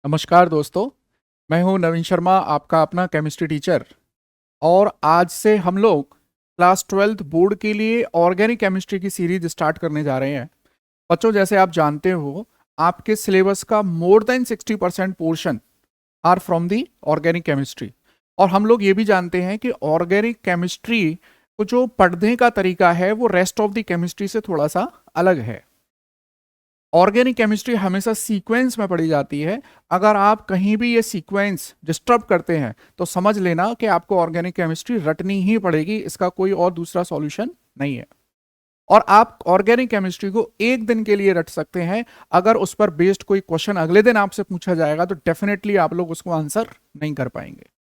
नमस्कार दोस्तों। मैं हूं नवीन शर्मा, आपका अपना केमिस्ट्री टीचर। और आज से हम लोग क्लास 12th बोर्ड के लिए ऑर्गेनिक केमिस्ट्री की सीरीज स्टार्ट करने जा रहे हैं। बच्चों, जैसे आप जानते हो, आपके सिलेबस का more than 60% portion are from the organic chemistry. और हम लोग ये भी जानते हैं कि ऑर्गेनिक केमिस्ट्री को जो पढ़ने का तरीका है वो रेस्ट ऑफ द केमिस्ट्री से थोड़ा सा अलग है। ऑर्गेनिक केमिस्ट्री हमेशा सीक्वेंस में पढ़ी जाती है। अगर आप कहीं भी ये सीक्वेंस डिस्टर्ब करते हैं तो समझ लेना कि आपको ऑर्गेनिक केमिस्ट्री रटनी ही पड़ेगी, इसका कोई और दूसरा सॉल्यूशन नहीं है। और आप ऑर्गेनिक केमिस्ट्री को एक दिन के लिए रट सकते हैं। अगर उस पर बेस्ड कोई क्वेश्चन अगले दिन आपसे पूछा जाएगा तो डेफिनेटली आप लोग उसको आंसर नहीं कर पाएंगे।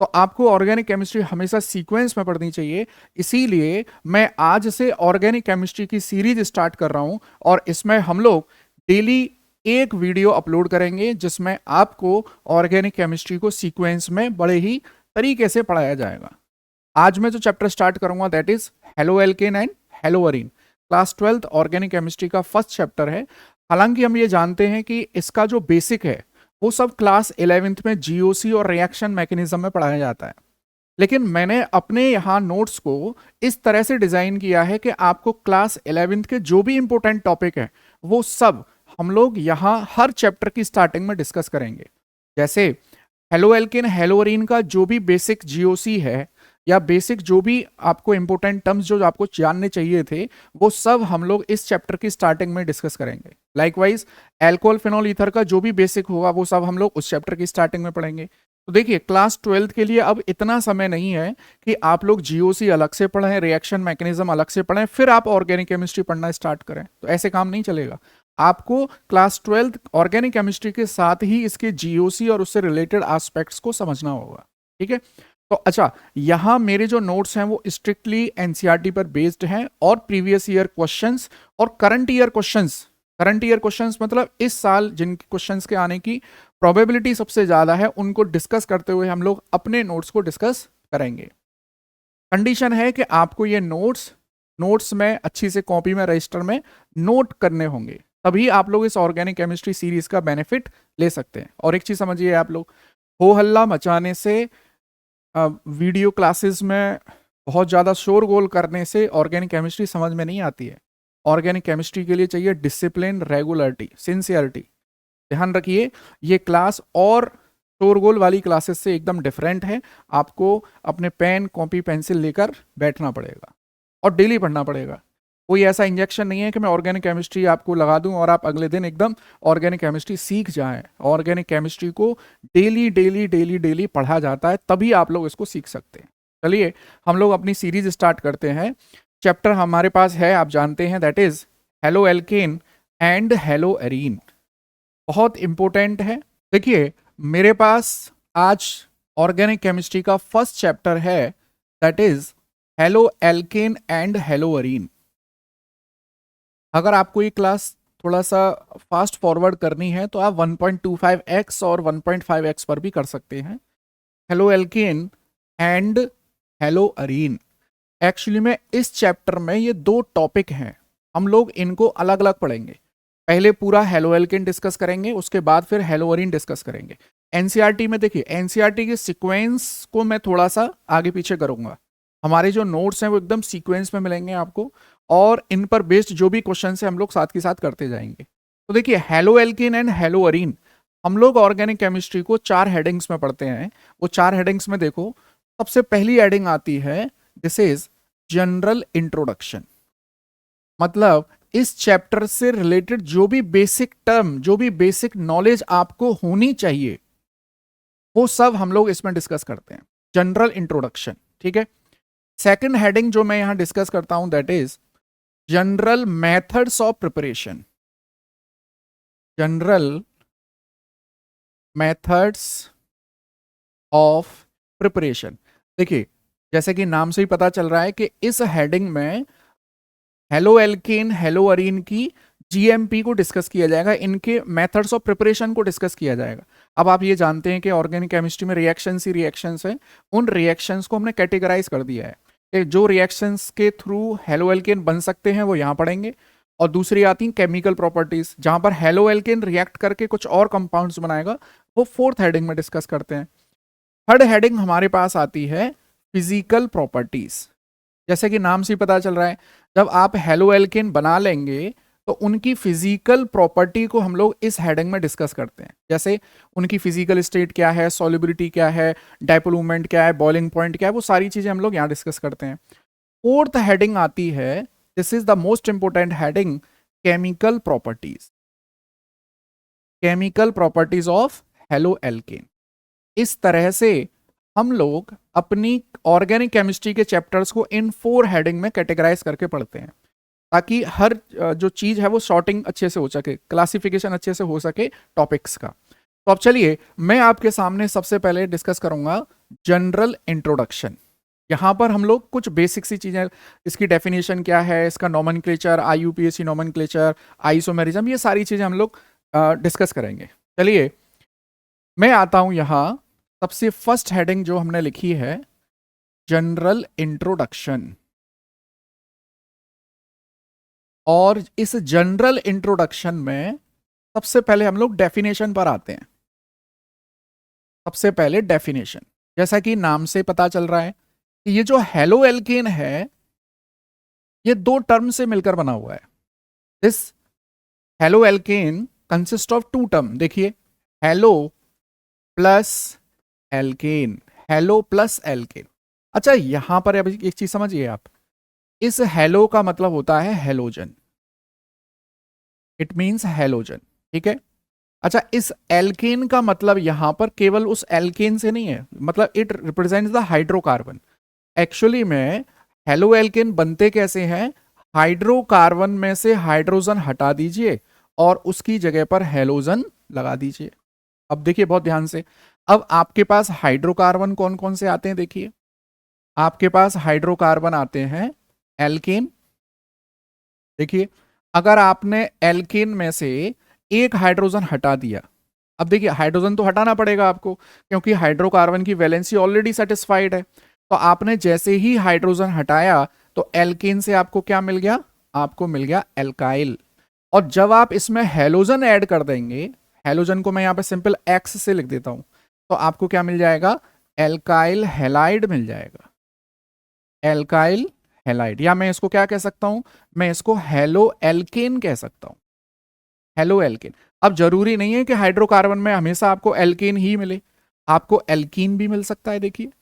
तो आपको ऑर्गेनिक केमिस्ट्री हमेशा सीक्वेंस में पढ़नी चाहिए। इसीलिए मैं आज से ऑर्गेनिक केमिस्ट्री की सीरीज स्टार्ट कर रहा हूं और इसमें हम लोग डेली एक वीडियो अपलोड करेंगे जिसमें आपको ऑर्गेनिक केमिस्ट्री को सीक्वेंस में बड़े ही तरीके से पढ़ाया जाएगा। आज मैं जो चैप्टर स्टार्ट करूंगा that is halo alkane and hello Areen. Class 12th organic chemistry का फर्स्ट चैप्टर है। हालांकि हम ये जानते हैं कि इसका जो बेसिक है वो सब क्लास 11th में जीओसी और रिएक्शन मैकेनिज्म में पढ़ाया जाता है। लेकिन मैंने अपने यहाँ नोट्स को इस तरह से डिजाइन किया है कि आपको क्लास 11th के जो भी इंपॉर्टेंट टॉपिक है वो सब हम लोग यहाँ हर चैप्टर की स्टार्टिंग में डिस्कस करेंगे। जैसे हेलो एल्केन हेलो अरीन का जो भी बेसिक जीओसी है या बेसिक जो भी आपको इंपॉर्टेंट टर्म्स जो आपको जानने चाहिए थे वो सब हम लोग इस चैप्टर की स्टार्टिंग में डिस्कस करेंगे। लाइकवाइज एल्कोहल फिनॉल ईथर का जो भी बेसिक होगा वो सब हम लोग उस चैप्टर की स्टार्टिंग में पढ़ेंगे। तो देखिए, क्लास 12th के लिए अब इतना समय नहीं है कि आप लोग जीओसी अलग से पढ़ें, रिएक्शन मैकेनिज्म अलग से पढ़ें, फिर आप ऑर्गेनिक केमिस्ट्री पढ़ना स्टार्ट करें। तो ऐसे काम नहीं चलेगा। आपको क्लास 12th ऑर्गेनिक केमिस्ट्री के साथ ही इसके जीओसी और उससे रिलेटेड एस्पेक्ट्स को समझना होगा। ठीक है। तो अच्छा, यहां मेरे जो नोट्स हैं वो स्ट्रिक्टली एनसीईआरटी पर बेस्ड हैं और प्रीवियस ईयर क्वेश्चंस और करंट ईयर क्वेश्चंस मतलब इस साल जिन क्वेश्चंस के आने की प्रोबेबिलिटी सबसे ज्यादा है उनको डिस्कस करते हुए हम लोग अपने नोट्स को डिस्कस करेंगे। कंडीशन है कि आपको ये नोट्स में अच्छी से कॉपी में रजिस्टर में नोट करने होंगे, तभी आप लोग इस ऑर्गेनिक केमिस्ट्री सीरीज का बेनिफिट ले सकते हैं। और एक चीज समझिए, आप लोग हो हल्ला मचाने से, वीडियो क्लासेस में बहुत ज़्यादा शोरगोल करने से ऑर्गेनिक केमिस्ट्री समझ में नहीं आती है। ऑर्गेनिक केमिस्ट्री के लिए चाहिए डिसिप्लिन, रेगुलरिटी, सिंसियरिटी। ध्यान रखिए, ये क्लास और शोरगोल वाली क्लासेस से एकदम डिफरेंट है। आपको अपने पेन, कॉपी, पेंसिल लेकर बैठना पड़ेगा और डेली पढ़ना पड़ेगा। कोई ऐसा इंजेक्शन नहीं है कि मैं ऑर्गेनिक केमिस्ट्री आपको लगा दूं और आप अगले दिन एकदम ऑर्गेनिक केमिस्ट्री सीख जाएं। ऑर्गेनिक केमिस्ट्री को डेली डेली डेली डेली पढ़ा जाता है, तभी आप लोग इसको सीख सकते हैं। चलिए हम लोग अपनी सीरीज स्टार्ट करते हैं। चैप्टर हमारे पास है, आप जानते हैं, that is halo alkane and hello arene. बहुत इंपॉर्टेंट है। देखिए, मेरे पास आज ऑर्गेनिक केमिस्ट्री का फर्स्ट चैप्टर है, that is halo alkane and hello arene. अगर आपको ये क्लास थोड़ा सा फास्ट फॉरवर्ड करनी है तो आप 1.25x और 1.5x पर भी कर सकते हैं। Halo alkane and hello Areen. Actually में इस चैप्टर में ये दो टॉपिक हैं, हम लोग इनको अलग अलग पढ़ेंगे। पहले पूरा हेलो एल्केन डिस्कस करेंगे, उसके बाद फिर हेलो अरीन डिस्कस करेंगे। एनसीईआरटी में देखिए, एनसीईआरटी के सीक्वेंस को मैं थोड़ा सा आगे पीछे करूंगा। हमारे जो नोट्स हैं वो एकदम सीक्वेंस में मिलेंगे आपको, और इन पर बेस्ड जो भी क्वेश्चन है हम लोग साथ के साथ करते जाएंगे। तो देखिए, halo alkane and hello Areen हम लोग ऑर्गेनिक केमिस्ट्री को 4 हेडिंग्स में पढ़ते हैं। वो 4 हेडिंग्स में देखो, सबसे पहली हेडिंग आती है, दिस इज जनरल इंट्रोडक्शन। मतलब इस चैप्टर से रिलेटेड जो भी बेसिक टर्म, जो भी बेसिक नॉलेज आपको होनी चाहिए वो सब हम लोग इसमें डिस्कस करते हैं, जनरल इंट्रोडक्शन। ठीक है। सेकंड हेडिंग जो मैं यहां डिस्कस करता हूं that is general methods of preparation. General methods of preparation. देखिए, जैसे कि नाम से ही पता चल रहा है कि इस हेडिंग में हेलो एल्केन हेलो अरीन की जीएमपी को डिस्कस किया जाएगा, इनके मेथड्स ऑफ प्रिपरेशन को डिस्कस किया जाएगा। अब आप ये जानते हैं कि ऑर्गेनिक केमिस्ट्री में रिएक्शंस ही रिएक्शंस हैं, उन रिएक्शंस को हमने कैटेगराइज कर दिया है कि जो रिएक्शंस के थ्रू हेलो एल्केन बन सकते हैं वो यहाँ पढ़ेंगे, और दूसरी आती है केमिकल प्रॉपर्टीज, जहां पर हेलो एल्केन रिएक्ट करके कुछ और कंपाउंड्स बनाएगा, वो फोर्थ हेडिंग में डिस्कस करते हैं। थर्ड हेडिंग हमारे पास आती है फिजिकल प्रॉपर्टीज। जैसे कि नाम से ही पता चल रहा है, जब आप हेलो एल्केन बना लेंगे तो उनकी फिजिकल प्रॉपर्टी को हम लोग इस हेडिंग में डिस्कस करते हैं। जैसे उनकी फिजिकल स्टेट क्या है, सॉल्युबिलिटी क्या है, डायपोल मूवमेंट क्या है, बॉइलिंग पॉइंट क्या है, वो सारी चीजें हम लोग यहाँ डिस्कस करते हैं। फोर्थ हेडिंग आती है, this is the most important heading, chemical properties. Chemical properties of halo alkane. इस तरह से हम लोग अपनी ऑर्गेनिक केमिस्ट्री के चैप्टर्स को इन 4 हेडिंग में कैटेगराइज करके पढ़ते हैं, ताकि हर जो चीज है वो सॉर्टिंग अच्छे से हो सके, क्लासिफिकेशन अच्छे से हो सके टॉपिक्स का। तो अब चलिए मैं आपके सामने सबसे पहले डिस्कस करूंगा जनरल इंट्रोडक्शन। यहाँ पर हम लोग कुछ बेसिक सी चीजें, इसकी डेफिनेशन क्या है, इसका नॉमेनक्लेचर, IUPAC नॉमेनक्लेचर, आइसोमेरिज्म, ये सारी चीजें हम लोग डिस्कस करेंगे। चलिए मैं आता हूं यहाँ, सबसे फर्स्ट हेडिंग जो हमने लिखी है जनरल इंट्रोडक्शन। और इस जनरल इंट्रोडक्शन में सबसे पहले हम लोग डेफिनेशन पर आते हैं। सबसे पहले डेफिनेशन, जैसा कि नाम से पता चल रहा है कि ये जो हेलो एल्केन है ये 2 टर्म से मिलकर बना हुआ है। This haloalkane consist of 2 term. देखिए, halo plus alkane, halo plus alkane. अच्छा, यहां पर अभी एक चीज समझिए आप, इस हेलो का मतलब होता है हेलोजन, इट मींस हेलोजन, ठीक है। अच्छा, इस एल्केन का मतलब यहां पर केवल उस एल्केन से नहीं है, मतलब it represents the hydrocarbon. Actually में हेलो एल्केन बनते कैसे हैं, हाइड्रोकार्बन में से हाइड्रोजन हटा दीजिए और उसकी जगह पर हेलोजन लगा दीजिए। अब देखिए बहुत ध्यान से, अब आपके पास हाइड्रोकार्बन कौन कौन से आते हैं, देखिए आपके पास हाइड्रोकार्बन आते हैं एल्केन। देखिए, अगर आपने एल्केन में से एक हाइड्रोजन हटा दिया, अब देखिए हाइड्रोजन तो हटाना पड़ेगा आपको, क्योंकि हाइड्रोकार्बन की वैलेंसी ऑलरेडी सेटिस्फाइड है। तो आपने जैसे ही हाइड्रोजन हटाया तो एल्केन से आपको क्या मिल गया, आपको मिल गया एल्काइल। और जब आप इसमें हेलोजन ऐड कर देंगे, हेलोजन को मैं यहां पे सिंपल एक्स से लिख देता हूं, तो आपको क्या मिल जाएगा, एल्काइल हैलाइड मिल जाएगा। एल्काइल हैलाइड, या मैं इसको क्या कह सकता हूं, मैं इसको हेलो एल्केन कह सकता हूं, हेलो एल्केन। अब जरूरी नहीं है कि हाइड्रोकार्बन में हमेशा आपको एल्केन ही मिले, आपको एल्कीन भी मिल सकता है। देखिए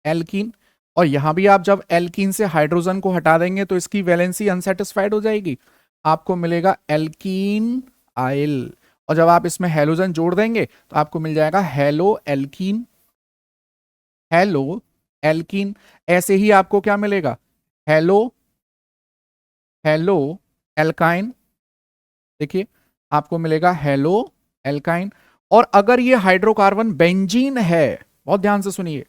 एल्कीन, और यहां भी आप जब एल्कीन से हाइड्रोजन को हटा देंगे तो इसकी वैलेंसी अनसेटिस्फाइड हो जाएगी, आपको मिलेगा एल्कीन आइल। और जब आप इसमें हेलोजन जोड़ देंगे तो आपको मिल जाएगा हेलो एल्कीन, हेलो एल्कीन। ऐसे ही आपको क्या मिलेगा, हेलो हेलो एल्काइन। देखिए आपको मिलेगा हेलो एल्काइन। और अगर ये हाइड्रोकार्बन बेंजीन है, बहुत ध्यान से सुनिए,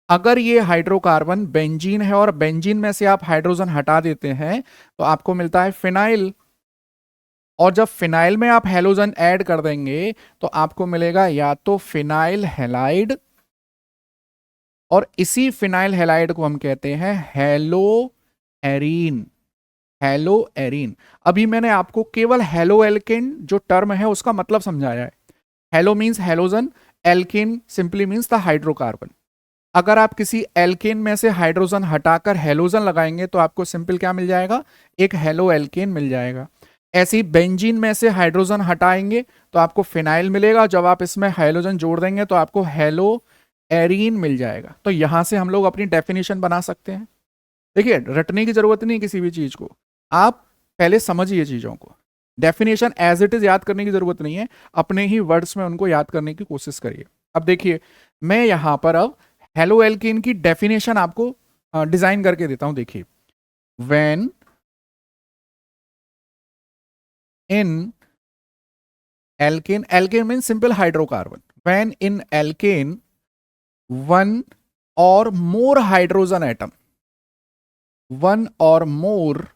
अगर ये हाइड्रोकार्बन बेंजीन है और बेंजीन में से आप हाइड्रोजन हटा देते हैं तो आपको मिलता है फिनाइल। और जब फिनाइल में आप हेलोजन ऐड कर देंगे तो आपको मिलेगा या तो फिनाइल हैलाइड, और इसी फिनाइल हैलाइड को हम कहते हैं हेलो एरीन, हेलो एरीन। अभी मैंने आपको केवल हेलो एल्केन जो टर्म है उसका मतलब समझाया है। Halo means halogen, alkane simply means the hydrocarbon. अगर आप किसी एल्केन में से हाइड्रोजन हटाकर हेलोजन लगाएंगे तो आपको सिंपल क्या मिल जाएगा, एक हेलो एल्केन मिल जाएगा। ऐसे ही बेंजीन में से हाइड्रोजन हटाएंगे तो आपको फिनाइल मिलेगा, जब आप इसमें हाइड्रोजन जोड़ देंगे तो आपको हेलो एरीन मिल जाएगा। तो यहां से हम लोग अपनी डेफिनेशन बना सकते हैं। देखिए रटने की जरूरत नहीं किसी भी चीज को, आप पहले समझिए चीजों को। डेफिनेशन एज इट इज याद करने की जरूरत नहीं है, अपने ही वर्ड्स में उनको याद करने की कोशिश करिए। अब देखिए मैं यहां पर अब हेलो एल्केन की डेफिनेशन आपको डिजाइन करके देता हूं। देखिए, when in alkane, alkane mean simple hydrocarbon, when in alkane one और मोर हाइड्रोजन एटम, वन और मोर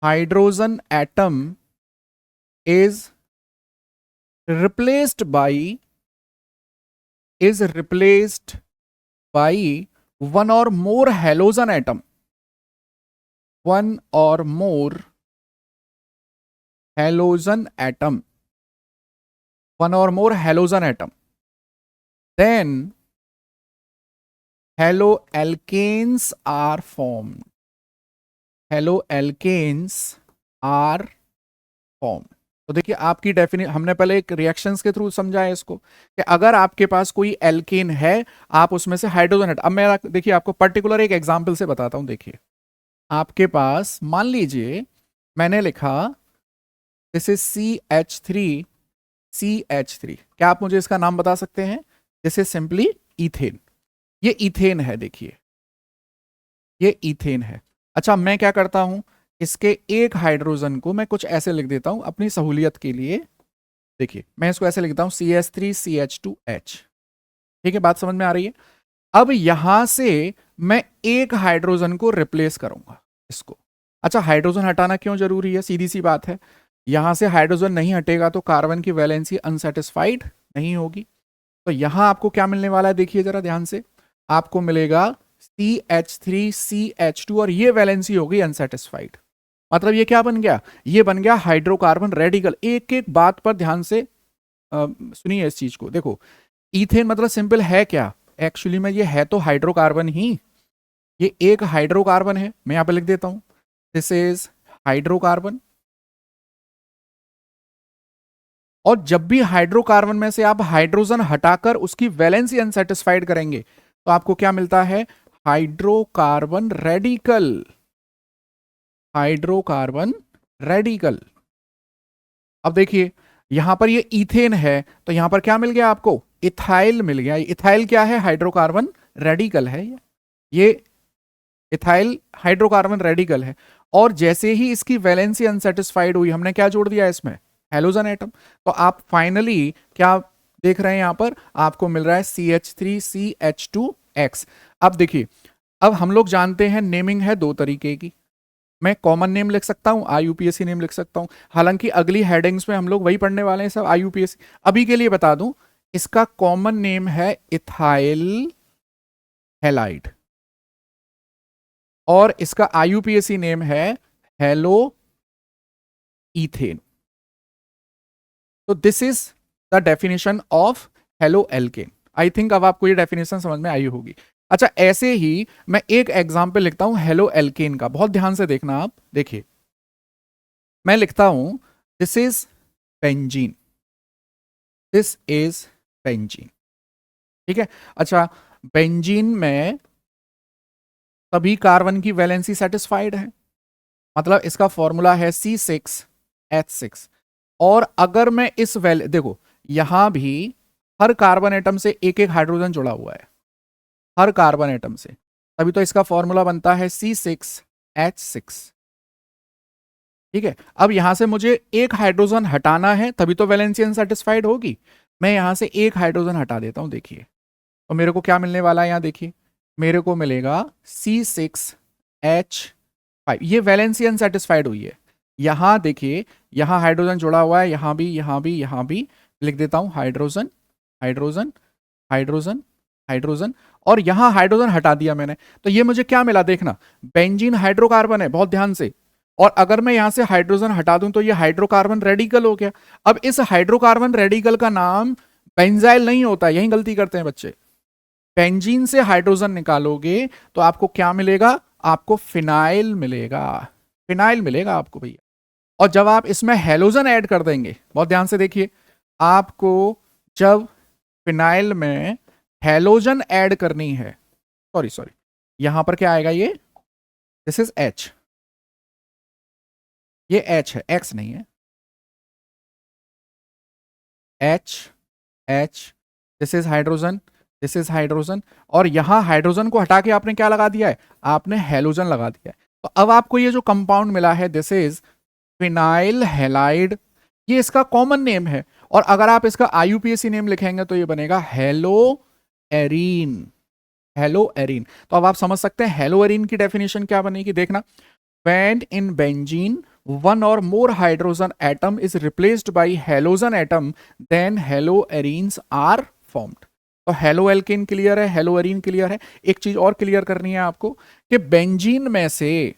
hydrogen atom is replaced by one or more halogen atom, one or more halogen atom, one or more halogen atom, then haloalkanes are formed. Haloalkanes are formed. तो देखिए आपकी definition हमने पहले एक reactions के through समझा है इसको कि अगर आपके पास कोई एल्केन है आप उसमें से हाइड्रोजन हटा। अब मैं देखिए आपको पर्टिकुलर एक एग्जांपल से बताता हूं। देखिए आपके पास मान लीजिए मैंने लिखा दिस इज CH3, क्या आप मुझे इसका नाम बता सकते हैं? This is simply ethane. ये इथेन है, देखिए ये इथेन है। अच्छा मैं क्या करता हूं, इसके एक हाइड्रोजन को मैं कुछ ऐसे लिख देता हूं अपनी सहूलियत के लिए। देखिए मैं इसको ऐसे लिखता हूं CH3CH2H। ठीक है, बात समझ में आ रही है? अब यहां से मैं एक हाइड्रोजन को रिप्लेस करूंगा इसको। अच्छा हाइड्रोजन हटाना क्यों जरूरी है? सीधी सी बात है, यहां से हाइड्रोजन नहीं हटेगा तो कार्बन की वैलेंसी अनसेटिस्फाइड नहीं होगी। तो यहां आपको क्या मिलने वाला है, देखिए जरा ध्यान से, आपको मिलेगा CH3CH2 और ये वैलेंसी होगी अनसेटिस्फाइड। मतलब ये क्या बन गया? ये बन गया हाइड्रोकार्बन रेडिकल। एक एक बात पर ध्यान से सुनिए इस चीज को। देखो इथेन मतलब सिंपल है क्या? एक्चुअली में ये है तो हाइड्रोकार्बन ही। ये एक हाइड्रोकार्बन है, मैं यहां पर लिख देता हूं दिस इज हाइड्रोकार्बन। और जब भी हाइड्रोकार्बन में से आप हाइड्रोजन हटाकर उसकी वैलेंसी अनसेटिस्फाइड करेंगे तो आपको क्या मिलता है? Hydrocarbon radical. Hydrocarbon radical. अब देखिए यहां पर ये इथेन है तो यहां पर क्या मिल गया आपको? इथाइल मिल गया। इथाइल क्या है? हाइड्रोकार्बन रेडिकल है। ये इथाइल हाइड्रोकार्बन रेडिकल है। और जैसे ही इसकी वैलेंसी अनसेटिस्फाइड हुई हमने क्या जोड़ दिया इसमें? Halogen atom. तो आप फाइनली क्या देख रहे हैं यहां पर? आपको मिल रहा है CH3CH2X। अब देखिए अब हम लोग जानते हैं नेमिंग है दो तरीके की। मैं कॉमन नेम लिख सकता हूं, IUPAC नेम लिख सकता हूं। हालांकि अगली हेडिंग्स में हम लोग वही पढ़ने वाले हैं सब IUPAC। अभी के लिए बता दूं इसका कॉमन नेम है इथाइल हैलाइड और इसका IUPAC नेम है हेलो इथेन। तो this is the definition of halo alkane. I think अब आपको ये डेफिनेशन समझ में आई होगी। अच्छा ऐसे ही मैं एक एग्जांपल लिखता हूं हेलो एल्केन का, बहुत ध्यान से देखना आप। देखिए मैं लिखता हूं this is benzene. This is benzene. ठीक है। अच्छा बेंजीन में सभी कार्बन की वैलेंसी सेटिस्फाइड है, मतलब इसका फॉर्मूला है C6H6। और अगर मैं इस देखो यहां भी हर कार्बन एटम से एक एक हाइड्रोजन जुड़ा हुआ है, हर कार्बन एटम से, तभी तो इसका फॉर्मूला बनता है C6H6। ठीक है। अब यहां से मुझे एक हाइड्रोजन हटाना है तभी तो वैलेंसी अनसेटिस्फाइड होगी। मैं यहां से एक हाइड्रोजन हटा देता हूं। देखिए तो मेरे को क्या मिलने वाला है? यहां देखिए मेरे को मिलेगा C6H5। ये वैलेंसी अनसेटिस्फाइड हुई है। यहां देखिए यहां हाइड्रोजन जुड़ा हुआ है, यहां भी यहां भी यहां भी। लिख देता हूं हाइड्रोजन हाइड्रोजन हाइड्रोजन हाइड्रोजन और यहां हाइड्रोजन हटा दिया मैंने। तो ये मुझे क्या मिला? देखना बेंजीन हाइड्रोकार्बन है, बहुत ध्यान से। और अगर मैं यहां से हाइड्रोजन हटा दूं तो ये हाइड्रोकार्बन रेडिकल हो गया। अब इस हाइड्रोकार्बन रेडिकल का नाम बेंजाइल नहीं होता, यही गलती करते हैं बच्चे। बेंजीन से हाइड्रोजन निकालोगे तो आपको क्या मिलेगा? आपको फिनाइल मिलेगा। फिनाइल मिलेगा आपको भैया। और जब आप इसमें हेलोजन ऐड कर देंगे, बहुत ध्यान से देखिए, आपको जब फिनाइल में हेलोजन ऐड करनी है, सॉरी यहां पर क्या आएगा? ये दिस इज H। ये H है, X नहीं है। H this is hydrogen, this is hydrogen. और यहां हाइड्रोजन को हटा के आपने क्या लगा दिया है? आपने हेलोजन लगा दिया है। तो अब आपको ये जो कंपाउंड मिला है दिस इज फिनाइल हैलाइड, ये इसका कॉमन नेम है। और अगर आप इसका IUPAC नेम लिखेंगे तो ये बनेगा हेलो एरीन। Hello arene. तो अब आप समझ सकते हैं हेलो एरीन की डेफिनेशन क्या बनेगी। देखना when in benzene one or more hydrogen atom is replaced by halogen atom then haloarenes are formed। तो हेलो एल्केन क्लियर है, हेलो एरीन क्लियर है। एक चीज और क्लियर करनी है आपको कि बेंजीन में से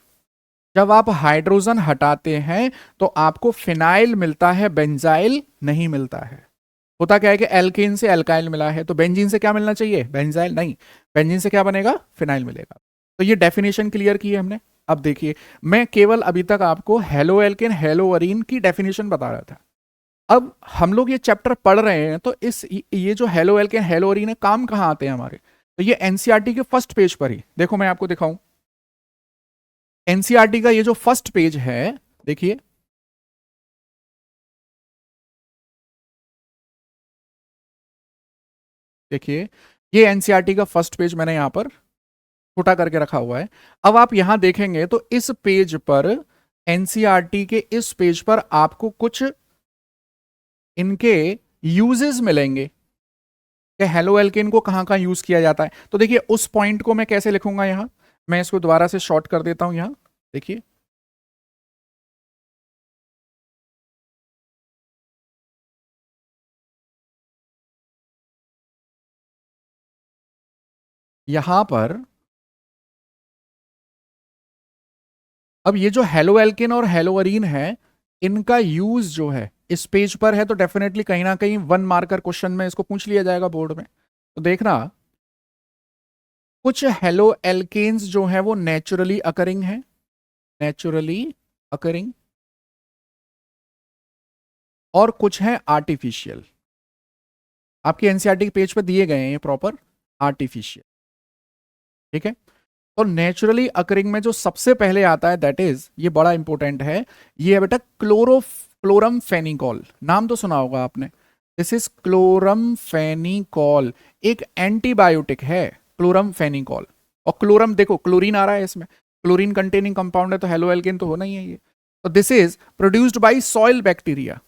जब आप हाइड्रोजन हटाते हैं तो आपको फिनाइल मिलता है, बेंजाइल नहीं मिलता है। होता क्या है कि एल्केन से एल्काइल मिला है, तो बेंजीन से क्या मिलना चाहिए, बेंजाइल नहीं, बेंजीन से क्या बनेगा, फिनाइल मिलेगा। तो ये डेफिनेशन क्लियर की है हमने। अब देखिए, मैं केवल अभी तक आपको हेलो एल्केन हेलो अरीन की डेफिनेशन बता रहा था। अब हम लोग ये चैप्टर पढ़ रहे हैं, तो इस ये जो हेलो एल्केन हेलो अरीन है, काम कहाँ आते हैं हमारे, तो ये एनसीईआरटी के फर्स्ट पेज पर ही देखो, मैं आपको दिखाऊं। एनसीईआरटी का ये जो फर्स्ट पेज है, देखिए, देखिए ये एनसीईआरटी का फर्स्ट पेज मैंने यहां पर छोटा करके रखा हुआ है। अब आप यहां देखेंगे तो इस पेज पर, एनसीईआरटी के इस पेज पर आपको कुछ इनके यूजेस मिलेंगे कि हेलो एल्केन को कहां कहां यूज किया जाता है। तो देखिए, उस पॉइंट को मैं कैसे लिखूंगा यहां, मैं इसको दोबारा से शॉर्ट कर देता हूं यहां, देखिए, यहां पर अब ये जो हेलो एल्केन और हेलो अरीन है, इनका यूज जो है इस पेज पर है, तो डेफिनेटली कहीं ना कहीं वन मार्कर क्वेश्चन में इसको पूछ लिया जाएगा बोर्ड में। तो देखना, कुछ हेलो एल्केन्स जो है वो नेचुरली अकरिंग है, नेचुरली अकरिंग, और कुछ है आर्टिफिशियल। आपके एनसीईआरटी के पेज पे दिए गए हैं ये प्रॉपर, आर्टिफिशियल, ठीक है। तो नेचुरली अकरिंग में जो सबसे पहले आता है, दैट इज, ये बड़ा इंपॉर्टेंट है, ये है बेटा क्लोरम फेनिकॉल। नाम तो सुना होगा आपने, दिस इज क्लोरम फेनिकॉल, एक एंटीबायोटिक है क्लोरम फेनिकॉल। और क्लोरम देखो, क्लोरीन आ रहा है इसमें, क्लोरीन कंटेनिंग कंपाउंड है, तो हेलो एल्केन तो होना ही है ये। तो this is produced by soil bacteria.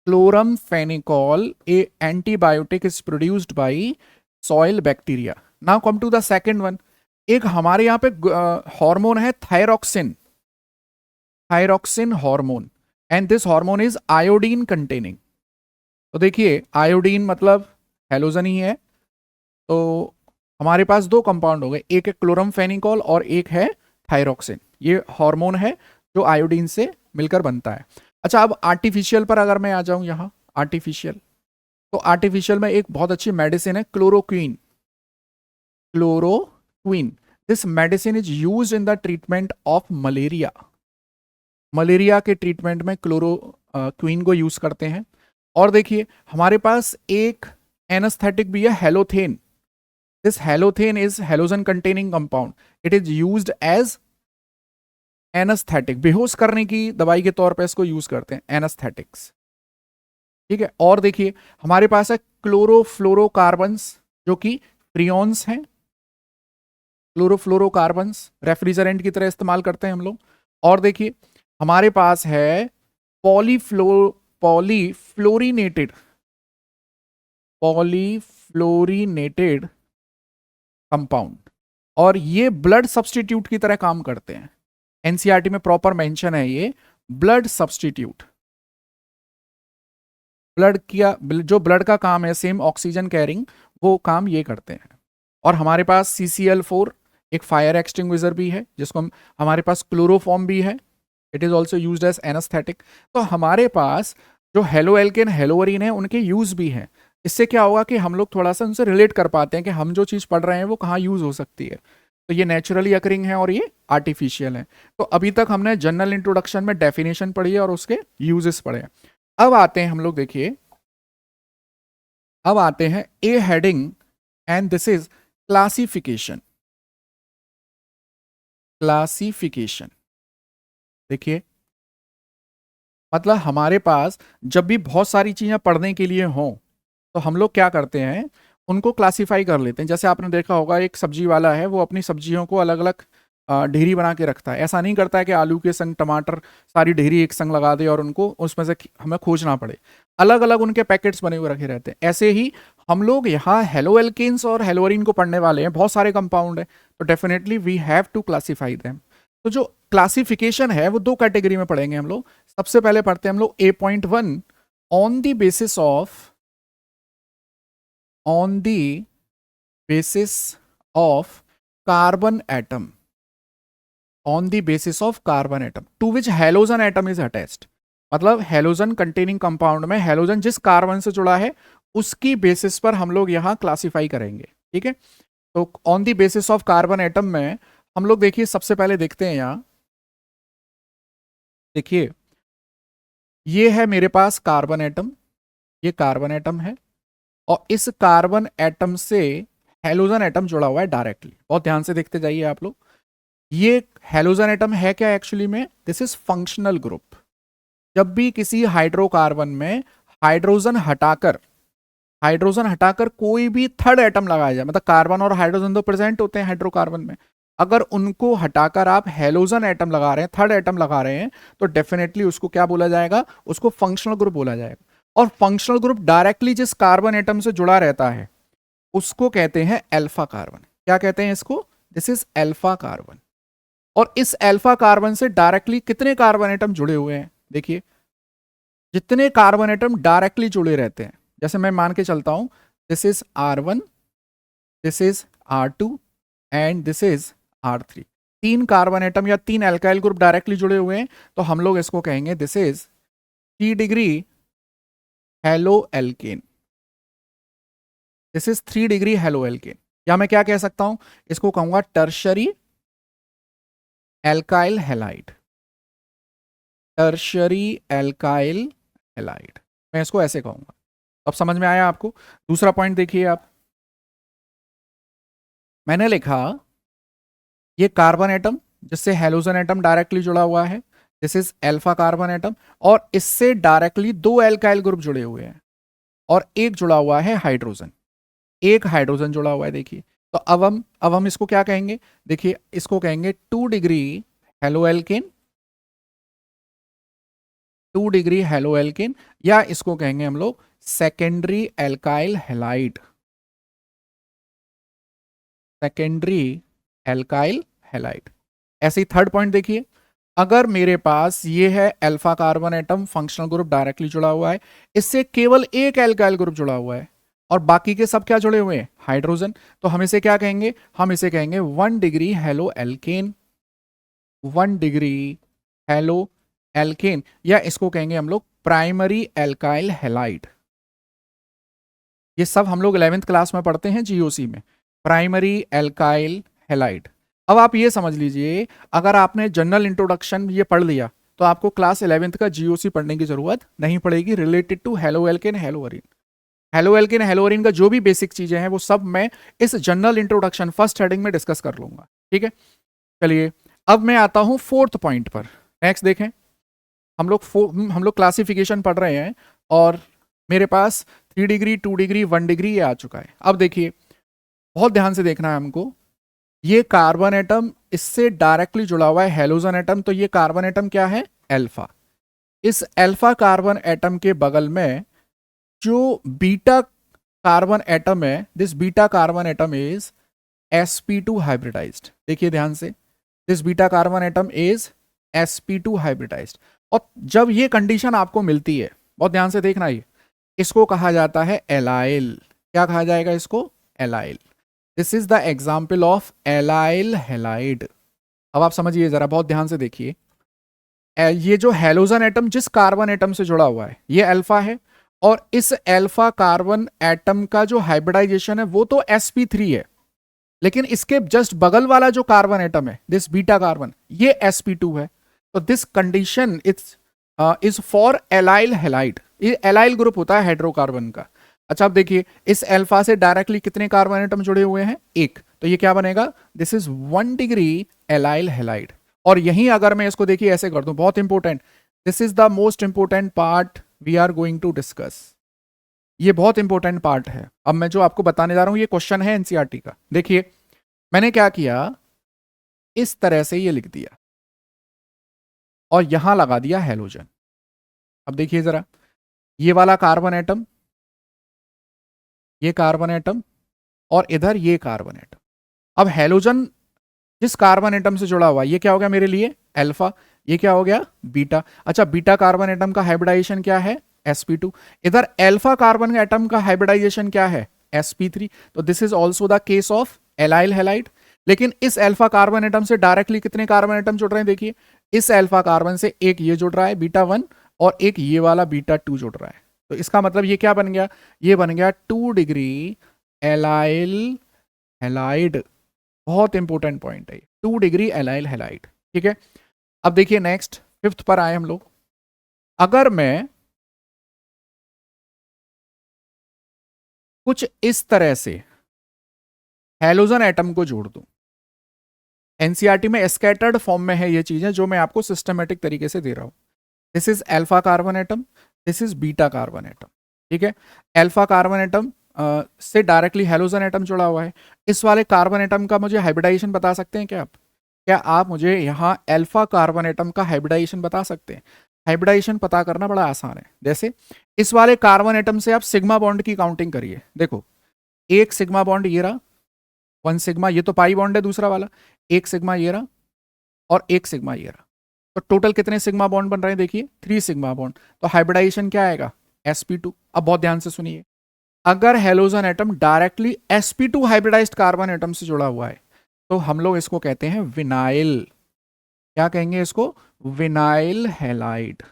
Chloramphenicol, a antibiotic, is produced by soil bacteria. Now come to the second one. एक हमारे यहाँ पे हार्मोन है thyroxine, thyroxine hormone, and this hormone is iodine containing. तो देखिए, आयोडीन मतलब halogen ही है, तो हमारे पास दो कंपाउंड हो गए, एक है क्लोरमफेनिकॉल और एक है थायरोक्सिन। ये हार्मोन है जो आयोडीन से मिलकर बनता है। अच्छा, अब आर्टिफिशियल पर अगर मैं आ जाऊं यहां, आर्टिफिशियल, तो आर्टिफिशियल में एक बहुत अच्छी मेडिसिन है chloroquine, chloroquine. This medicine is use in the treatment of malaria. Malaria के ट्रीटमेंट में क्लोरो क्वीन को यूज करते हैं। और देखिए, हमारे पास एक एनास्थेटिक भी है, halothane. This halothane is halogen containing compound, it is used as anaesthetic, बेहोश करने की दवाई के तौर पे इसको यूज करते हैं, एनास्थेटिक्स, ठीक है। और देखिए, हमारे पास है क्लोरोफ्लोरोकार्बन्स, जो कि फ्रियोन्स हैं, क्लोरोफ्लोरोकार्बन्स रेफ्रिजरेंट की तरह इस्तेमाल करते हैं हम लोग। और देखिए, हमारे पास है पॉलीफ्लो पॉलीफ्लोरिनेटेड, पॉलीफ्लोरिनेटेड कंपाउंड, और ये ब्लड सब्सटीट्यूट की तरह काम करते हैं। एनसीईआरटी में प्रॉपर मेंशन है ये, ब्लड सब्सटीट्यूट, ब्लड किया, जो ब्लड का काम है सेम ऑक्सीजन कैरिंग, वो काम ये करते हैं। और हमारे पास CCl4, एक फायर एक्सटिंग्विशर भी है, जिसको हमारे पास क्लोरोफॉर्म भी है, it is also used as anaesthetic. तो हमारे पास जो हेलो एल्केन हेलोअरीन है, उनके यूज भी हैं। इससे क्या होगा कि हम लोग थोड़ा सा उनसे रिलेट कर पाते हैं कि हम जो चीज़ पढ़ रहे हैं वो कहाँ यूज हो सकती है। तो ये नेचुरली अकरिंग है और ये आर्टिफिशियल है। तो अभी तक हमने जनरल इंट्रोडक्शन में डेफिनेशन पढ़ी है और उसके यूजेस पढ़े हैं। अब आते हैं हम लोग, देखिए, अब आते हैं A heading, and this is classification. Classification, देखिए, मतलब हमारे पास जब भी बहुत सारी चीजें पढ़ने के लिए हों, तो हम लोग क्या करते हैं, उनको क्लासिफाई कर लेते हैं। जैसे आपने देखा होगा, एक सब्जी वाला है, वो अपनी सब्जियों को अलग अलग ढेरी बना के रखता है। ऐसा नहीं करता है कि आलू के संग टमाटर सारी ढेरी एक संग लगा दे और उनको उसमें से हमें खोजना पड़े। अलग अलग उनके पैकेट्स बने हुए रखे रहते हैं। ऐसे ही हम लोग यहाँ हेलो एल्केन्स और हेलोअरीन को पढ़ने वाले हैं, बहुत सारे कंपाउंड है, तो definitely we have to classify them. तो जो क्लासिफिकेशन है वो दो कैटेगरी में पढ़ेंगे हम लोग। सबसे पहले पढ़ते हैं हम लोग A.1, on the basis of, on the basis of carbon atom, on the basis of carbon atom to which halogen atom is attached. मतलब हेलोजन कंटेनिंग कंपाउंड में हेलोजन जिस कार्बन से जुड़ा है उसकी बेसिस पर हम लोग यहाँ क्लासिफाई करेंगे। ठीक है, तो on the basis of carbon atom में हम लोग देखिए सबसे पहले देखते हैं यहाँ, देखिए ये है मेरे पास कार्बन एटम, ये कार्बन एटम है और इस कार्बन एटम से हेलोजन एटम जुड़ा हुआ है डायरेक्टली। बहुत ध्यान से देखते जाइए आप लोग, ये हेलोजन एटम है क्या एक्चुअली में, दिस इज फंक्शनल ग्रुप। जब भी किसी हाइड्रोकार्बन में हाइड्रोजन हटाकर कोई भी थर्ड एटम लगाया जाए, मतलब कार्बन और हाइड्रोजन तो प्रेजेंट होते हैं हाइड्रोकार्बन में, अगर उनको हटाकर आप हेलोजन एटम लगा रहे हैं, थर्ड एटम लगा रहे हैं, तो डेफिनेटली उसको क्या बोला जाएगा, उसको फंक्शनल ग्रुप बोला जाएगा। और फंक्शनल ग्रुप डायरेक्टली जिस कार्बन एटम से जुड़ा रहता है उसको कहते हैं अल्फा कार्बन। क्या कहते हैं इसको, दिस इज अल्फा कार्बन। और इस अल्फा कार्बन से डायरेक्टली कितने कार्बन एटम जुड़े हुए हैं, देखिए जितने कार्बन एटम डायरेक्टली जुड़े रहते हैं, जैसे मैं मान के चलता हूं this is R1, this is R2 and this is R3। तीन कार्बन एटम या तीन एल्काइल ग्रुप डायरेक्टली जुड़े हुए हैं, तो हम लोग इसको कहेंगे this is 3 degree halo alkane, this is 3 degree halo alkane. या मैं क्या कह सकता हूं, इसको कहूंगा tertiary alkyl halide, tertiary alkyl halide, मैं इसको ऐसे कहूंगा। अब समझ में आया आपको। दूसरा पॉइंट देखिए आप, मैंने लिखा ये कार्बन एटम जिससे हेलोजन एटम डायरेक्टली जुड़ा हुआ है, this is alpha carbon atom, और इससे डायरेक्टली दो एल्काइल ग्रुप जुड़े हुए हैं और एक जुड़ा हुआ है हाइड्रोजन, एक हाइड्रोजन जुड़ा हुआ है। देखिए तो अब हम इसको क्या कहेंगे, देखिए इसको कहेंगे 2 degree halo alkane, 2 degree halo alkane, या इसको कहेंगे हम लोग secondary alkyl halide, secondary alkyl halide. ऐसे ही थर्ड पॉइंट देखिए, अगर मेरे पास ये है alpha carbon atom, functional group directly जुड़ा हुआ है, इससे केवल एक एल्काइल ग्रुप जुड़ा हुआ है और बाकी के सब क्या जुड़े हुए हैं, हाइड्रोजन, तो हम इसे क्या कहेंगे, हम इसे कहेंगे 1 degree halo alkane, 1 degree halo alkane, या इसको कहेंगे हम लोग प्राइमरी एल्काइल हैलाइड। ये सब हम लोग 11th क्लास में पढ़ते हैं जीओसी में, प्राइमरी एल्काइल हैलाइड। अब आप ये समझ लीजिए, अगर आपने जनरल इंट्रोडक्शन ये पढ़ लिया तो आपको क्लास 11th का जीओसी पढ़ने की जरूरत नहीं पड़ेगी related to halo alkane halo arene. Halo alkane halo arene का जो भी बेसिक चीजें हैं वो सब मैं इस जनरल इंट्रोडक्शन फर्स्ट हेडिंग में डिस्कस कर लूंगा। ठीक है, चलिए अब मैं आता हूं फोर्थ पॉइंट पर। नेक्स्ट देखें, हम लोग क्लासिफिकेशन पढ़ रहे हैं और मेरे पास 3 डिग्री 2 डिग्री 1 डिग्री ये आ चुका है। अब देखिए बहुत ध्यान से देखना है हमको, ये कार्बन एटम इससे डायरेक्टली जुड़ा हुआ है हेलोजन एटम, तो ये कार्बन एटम क्या है, अल्फा। इस अल्फा कार्बन एटम के बगल में जो बीटा कार्बन एटम है, this beta carbon atom is sp2 hybridized. देखिए ध्यान से, this beta carbon atom is sp2 hybridized. और जब ये कंडीशन आपको मिलती है, बहुत ध्यान से देखना, ये इसको कहा जाता है एलाइल। क्या कहा जाएगा इसको, allyl. This is the example of allyl halide. अब आप समझिए जरा, बहुत ध्यान से देखिए, ये जो हेलोजन एटम जिस कार्बन एटम से जुड़ा हुआ है ये अल्फा है, और इस अल्फा कार्बन एटम का जो हाइब्रिडाइजेशन है वो तो sp3 है, लेकिन इसके जस्ट बगल वाला जो कार्बन एटम है दिस बीटा कार्बन, ये sp2 है। तो this condition is for allyl halide. ये एलाइल ग्रुप होता है हाइड्रोकार्बन का। अच्छा अब देखिए, इस अल्फा से डायरेक्टली कितने कार्बन एटम जुड़े हुए हैं, एक, तो ये क्या बनेगा, this is 1 degree allyl halide. और यहीं अगर मैं इसको देखिए ऐसे कर दूं, बहुत important, this is the most important part we are going to discuss. ये बहुत इंपॉर्टेंट पार्ट है। अब मैं जो आपको बताने जा रहा हूं ये क्वेश्चन है एनसीईआरटी का। देखिए मैंने क्या किया, इस तरह से ये लिख दिया और यहां लगा दिया हेलोजन। अब देखिए जरा, ये वाला कार्बन एटम, ये कार्बन एटम, और इधर ये कार्बन एटम। अब हेलोजन जिस कार्बन एटम से जुड़ा हुआ, ये क्या हो गया मेरे लिए, अल्फा, ये क्या हो गया, बीटा। अच्छा बीटा कार्बन एटम का हाइब्रिडाइजेशन क्या है, sp2। इधर अल्फा कार्बन एटम का हाइब्रिडाइजेशन क्या है, sp3। तो this is also the case of allyl halide. लेकिन इस अल्फा कार्बन एटम से डायरेक्टली कितने कार्बन एटम जुड़ रहे हैं, देखिए इस अल्फा कार्बन से एक ये जुड़ रहा है बीटा 1 और एक ये वाला बीटा 2 जुड़ रहा है। तो इसका मतलब ये क्या बन गया, ये बन गया 2 डिग्री एलाइल हैलाइड। बहुत इंपॉर्टेंट पॉइंट है, 2 डिग्री एलाइल हैलाइड। ठीक है, अब देखिए नेक्स्ट 5th पर आए हम लोग। अगर मैं कुछ इस तरह से हैलोजन एटम को जोड़ दूं, एनसीईआरटी में स्कैटर्ड फॉर्म में है ये चीजें जो मैं आपको सिस्टमेटिक तरीके से दे रहा हूं। This is alpha carbon atom, this is beta carbon atom. ठीक है, अल्फा कार्बन एटम से डायरेक्टली हैलोजन एटम जुड़ा हुआ है। इस वाले कार्बन एटम का मुझे हाइब्रिडाइजेशन बता सकते हैं क्या आप? क्या आप मुझे यहाँ अल्फा कार्बन एटम का हाइब्रिडाइजेशन बता सकते हैं? हाइब्रिडाइजेशन पता करना बड़ा आसान है। जैसे इस वाले कार्बन एटम से आप सिग्मा बॉन्ड की काउंटिंग करिए। देखो एक सिग्मा बॉन्ड ये रहा, 1 सिग्मा, ये तो पाई बॉन्ड है दूसरा वाला, एक सिग्मा ये रहा और एक सिग्मा ये रहा। तो टोटल कितने सिग्मा बॉन्ड बन रहे हैं, देखिए 3 सिग्मा बॉन्ड। तो हाइब्रिडाइजेशन क्या आएगा, sp2। अब बहुत ध्यान से सुनिए, अगर halogen atom directly sp2 hybridised carbon atom से जुड़ा हुआ है तो हम लोग इसको कहते हैं विनाइल। क्या कहेंगे इसको? Vinyl halide.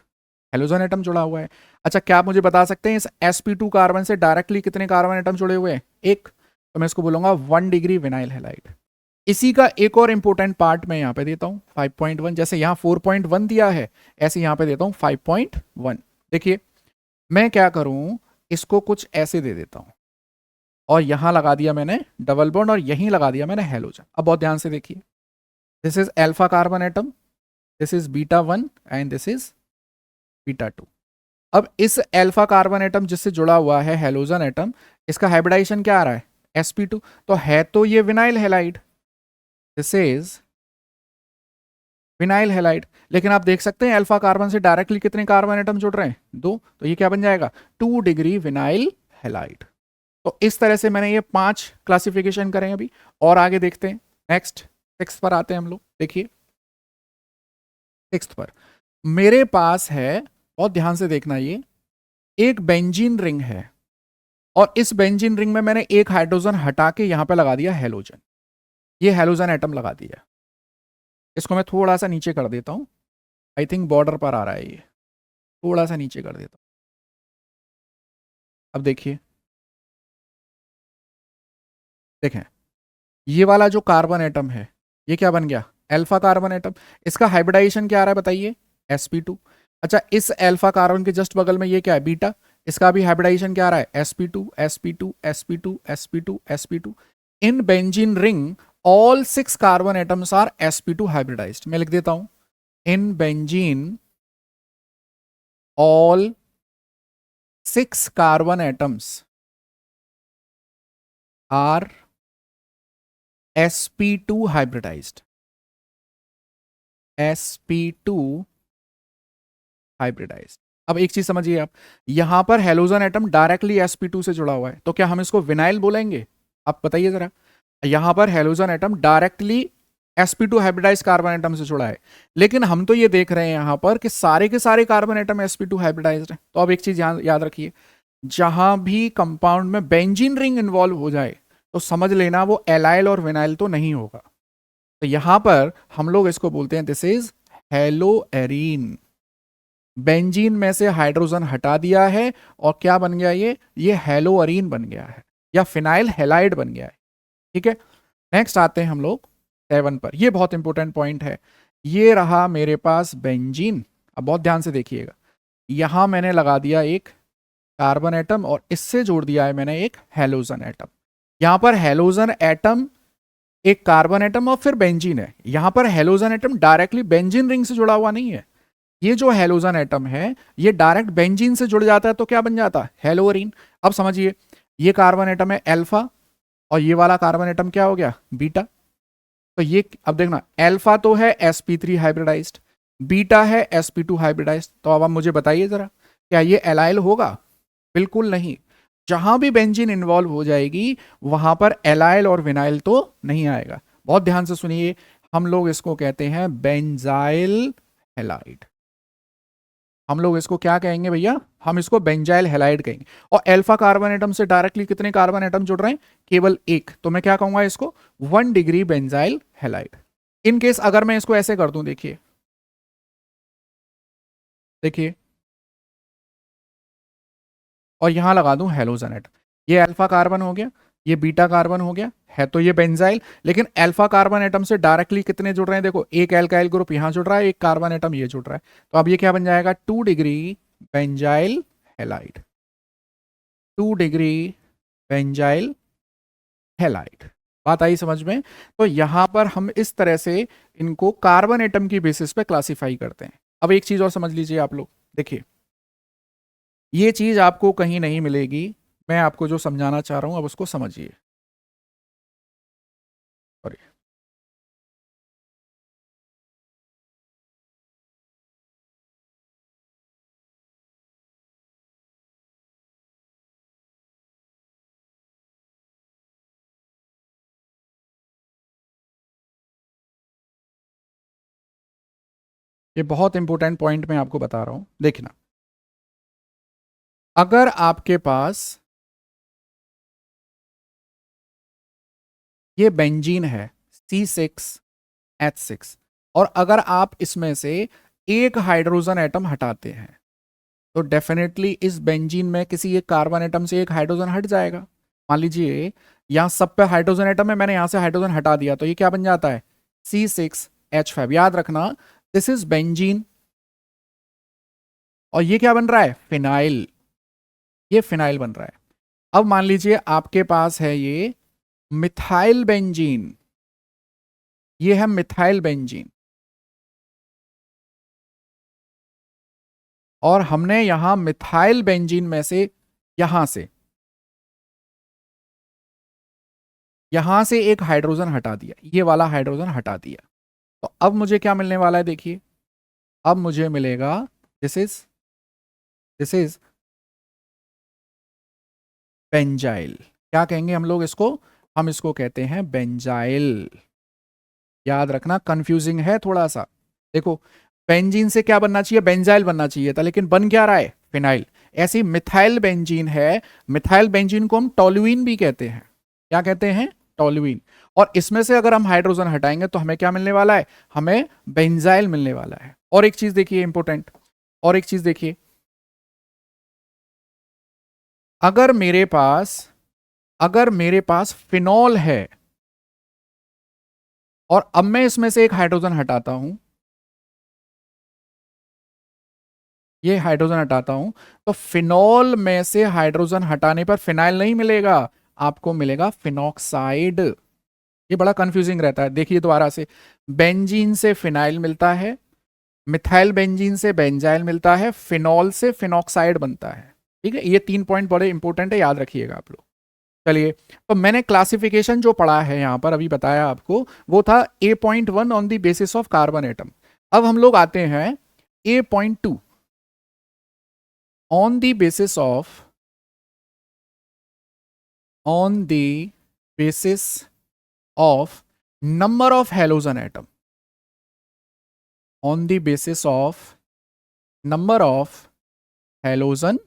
हेलोजन एटम जुड़ा हुआ है। अच्छा, क्या आप मुझे बता सकते हैं इस sp2 कार्बन से डायरेक्टली कितने कार्बन एटम जुड़े हुए हैं? एक। तो मैं इसको बोलूंगा 1 डिग्री विनाइल हैलाइड। इसी का एक और इंपॉर्टेंट पार्ट मैं यहां पे देता हूं 5.1। जैसे यहां 4.1 दिया है, ऐसे यहां पे देता हूं 5.1। देखिए मैं क्या करूं, इसको कुछ ऐसे दे देता हूं और यहां लगा दिया मैंने डबल बॉन्ड और यहीं लगा दिया मैंने हेलोजन। अब बहुत ध्यान से देखिए, this is alpha carbon atom, this is beta 1 and this is beta 2। अब इस अल्फा कार्बन एटम जिससे जुड़ा हुआ है हेलोजन एटम, इसका हाइब्रिडाइजेशन क्या आ रहा है, sp2। तो है तो ये vinyl halide, this is vinyl halide. लेकिन आप देख सकते हैं अल्फा कार्बन से डायरेक्टली कितने कार्बन एटम जुड़ रहे हैं, 2। तो ये क्या बन जाएगा, 2 डिग्री विनाइल हैलाइड। तो इस तरह से मैंने ये 5 क्लासिफिकेशन करें अभी, और आगे देखते हैं। नेक्स्ट 6th पर आते हैं हम लोग। देखिए 6th पर मेरे पास है, बहुत ध्यान से देखना, ये एक बेंजीन रिंग है और इस बेंजीन रिंग में मैंने एक हाइड्रोजन हटा के यहां पे लगा दिया हेलोजन। ये हेलोजन एटम लगा दिया। इसको मैं थोड़ा सा नीचे कर देता हूं, आई थिंक बॉर्डर पर आ रहा है, ये थोड़ा सा नीचे कर देता हूं। अब देखिए, देखें ये वाला जो कार्बन एटम है ये क्या बन गया, अल्फा कार्बन एटम। इसका हाइब्रिडाइजेशन क्या आ रहा है बताइए, sp2। अच्छा, इस अल्फा कार्बन के जस्ट बगल में ये क्या है, बीटा। इसका भी हाइब्रिडाइजेशन क्या आ रहा है, sp2 sp2 sp2 sp2 sp2। In benzene ring all 6 carbon atoms are sp2 hybridized. मैं लिख देता हूं, in benzene all 6 carbon atoms are sp2 hybridized, sp2 hybridized। अब एक चीज समझिए आप, यहां पर हेलोजन एटम डायरेक्टली sp2 से जुड़ा हुआ है, तो क्या हम इसको विनाइल बोलेंगे? आप बताइए जरा। यहां पर halogen atom directly sp2 hybridize carbon atom से जुड़ा है, लेकिन हम तो ये देख रहे हैं यहां पर कि सारे के सारे कार्बन एटम sp2 हाइब्रिडाइज्ड है। तो अब एक चीज याद रखिए, जहां भी कंपाउंड में बेंजीन रिंग इन्वॉल्व हो जाए तो समझ लेना वो एलाइल और विनाइल तो नहीं होगा। तो यहां पर हम लोग इसको बोलते हैं this is hello arene. Benzene में से हाइड्रोजन हटा दिया है और क्या बन गया, ये हेलो एरीन बन गया है या फिनाइल हैलाइड बन गया है। ठीक है, नेक्स्ट आते हैं हम लोग 7 पर। ये बहुत इंपॉर्टेंट पॉइंट है। ये रहा मेरे पास बेंजीन। अब बहुत ध्यान से देखिएगा, यहां मैंने लगा दिया एक कार्बन एटम और इससे जोड़ दिया है मैंने एक हेलोजन एटम। यहां पर हेलोजन एटम एक कार्बन एटम और फिर बेंजीन है। यहां पर halogen atom directly benzene ring से जुड़ा हुआ नहीं है। ये जो हेलोजन एटम है ये डायरेक्ट बेंजीन से जुड़ जाता है तो क्या बन जाता है, हेलोअरीन। अब समझिए, ये कार्बन एटम है अल्फा और ये वाला कार्बन एटम क्या हो गया, बीटा। तो ये अब देखना, अल्फा तो है sp3 हाइब्रिडाइज्ड, बीटा है sp2 हाइब्रिडाइज्ड। तो अब आप मुझे बताइए जरा, क्या ये एलाइल होगा? बिल्कुल नहीं। जहां भी बेंजीन इन्वॉल्व हो जाएगी वहां पर एलाइल और विनाइल तो नहीं आएगा। बहुत ध्यान से सुनिए, हम लोग इसको कहते हैं बेंजाइल हैलाइड। हम लोग इसको क्या कहेंगे भैया, हम इसको बेंजाइल हैलाइड कहेंगे। और अल्फा कार्बन एटम से डायरेक्टली कितने कार्बन एटम जुड़ रहे हैं, केवल एक, तो मैं क्या कहूंगा इसको 1 degree benzyl halide. In case अगर मैं इसको ऐसे कर दूं, देखिए देखिए, और यहां लगा दूं हेलोजन एटम, ये अल्फा कार्बन हो गया, ये बीटा कार्बन हो गया, है तो ये बेंजाइल, लेकिन अल्फा कार्बन एटम से डायरेक्टली कितने जुड़ रहे हैं, देखो एक एल्काइल ग्रुप यहां जुड़ रहा है, एक कार्बन एटम ये जुड़ रहा है, तो अब ये क्या बन जाएगा 2 degree benzyl halide, 2 degree benzyl halide. बात आई समझ में? तो यहां पर हम इस तरह से इनको कार्बन एटम की बेसिस पे क्लासिफाई करते हैं। अब एक चीज और समझ लीजिए आप लोग, देखिए ये चीज आपको कहीं नहीं मिलेगी, मैं आपको जो समझाना चाह रहा हूं अब उसको समझिए। सॉरी, ये बहुत इंपॉर्टेंट पॉइंट मैं आपको बता रहा हूं, देखना। अगर आपके पास ये बेंजीन है C6H6, और अगर आप इसमें से एक हाइड्रोजन एटम हटाते हैं तो डेफिनेटली इस बेंजीन में किसी एक कार्बन एटम से एक हाइड्रोजन हट जाएगा। मान लीजिए यहां सब पे हाइड्रोजन एटम है, मैंने यहां से हाइड्रोजन हटा दिया, तो ये क्या बन जाता है C6H5। याद रखना दिस इज बेंजीन, और ये क्या बन रहा है फिनाइल, ये फिनाइल बन रहा है। अब मान लीजिए आपके पास है ये मिथाइल बेंजीन, ये है मिथाइल बेंजीन, और हमने यहां मिथाइल बेंजीन में से यहां से यहां से एक हाइड्रोजन हटा दिया, ये वाला हाइड्रोजन हटा दिया, तो अब मुझे क्या मिलने वाला है, देखिए अब मुझे मिलेगा दिस इज बेंजाइल। क्या कहेंगे हम लोग इसको, हम इसको कहते हैं बेंजाइल। याद रखना कंफ्यूजिंग है थोड़ा सा। देखो बेंजीन से क्या बनना चाहिए, बेंजाइल बनना चाहिए था, लेकिन बन क्या रहा है फिनाइल। ऐसी मिथाइल बेंजीन है, मिथाइल बेंजीन को हम टोलुइन भी कहते हैं। क्या कहते हैं, टोलुइन। और इसमें से अगर हम हाइड्रोजन हटाएंगे तो हमें क्या मिलने वाला है, हमें बेंजाइल मिलने वाला है। और एक चीज देखिए इंपॉर्टेंट, और एक चीज देखिए, अगर मेरे पास अगर मेरे पास फिनॉल है और अब मैं इसमें से एक हाइड्रोजन हटाता हूं, ये हाइड्रोजन हटाता हूं, तो फिनॉल में से हाइड्रोजन हटाने पर फिनाइल नहीं मिलेगा, आपको मिलेगा फिनॉक्साइड। ये बड़ा कंफ्यूजिंग रहता है, देखिए दोबारा से, बेंजीन से फिनाइल मिलता है, मिथाइल बेंजीन से बेंजाइल मिलता है, फिनॉल से फिनॉक्साइड बनता है। ठीक है, ये 3 पॉइंट बड़े इंपॉर्टेंट है, याद रखिएगा आप लोग। चलिए, तो मैंने क्लासिफिकेशन जो पढ़ा है यहां पर अभी बताया आपको, वो था A.1 on the basis of carbon atom. अब हम लोग आते हैं A.2 on the basis of on the basis of number of halogen atom, on the basis of number of halogen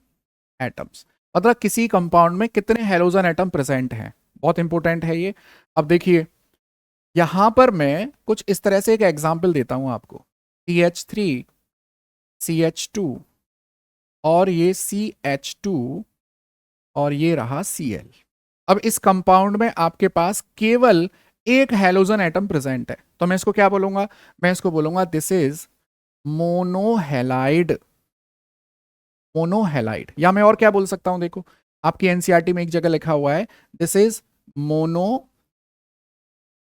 atoms, मतलब किसी कंपाउंड में कितने हेलोजन एटम प्रेजेंट हैं। बहुत इंपॉर्टेंट है ये। अब देखिए यहां पर मैं कुछ इस तरह से एक एग्जांपल देता हूं आपको, CH3 CH2 और ये CH2 और ये रहा Cl। अब इस कंपाउंड में आपके पास केवल एक हेलोजन एटम प्रेजेंट है, तो मैं इसको क्या बोलूंगा, मैं इसको बोलूंगा दिस इज मोनोहेलाइड। मोनोहेलाइड, या मैं और क्या बोल सकता हूं, देखो आपकी एनसीईआरटी में एक जगह लिखा हुआ है this is mono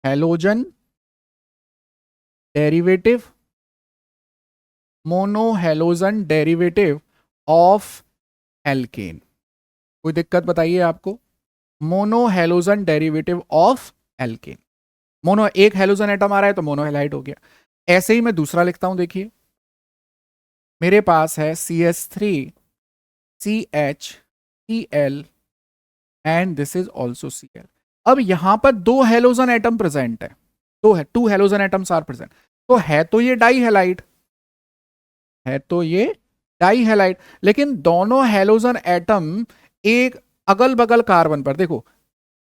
halogen derivative, monohalogen derivative of alkene. कोई दिक्कत बताइए आपको, monohalogen derivative of alkene. Mono एक हेलोजन एटम आ रहा है तो मोनोहेलाइड हो गया। ऐसे ही मैं दूसरा लिखता हूं, देखिए मेरे पास है CH3 CH and this is also Cl। अब यहां पर 2 हेलोजन एटम प्रेजेंट है, 2 हेलोजन एटम्स आर प्रेजेंट, तो है तो ये डाई हेलाइड, है तो ये डाई हैलाइड। लेकिन दोनों हैलोजन एटम एक अगल बगल कार्बन पर, देखो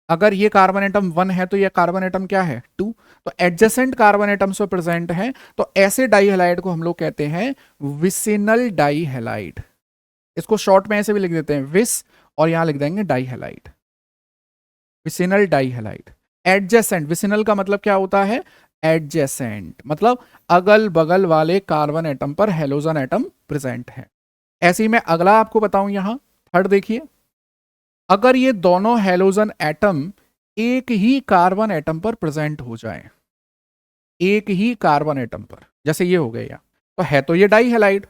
अगर ये कार्बन एटम 1 है तो ये कार्बन एटम क्या है 2, तो एडजेसेंट कार्बन एटम्स में प्रेजेंट है, तो ऐसे डाई हैलाइड को हम लोग कहते हैं विसिनल डाई हैलाइड। इसको शॉर्ट में ऐसे भी लिख देते हैं विस, और यहां लिख देंगे di halide, vicinal di halide. Adjacent, vicinal का मतलब क्या होता है, एडजेसेंट मतलब अगल बगल वाले कार्बन एटम पर हेलोजन एटम प्रेजेंट है। ऐसे ही मैं अगला आपको बताऊं, यहां थर्ड देखिए, अगर ये दोनों हेलोजन एटम एक ही कार्बन एटम पर प्रेजेंट हो जाए, एक ही कार्बन एटम पर, जैसे ये हो गया, तो है तो ये डाई हैलाइड,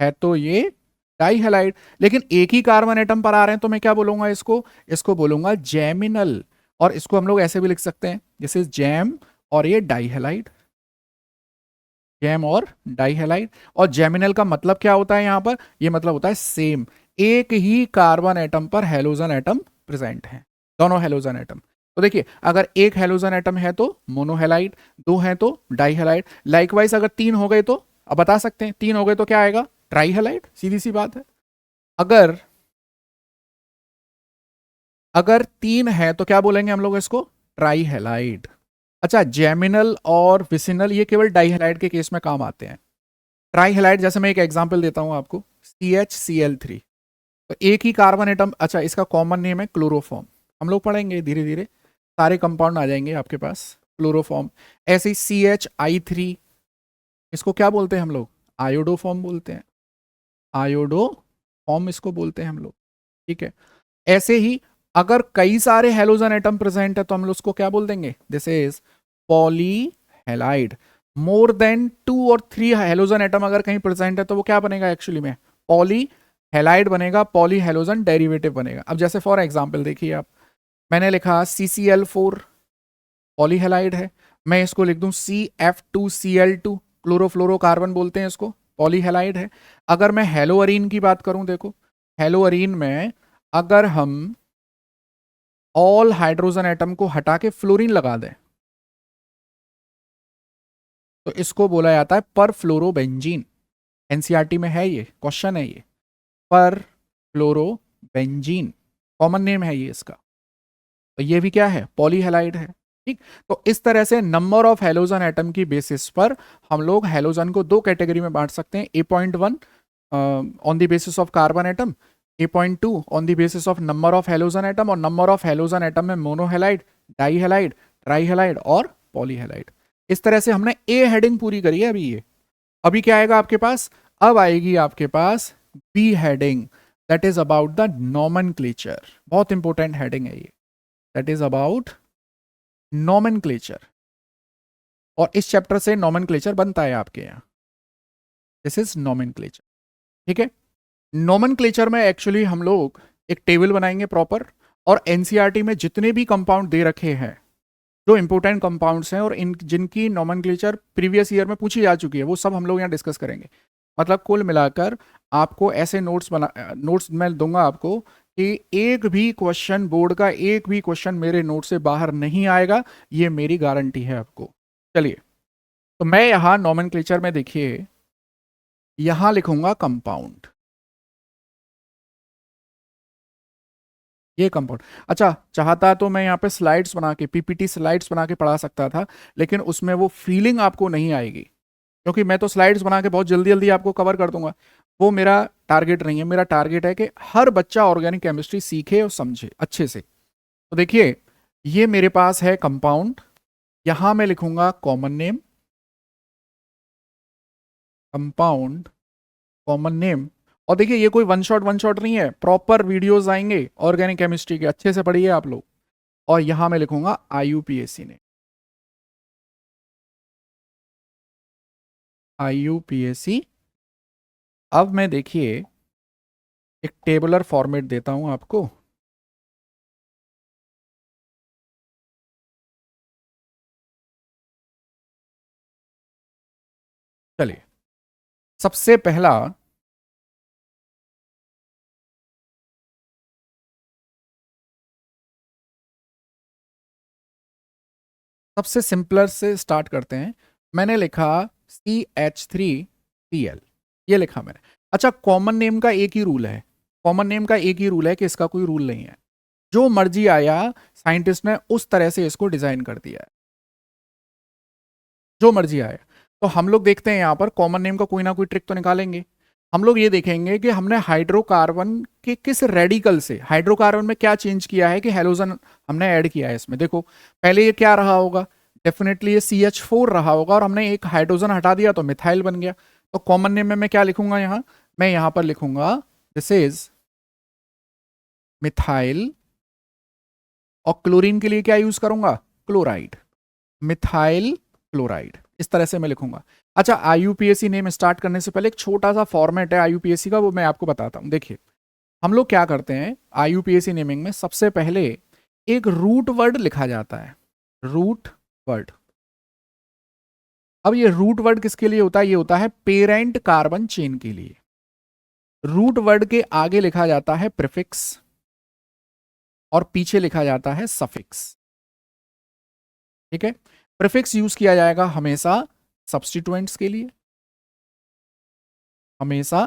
है तो ये डाई हैलाइड, लेकिन एक ही कार्बन एटम पर आ रहे हैं तो मैं क्या बोलूंगा इसको, इसको बोलूंगा जेमिनल। और इसको हम लोग ऐसे भी लिख सकते हैं जैसे जैम और ये डाई हैलाइड, जैम और डाई हैलाइड। और जेमिनल का मतलब क्या होता है यहां पर, ये मतलब होता है सेम, एक ही कार्बन एटम पर हेलोजन एटम प्रेजेंट है, दोनों हेलोजन एटम। तो देखिए अगर एक हेलोजन एटम है तो मोनोहेलाइड, दो है तो डाईहेलाइड, लाइकवाइज अगर तीन हो गए तो, अब बता सकते हैं तीन हो गए तो क्या आएगा, ट्राईहेलाइड, सीधी सी बात है। अगर अगर तीन है तो क्या बोलेंगे हम लोग इसको, ट्राईहेलाइड। अच्छा, जेमिनल और विसिनल ये केवल डाईहेलाइड के केस में काम आते हैं। ट्राईहेलाइड जैसे मैं एक एग्जांपल देता हूं आपको, CHCl3, तो एक ही कार्बन एटम, अच्छा इसका कॉमन नेम है क्लोरोफॉर्म, हम लोग पढ़ेंगे धीरे धीरे, सारे कंपाउंड आ जाएंगे आपके पास, क्लोरोफॉर्म। ऐसे ही CHI3, इसको क्या बोलते हैं हम लोग, आयोडोफॉर्म बोलते हैं, आयोडोफॉर्म इसको बोलते हैं हम लोग, ठीक है। ऐसे ही अगर कई सारे हेलोजन एटम प्रेजेंट है तो हम लोग उसको क्या बोल देंगे, दिस इज पॉलीहेलाइड। मोर देन 2 और 3 हेलोजन एटम अगर कहीं प्रेजेंट है तो वो क्या बनेगा एक्चुअली में, पॉलीहेलाइड बनेगा, पॉलीहेलोजन डेरिवेटिव बनेगा। अब जैसे फॉर एग्जांपल देखिए आप, मैंने लिखा CCl4 पॉलीहेलाइड है, मैं इसको लिख दूं CF2Cl2, क्लोरोफ्लोरोकार्बन बोलते हैं इसको, पॉलीहेलाइड है। अगर मैं हेलोअरीन की बात करूं, देखो हेलोअरीन में अगर हम ऑल हाइड्रोजन एटम को हटा के फ्लोरीन लगा दें तो इसको बोला जाता है पर फ्लोरोबेंजीन। एनसीईआरटी में है, ये क्वेश्चन है, ये पर फ्लोरोबेंजीन कॉमन नेम है ये इसका, तो ये भी क्या है, पॉलीहेलाइड है, ठीक। तो इस तरह से नंबर ऑफ हेलोजन एटम की बेसिस पर हम लोग हेलोजन को दो कैटेगरी में बांट सकते हैं, A.1 on the basis of carbon atom, A.2 on the basis of number of halogen atom, और नंबर ऑफ हेलोजन एटम में मोनोहेलाइड, डाईहेलाइड, ट्राईहेलाइड और पॉलीहेलाइड। इस तरह से हमने ए हेडिंग पूरी करी है। अभी ये, अभी क्या आएगा आपके पास, अब आएगी आपके पास B heading, that is about the nomenclature, बहुत इंपॉर्टेंट हेडिंग है ये, दैट इज अबाउट नॉमेनक्लेचर। और इस चैप्टर से नॉमेनक्लेचर बनता है आपके यहाँ, दिस इज नॉमेनक्लेचर, ठीक है। नॉमेनक्लेचर में एक्चुअली हम लोग एक टेबल बनाएंगे प्रॉपर, और एनसीईआरटी में जितने भी कंपाउंड दे रखे हैं, जो इंपॉर्टेंट कंपाउंड्स हैं और इन जिनकी नॉमेनक्लेचर प्रीवियस ईयर में पूछी जा चुकी है, वो सब हम लोग यहाँ डिस्कस करेंगे। मतलब कुल मिलाकर आपको ऐसे नोट्स मैं दूंगा आपको कि एक भी क्वेश्चन, बोर्ड का एक भी क्वेश्चन मेरे नोट से बाहर नहीं आएगा, ये मेरी गारंटी है आपको। चलिए, तो मैं यहाँ नॉमेनक्लेचर में देखिए, यहाँ लिखूंगा कंपाउंड, ये कंपाउंड। अच्छा, चाहता तो मैं यहाँ पे स्लाइड्स बना के, PPT स्लाइड्स बना के पढ़ा सकता था, लेकिन उसमें वो फीलिंग आपको नहीं आएगी, क्योंकि मैं तो स्लाइड्स बना के बहुत जल्दी जल्दी आपको कवर कर दूंगा, वो मेरा टारगेट नहीं है। मेरा टारगेट है कि हर बच्चा ऑर्गेनिक केमिस्ट्री सीखे और समझे अच्छे से। तो देखिए, ये मेरे पास है कंपाउंड, यहां मैं लिखूंगा common name, compound common name. और देखिए ये कोई वन शॉट नहीं है, प्रॉपर वीडियोस आएंगे ऑर्गेनिक केमिस्ट्री के, अच्छे से पढ़िए आप लोग। और यहां मैं लिखूंगा IUPAC ने, IUPAC। अब मैं देखिए एक टेबुलर फॉर्मेट देता हूं आपको, चलिए सबसे पहला, सबसे सिंपलर से स्टार्ट करते हैं। मैंने लिखा CH3Cl, ये लिखा मैंने। अच्छा, कॉमन नेम का एक ही रूल है, कॉमन नेम का एक ही रूल है कि इसका कोई रूल नहीं है, जो मर्जी आया साइंटिस्ट ने उस तरह से इसको डिजाइन कर दिया है, जो मर्जी आया। तो हम लोग देखते हैं यहाँ पर कॉमन नेम का कोई ना कोई ट्रिक तो निकालेंगे। हम लोग ये देखेंगे कि हमने हाइड्रोकार्बन के किस रेडिकल से हाइड्रोकार्बन में क्या चेंज किया है कि हेलोजन हमने ऐड किया है इसमें। देखो पहले ये क्या रहा होगा, डेफिनेटली ये CH4 रहा होगा और हमने एक हाइड्रोजन हटा दिया तो मिथाइल बन गया। तो कॉमन नेम में मैं क्या लिखूंगा यहाँ, मैं यहाँ पर लिखूंगा दिस इज मिथाइल, और क्लोरीन के लिए क्या यूज करूंगा, क्लोराइड, मिथाइल क्लोराइड, इस तरह से मैं लिखूंगा। अच्छा, IUPAC नेम स्टार्ट करने से पहले एक छोटा सा फॉर्मेट है IUPAC का, वो मैं आपको बताता हूं। देखिए हम लोग क्या करते हैं IUPAC नेमिंग में, सबसे पहले एक रूट वर्ड लिखा जाता है, रूट वर्ड। अब ये रूट वर्ड किसके लिए होता है, ये होता है पेरेंट कार्बन चेन के लिए। रूट वर्ड के आगे लिखा जाता है प्रीफिक्स और पीछे लिखा जाता है सफिक्स। ठीक है, प्रीफिक्स यूज किया जाएगा हमेशा सब्स्टिट्यूएंट्स के लिए, हमेशा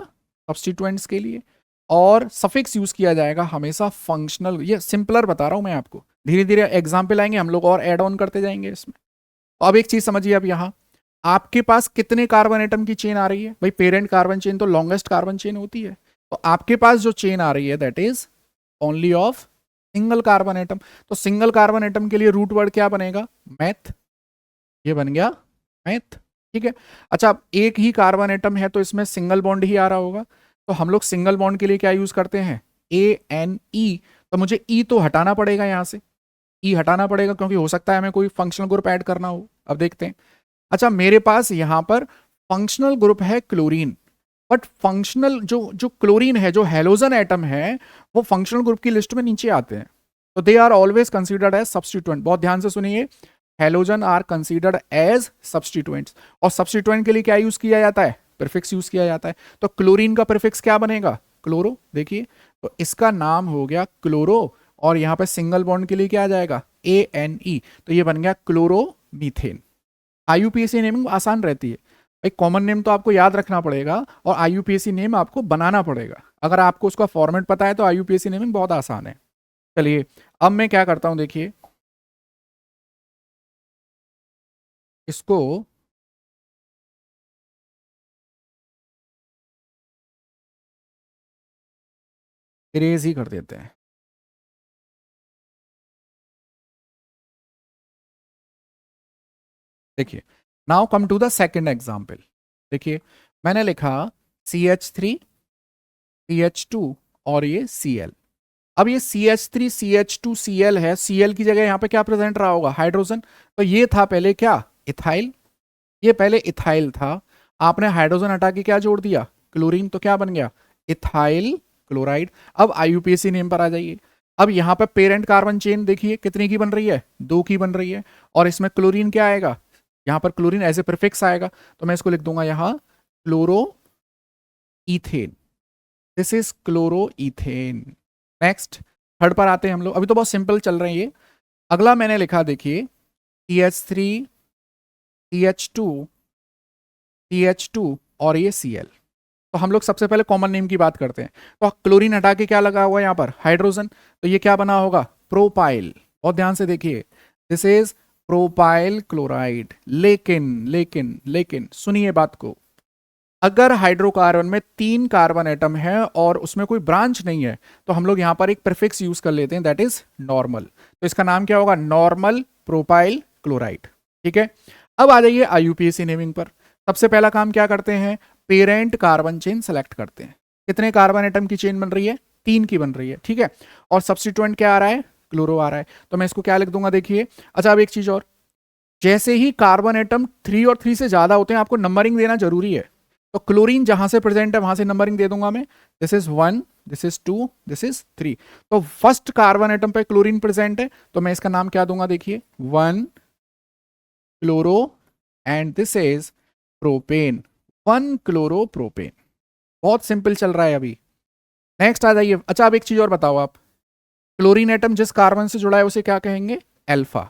सब्स्टिट्यूएंट्स के लिए, और सफिक्स यूज किया जाएगा हमेशा फंक्शनल। ये सिंपलर बता रहा हूं मैं आपको, धीरे धीरे एग्जाम्पल आएंगे हम लोग और ऐड ऑन करते जाएंगे इसमें। तो अब एक चीज समझिए, अब यहां आपके पास कितने कार्बन एटम की चेन आ रही है भाई, पेरेंट कार्बन चेन तो लॉन्गेस्ट कार्बन चेन होती है, तो आपके पास जो चेन आ रही है that is only of single carbon atom. तो सिंगल कार्बन एटम के लिए रूट वर्ड क्या बनेगा, मैथ, ये बन गया मैथ। ठीक है, अच्छा एक ही कार्बन एटम है तो इसमें सिंगल बॉन्ड ही आ रहा होगा, तो हम लोग सिंगल बॉन्ड के लिए क्या यूज करते हैं, ANE। तो मुझे E तो हटाना पड़ेगा यहाँ से, E हटाना पड़ेगा क्योंकि हो सकता है हमें कोई फंक्शनल ग्रुप ऐड करना हो। अब देखते हैं, अच्छा मेरे पास यहाँ पर फंक्शनल ग्रुप है क्लोरीन, बट फंक्शनल जो जो क्लोरीन है, जो हेलोजन एटम है, वो फंक्शनल ग्रुप की लिस्ट में नीचे आते हैं, तो they are always considered as substituent. बहुत ध्यान से सुनिए, halogen are considered as substituents, और सब्स्टिट्यूएंट के लिए क्या यूज किया जाता है, प्रीफिक्स यूज किया जाता है। तो क्लोरीन का प्रीफिक्स क्या बनेगा, क्लोरो। देखिए तो इसका नाम हो गया क्लोरो, और यहाँ पे सिंगल बॉन्ड के लिए क्या आ जाएगा, ANE, तो ये बन गया क्लोरोमीथेन। IUPAC नेमिंग आसान रहती है भाई, कॉमन नेम तो आपको याद रखना पड़ेगा और IUPAC नेम आपको बनाना पड़ेगा। अगर आपको उसका फॉर्मेट पता है तो IUPAC नेमिंग बहुत आसान है। चलिए अब मैं क्या करता हूं, देखिए इसको इरेज ही कर देते हैं। देखिए now come to the second example. देखिए मैंने लिखा CH3 CH2 और ये Cl। अब ये CH3 CH2 Cl है, Cl की जगह यहाँ पे क्या प्रेजेंट रहा होगा, हाइड्रोजन। तो ये था पहले क्या, इथाइल, ये पहले इथाइल था, आपने हाइड्रोजन हटा के क्या जोड़ दिया, क्लोरीन, तो क्या बन गया, इथाइल क्लोराइड। अब IUPAC नेम पर आ जाइए। अब यहाँ पे पेरेंट कार्बन चेन देखिए कितने की बन रही है, 2 की बन रही है, और इसमें क्लोरीन क्या आएगा, यहाँ पर क्लोरीन एज ए प्रीफिक्स आएगा, तो मैं इसको लिख दूंगा यहाँ chloro ethane, this is chloro ethane. Next third पर आते हैं हम लोग, अभी तो बहुत सिंपल चल रहे हैं ये। अगला मैंने लिखा देखिए CH3 CH2 CH2 और ये Cl। तो हम लोग सबसे पहले कॉमन नेम की बात करते हैं, तो क्लोरीन हटा के क्या लगा हुआ है यहाँ पर, हाइड्रोजन, तो ये क्या बना होगा, प्रोपाइल। और ध्यान से देखिए दिस इज प्रोपाइल क्लोराइड। लेकिन लेकिन लेकिन सुनिए बात को, अगर हाइड्रोकार्बन में 3 कार्बन एटम है और उसमें कोई ब्रांच नहीं है, तो हम लोग यहाँ पर एक प्रीफिक्स यूज कर लेते हैं दैट इज नॉर्मल। तो इसका नाम क्या होगा, नॉर्मल प्रोपाइल क्लोराइड। ठीक है, अब आ जाइए IUPAC नेमिंग पर। सबसे पहला काम क्या करते हैं, पेरेंट कार्बन चेन सेलेक्ट करते हैं। कितने कार्बन एटम की चेन बन रही है, 3 की बन रही है। ठीक है, और सब्स्टिट्यूएंट क्या आ रहा है, क्लोरो आ रहा है, तो मैं इसको क्या लिख दूंगा, देखिए। अच्छा अब एक चीज और, जैसे ही कार्बन एटम 3 और 3 से ज्यादा होते हैं आपको नंबरिंग देना जरूरी है। तो क्लोरीन जहां से प्रेजेंट है वहां से नंबरिंग दे दूंगा मैं, this is 1, this is 2, this is 3। तो फर्स्ट कार्बन एटम पे क्लोरीन प्रेजेंट है, तो मैं इसका नाम क्या दूंगा, देखिए 1 chloro, and this is propane, 1 chloro propane. बहुत सिंपल चल रहा है अभी। नेक्स्ट आ जाइए। अच्छा अब एक चीज और बताओ आप, क्लोरीन एटम जिस कार्बन से जुड़ा है उसे क्या कहेंगे, अल्फा।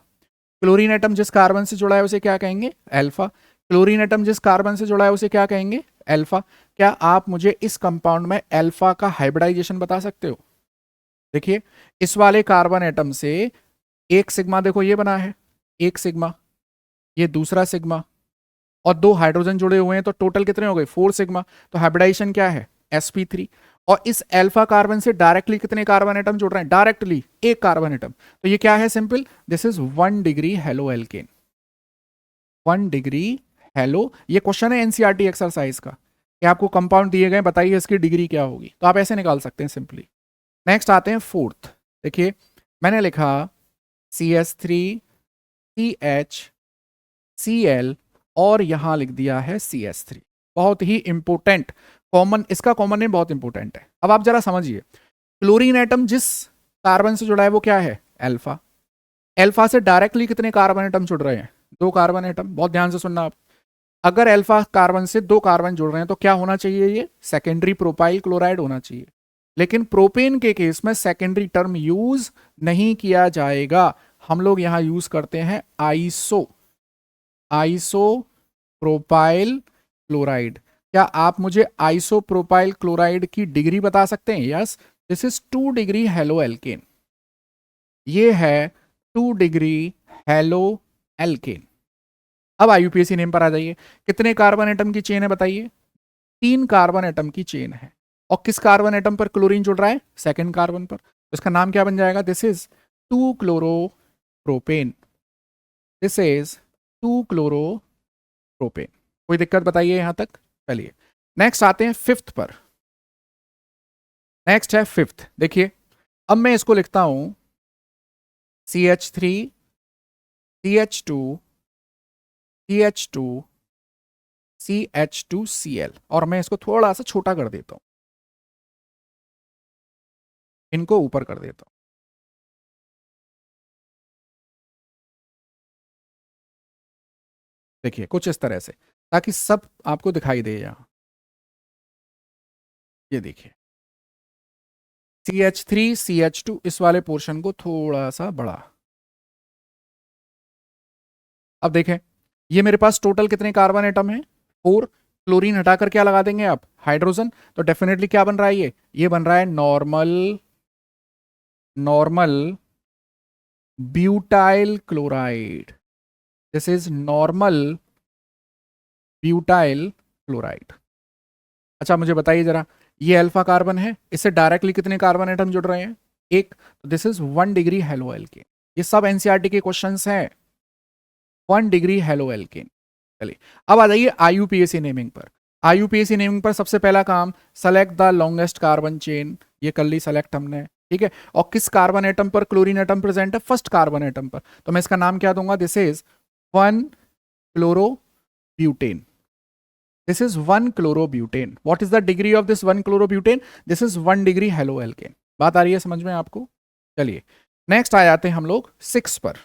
क्लोरीन एटम जिस कार्बन से जुड़ा है उसे क्या कहेंगे, अल्फा। क्लोरीन एटम जिस कार्बन से जुड़ा है उसे क्या कहेंगे, अल्फा। क्या आप मुझे इस कंपाउंड में अल्फा का हाइब्रिडाइजेशन बता सकते हो? देखिए, इस वाले कार्बन एटम से एक सिग्मा देखो ये बना है, एक सिग्मा, ये दूसरा सिग्मा, और दो हाइड्रोजन जुड़े हुए हैं, तो टोटल कितने हो गए? 4 सिग्मा। तो हाइब्रिडाइजेशन क्या है? sp3। और इस अल्फा कार्बन से डायरेक्टली कितने कार्बन एटम जुड़ रहे हैं? डायरेक्टली एक कार्बन एटम। तो ये क्या है? Simple, this is 1 degree halo alkane. 1 degree hello. ये क्वेश्चन है एनसीईआरटी एक्सरसाइज का कि आपको कंपाउंड दिए गए, बताइए इसकी डिग्री क्या होगी, तो आप ऐसे निकाल सकते हैं सिंपली। नेक्स्ट आते हैं फोर्थ। देखिए, मैंने लिखा CH3CHCl और यहां लिख दिया है CH3। बहुत ही इंपॉर्टेंट कॉमन, इसका कॉमन नेम बहुत इंपॉर्टेंट है। अब आप जरा समझिए, क्लोरीन एटम जिस कार्बन से जुड़ा है वो क्या है? अल्फा। अल्फा से डायरेक्टली कितने कार्बन एटम जुड़ रहे हैं? 2 कार्बन एटम। बहुत ध्यान से सुनना आप। अगर अल्फा कार्बन से 2 कार्बन जुड़ रहे हैं तो क्या होना चाहिए? ये सेकेंडरी प्रोपाइल क्लोराइड होना चाहिए। लेकिन प्रोपेन के केस में सेकेंडरी टर्म यूज नहीं किया जाएगा, हम लोग यहां यूज करते हैं आइसो प्रोपाइल क्लोराइड। क्या आप मुझे आइसोप्रोपाइल क्लोराइड की डिग्री बता सकते हैं? Yes, this is 2 degree halo alkane. ये है 2 डिग्री हेलो एल्केन। अब आईयूपीएसी नेम पर आ जाइए। कितने कार्बन एटम की चेन है बताइए? 3 कार्बन एटम की चेन है। और किस कार्बन एटम पर क्लोरीन जुड़ रहा है? सेकंड कार्बन पर। तो इसका नाम क्या बन जाएगा? This is 2 chloro propane. This is 2 chloro propane. कोई दिक्कत बताइए यहां तक? चलिए नेक्स्ट आते हैं फिफ्थ पर। नेक्स्ट है फिफ्थ। देखिए, अब मैं इसको लिखता हूं CH3 CH2 CH2 CH2Cl, और मैं इसको थोड़ा सा छोटा कर देता हूं, इनको ऊपर कर देता हूं। देखिए कुछ इस तरह से, ताकि सब आपको दिखाई दे। यहां ये देखिए, CH3 CH2, इस वाले पोर्शन को थोड़ा सा बड़ा। अब देखें, ये मेरे पास टोटल कितने कार्बन एटम है? 4। क्लोरीन हटाकर क्या लगा देंगे आप? हाइड्रोजन। तो डेफिनेटली क्या बन रहा है? ये बन रहा है normal normal butyl chloride. This is normal butyl chloride. अच्छा मुझे बताइए जरा, ये अल्फा कार्बन है, इससे डायरेक्टली कितने कार्बन एटम जुड़ रहे हैं? एक। तो this is 1 degree halo alkane. ये सब एनसीईआरटी के क्वेश्चंस हैं। 1 डिग्री हेलो एल्केन। चलिए अब आ जाइए आईयूपीएसी नेमिंग पर। आईयूपीएसी नेमिंग पर सबसे पहला काम, select the longest carbon chain. ये कर ली सेलेक्ट हमने, ठीक है। और किस कार्बन एटम पर क्लोरीन एटम प्रेजेंट है? फर्स्ट कार्बन एटम पर। तो मैं इसका नाम क्या दूंगा? This is 1 chloro butane. This is 1 chlorobutane. What is the degree of this 1 chlorobutane? This is 1 degree haloalkane. बात आ रही है समझ में आपको? चलिए नेक्स्ट आ जाते हैं हम लोग 6 पर।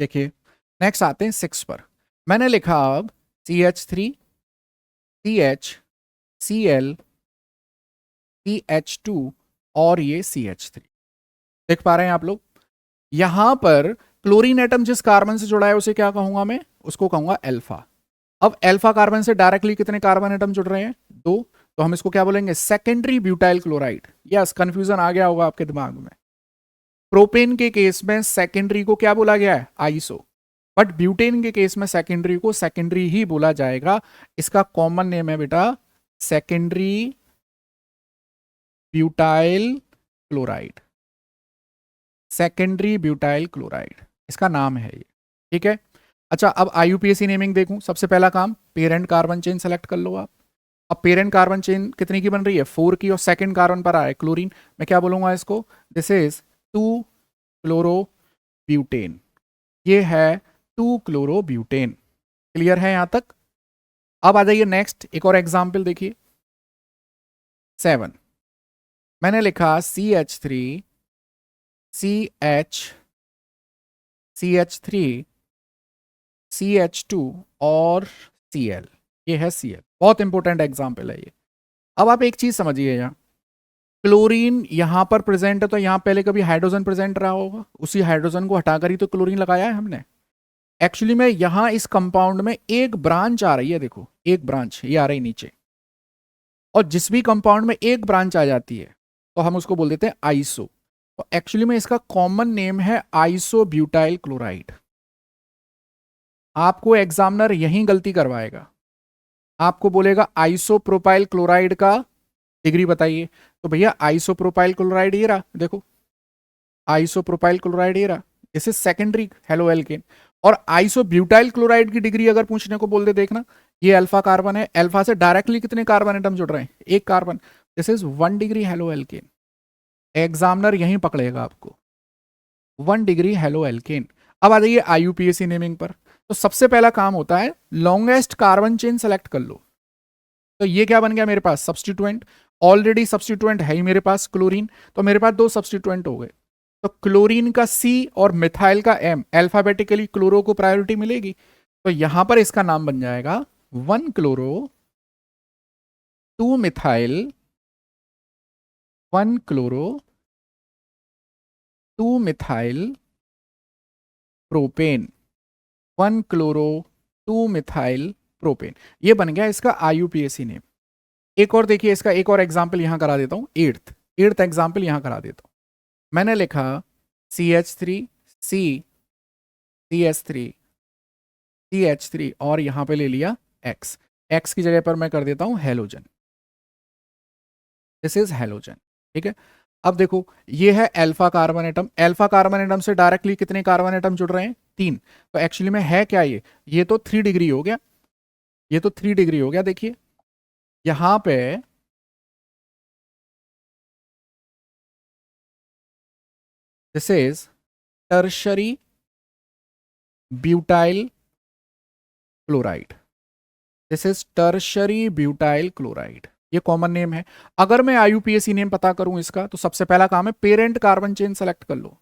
देखिए नेक्स्ट आते हैं 6 पर। मैंने लिखा अब CH3 CH Cl CH2 और ये CH3। देख पा रहे हैं आप लोग? यहां पर क्लोरीन एटम जिस कार्बन से जुड़ा है उसे क्या कहूंगा मैं? उसको कहूंगा अल्फा। अब अल्फा कार्बन से डायरेक्टली कितने कार्बन एटम जुड़ रहे हैं? 2। तो हम इसको क्या बोलेंगे? Secondary butyl chloride. Yes, confusion आ गया होगा आपके दिमाग में। प्रोपेन के केस में सेकेंडरी को क्या बोला गया है? आइसो। बट ब्यूटेन के केस में सेकेंडरी को सेकेंडरी ही बोला जाएगा। इसका कॉमन नेम है बेटा secondary butyl chloride. Secondary butyl chloride इसका नाम है ये, ठीक है। अच्छा अब आईयूपीएसी नेमिंग देखूं। सबसे पहला काम, पेरेंट कार्बन चेन सेलेक्ट कर लो आप। अब पेरेंट कार्बन चेन कितनी की बन रही है? 4 की, और सेकंड कार्बन पर आ है क्लोरीन। मैं क्या बोलूंगा इसको? This is 2 chloro butane. ये है 2 क्लोरो ब्यूटेन। क्लियर है यहां तक? अब आ जाइए नेक्स्ट, एक और एग्जाम्पल देखिए 7। मैंने लिखा CH3 CH CH3 CH2 और Cl। ये है Cl। बहुत इंपॉर्टेंट एग्जाम्पल है ये। अब आप एक चीज समझिए यहां, क्लोरीन यहां पर प्रेजेंट है तो यहां पहले कभी हाइड्रोजन प्रेजेंट रहा होगा, उसी हाइड्रोजन को हटाकर ही तो क्लोरीन लगाया है हमने। एक्चुअली में यहां इस कंपाउंड में एक ब्रांच आ रही है, देखो एक ब्रांच ये आ रही नीचे, और जिस भी कंपाउंड में एक ब्रांच आ जाती है तो हम उसको बोल देते हैं आइसो। तो एक्चुअली में इसका कॉमन नेम है आइसोब्यूटाइल क्लोराइड। आपको एग्जामिनर यही गलती करवाएगा, आपको बोलेगा आइसोप्रोपाइल क्लोराइड का डिग्री बताइए, तो भैया आइसोप्रोपाइल क्लोराइड ये रहा, देखो आइसोप्रोपाइल क्लोराइड ये रहा, this is secondary halo alkane. और आइसोब्यूटाइल क्लोराइड की डिग्री अगर पूछने को बोल दे, देखना ये अल्फा कार्बन है, अल्फा से डायरेक्टली कितने कार्बन एटम जुड़ रहे हैं, एक carbon, this is 1 degree halo alkane. Examiner यहीं पकड़ेगा आपको, 1 डिग्री हेलो एल्केन। अब आ जाइए आईयूपीएसी नेमिंग पर। तो सबसे पहला काम होता है लॉन्गेस्ट कार्बन चेन सेलेक्ट कर लो। तो ये क्या बन गया मेरे पास, सब्सटीट्यूएंट। ऑलरेडी सब्सटीट्यूएंट है ही मेरे पास क्लोरीन, तो मेरे पास 2 सब्सटीट्यूएंट हो गए। तो क्लोरीन का C और मिथाइल का M, अल्फाबेटिकली क्लोरो को प्रायोरिटी मिलेगी, तो यहां पर इसका नाम बन जाएगा 1 chloro 2 methyl 1 chloro 2 methyl propane 1 chloro 2 methyl propane. ये बन गया इसका आईयूपीएसी नेम। एक और देखिए, इसका एक और एग्जाम्पल यहां करा देता हूं, एट्थ एग्जाम्पल यहां करा देता हूं। मैंने लिखा CH3 C CH3 CH3 और यहां पे ले लिया X की जगह पर मैं कर देता हूं हेलोजन, दिस इज हेलोजन। ठीक है, अब देखो ये है alpha carbon atom, alpha carbon atom से डायरेक्टली कितने कार्बन एटम जुड़ रहे हैं, 3। तो एक्चुअली में है क्या ये तो 3 डिग्री हो गया, ये तो 3 डिग्री हो गया। देखिए यहां पे this is tertiary butyl chloride, this is tertiary butyl chloride, ये कॉमन नेम है। अगर मैं आईयूपीएसी नेम पता करूं इसका, तो सबसे पहला काम है पेरेंट कार्बन चेन सेलेक्ट कर लो,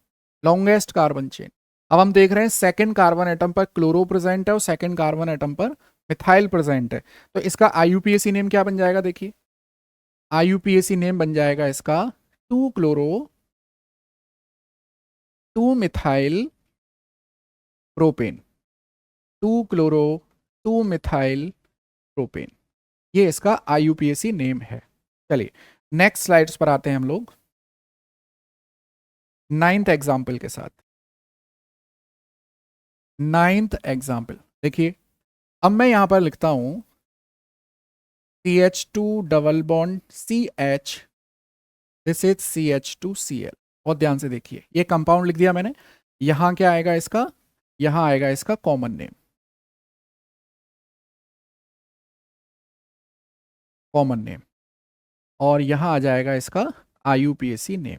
लॉन्गेस्ट कार्बन चेन। अब हम देख रहे हैं सेकंड कार्बन एटम पर क्लोरो प्रेजेंट है और सेकंड कार्बन एटम पर मिथाइल प्रेजेंट है, तो इसका आईयूपीएसी नेम क्या बन जाएगा, देखिए आईयूपीएसी नेम बन जाएगा इसका 2 chloro 2 methyl propane 2 chloro 2 methyl propane, ये इसका आईयूपीएसी नेम है। चलिए नेक्स्ट स्लाइड्स पर आते हैं हम लोग 9th एग्जाम्पल के साथ। 9th एग्जाम्पल देखिए, अब मैं यहां पर लिखता हूं CH2 double bond CH, this is CH2Cl। बहुत ध्यान से देखिए, ये कंपाउंड लिख दिया मैंने, यहां क्या आएगा इसका, यहां आएगा इसका कॉमन नेम, कॉमन नेम, और यहां आ जाएगा इसका आईयूपीएसी नेम।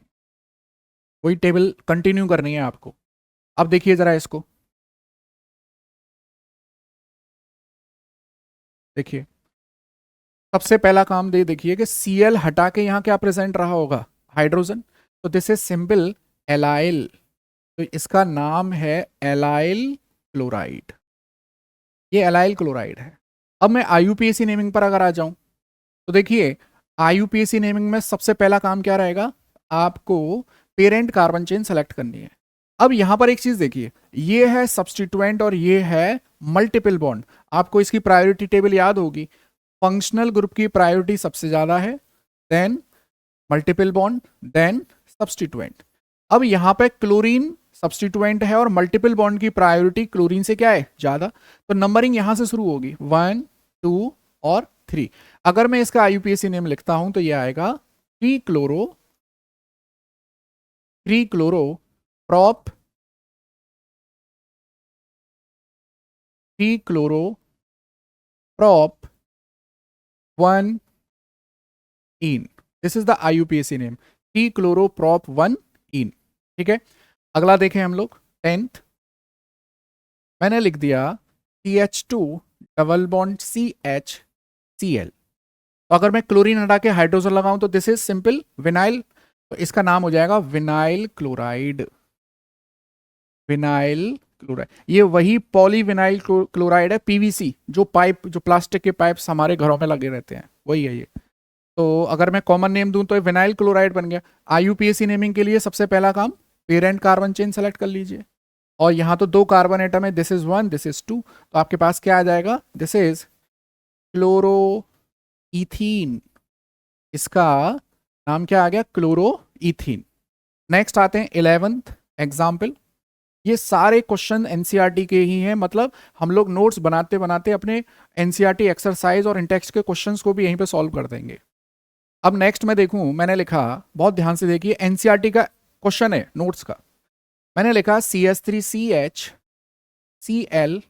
वही टेबल कंटिन्यू करनी है आपको। अब देखिए जरा इसको, देखिए सबसे पहला काम दे देखिए कि Cl हटा के यहां क्या प्रेजेंट रहा होगा, हाइड्रोजन, तो दिस इज सिंपल एलाइल, तो इसका नाम है एलाइल क्लोराइड, ये एलाइल क्लोराइड है। अब मैं आईयूपीएसी नेमिंग पर अगर आ जाऊं, तो देखिए आईयूपीएसी नेमिंग में सबसे पहला काम क्या रहेगा, आपको पेरेंट कार्बन चेन सेलेक्ट करनी है। अब यहां पर एक चीज देखिए, ये है सब्सटीट्यूएंट और ये है मल्टीपल बॉन्ड, आपको इसकी प्रायोरिटी टेबल याद होगी, फंक्शनल ग्रुप की प्रायोरिटी सबसे ज्यादा है, then multiple bond, then substituent. अब यहां पे क्लोरीन सब्सटीट्यूएंट है और मल्टीपल बॉन्ड की प्रायोरिटी क्लोरीन से क्या है, ज्यादा, तो नंबरिंग यहां से शुरू होगी 1 2 और 3। अगर मैं इसका आईयूपीएसी नेम लिखता हूं तो ये आएगा 3 chloro prop 3 chloro prop 1 in, this is the IUPAC name, 3 chloro prop 1 इन। ठीक है, अगला देखें हम लोग 10th, मैंने लिख दिया CH2 double bond CH Cl। तो अगर मैं क्लोरीन हटा के हाइड्रोजन लगाऊं तो दिस इज सिंपल विनाइल, तो इसका नाम हो जाएगा विनाइल क्लोराइड, विनाइल क्लोराइड। ये वही पॉलीविनाइल क्लोराइड है, PVC, जो पाइप, जो प्लास्टिक के पाइप्स हमारे घरों में लगे रहते हैं, वही है ये। तो अगर मैं कॉमन नेम दूं तो विनाइल क्लोराइड बन गया। आईयूपीएसी नेमिंग के लिए सबसे पहला काम, पेरेंट कार्बन चेन सेलेक्ट कर लीजिए, और यहाँ तो 2 कार्बन एटम है, दिस इज 1, दिस इज 2, तो आपके पास क्या आ जाएगा, दिस इज क्लोरो इथीन। इसका नाम क्या आ गया, क्लोरो इथीन। नेक्स्ट आते हैं 11th एग्जाम्पल। ये सारे क्वेश्चन एनसीईआरटी के ही हैं, मतलब हम लोग नोट्स बनाते बनाते अपने एनसीईआरटी एक्सरसाइज और इंटेक्स्ट के क्वेश्चंस को भी यहीं पे सॉल्व कर देंगे। अब नेक्स्ट मैं देखूं, मैंने लिखा, बहुत ध्यान से देखिए, एनसीईआरटी का क्वेश्चन है नोट्स का। मैंने लिखा CH3CH Cl।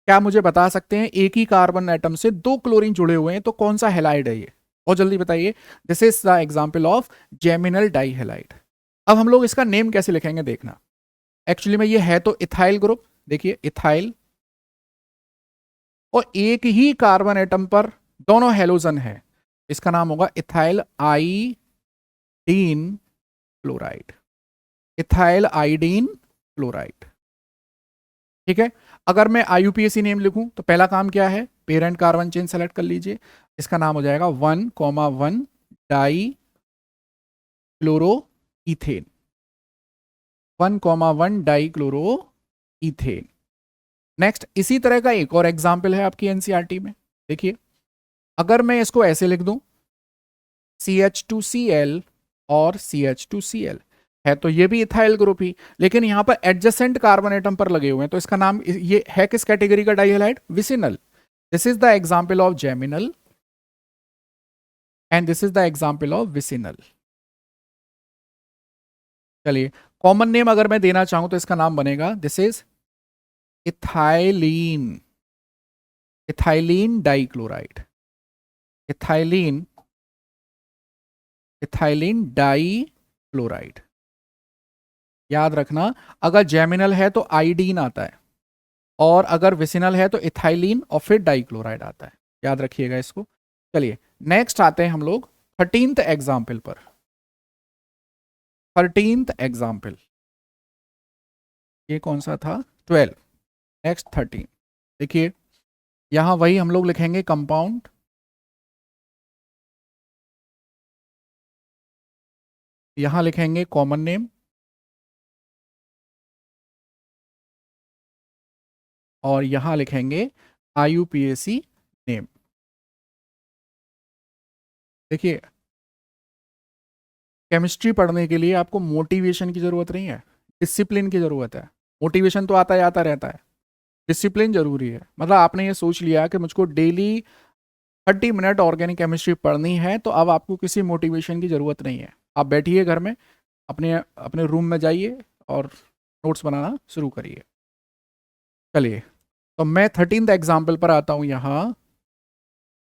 क्या मुझे बता सकते हैं एक ही कार्बन एटम से 2 क्लोरीन जुड़े हुए हैं, तो कौन सा हैलाइड है ये, बहुत जल्दी बताइए। This is the example of geminal dihalide. अब हम लोग इसका नेम कैसे लिखेंगे देखना। एक्चुअली में ये है तो इथाइल ग्रुप, देखिए इथाइल, और एक ही कार्बन एटम पर दोनों हेलोजन है, इसका नाम होगा इथाइल आइडीन क्लोराइड। इथाइल आइडीन क्लोराइड, ठीक है। अगर मैं आईयूपीएसी नेम लिखूं तो पहला काम क्या है, पेरेंट कार्बन चेन सेलेक्ट कर लीजिए, इसका नाम हो जाएगा 1,1 die chloro ethane, 1,1 die chloro ethane. Next इसी तरह का एक और एग्जाम्पल है आपकी एनसीईआरटी में, देखिए, अगर मैं इसको ऐसे लिख दूं CH2Cl और CH2Cl, है तो ये भी इथाइल ग्रुप ही, लेकिन यहां पर एडजेसेंट कार्बन एटम पर लगे हुए हैं, तो इसका नाम ये है किस कैटेगरी का dihalide, vicinal. This is the example of geminal and this is the example of vicinal. चलिए, कॉमन नेम अगर मैं देना चाहूं तो इसका नाम बनेगा, this is ethylene, ethylene dichloride, ethylene, ethylene dichloride. याद रखना, अगर जेमिनल है तो आइडीन आता है, और अगर विसिनल है तो इथाइलीन और फिर डाइक्लोराइड आता है, याद रखिएगा इसको। चलिए नेक्स्ट आते हैं हम लोग 13th एग्जाम्पल पर। 13th एग्जाम्पल, ये कौन सा था, 12, नेक्स्ट 13। देखिए यहां वही हम लोग लिखेंगे कंपाउंड, यहां लिखेंगे कॉमन नेम, और यहां लिखेंगे आईयूपीएसी नेम। देखिए, केमिस्ट्री पढ़ने के लिए आपको मोटिवेशन की जरूरत नहीं है, डिसिप्लिन की जरूरत है। मोटिवेशन तो आता जाता रहता है, डिसिप्लिन जरूरी है। मतलब आपने ये सोच लिया कि मुझको डेली 30 मिनट ऑर्गेनिक केमिस्ट्री पढ़नी है, तो अब आपको किसी मोटिवेशन की जरूरत नहीं है। आप बैठिए घर में, अपने अपने रूम में जाइए और नोट्स बनाना शुरू करिए। चलिए, तो मैं 13th एग्जाम्पल पर आता हूं यहाँ,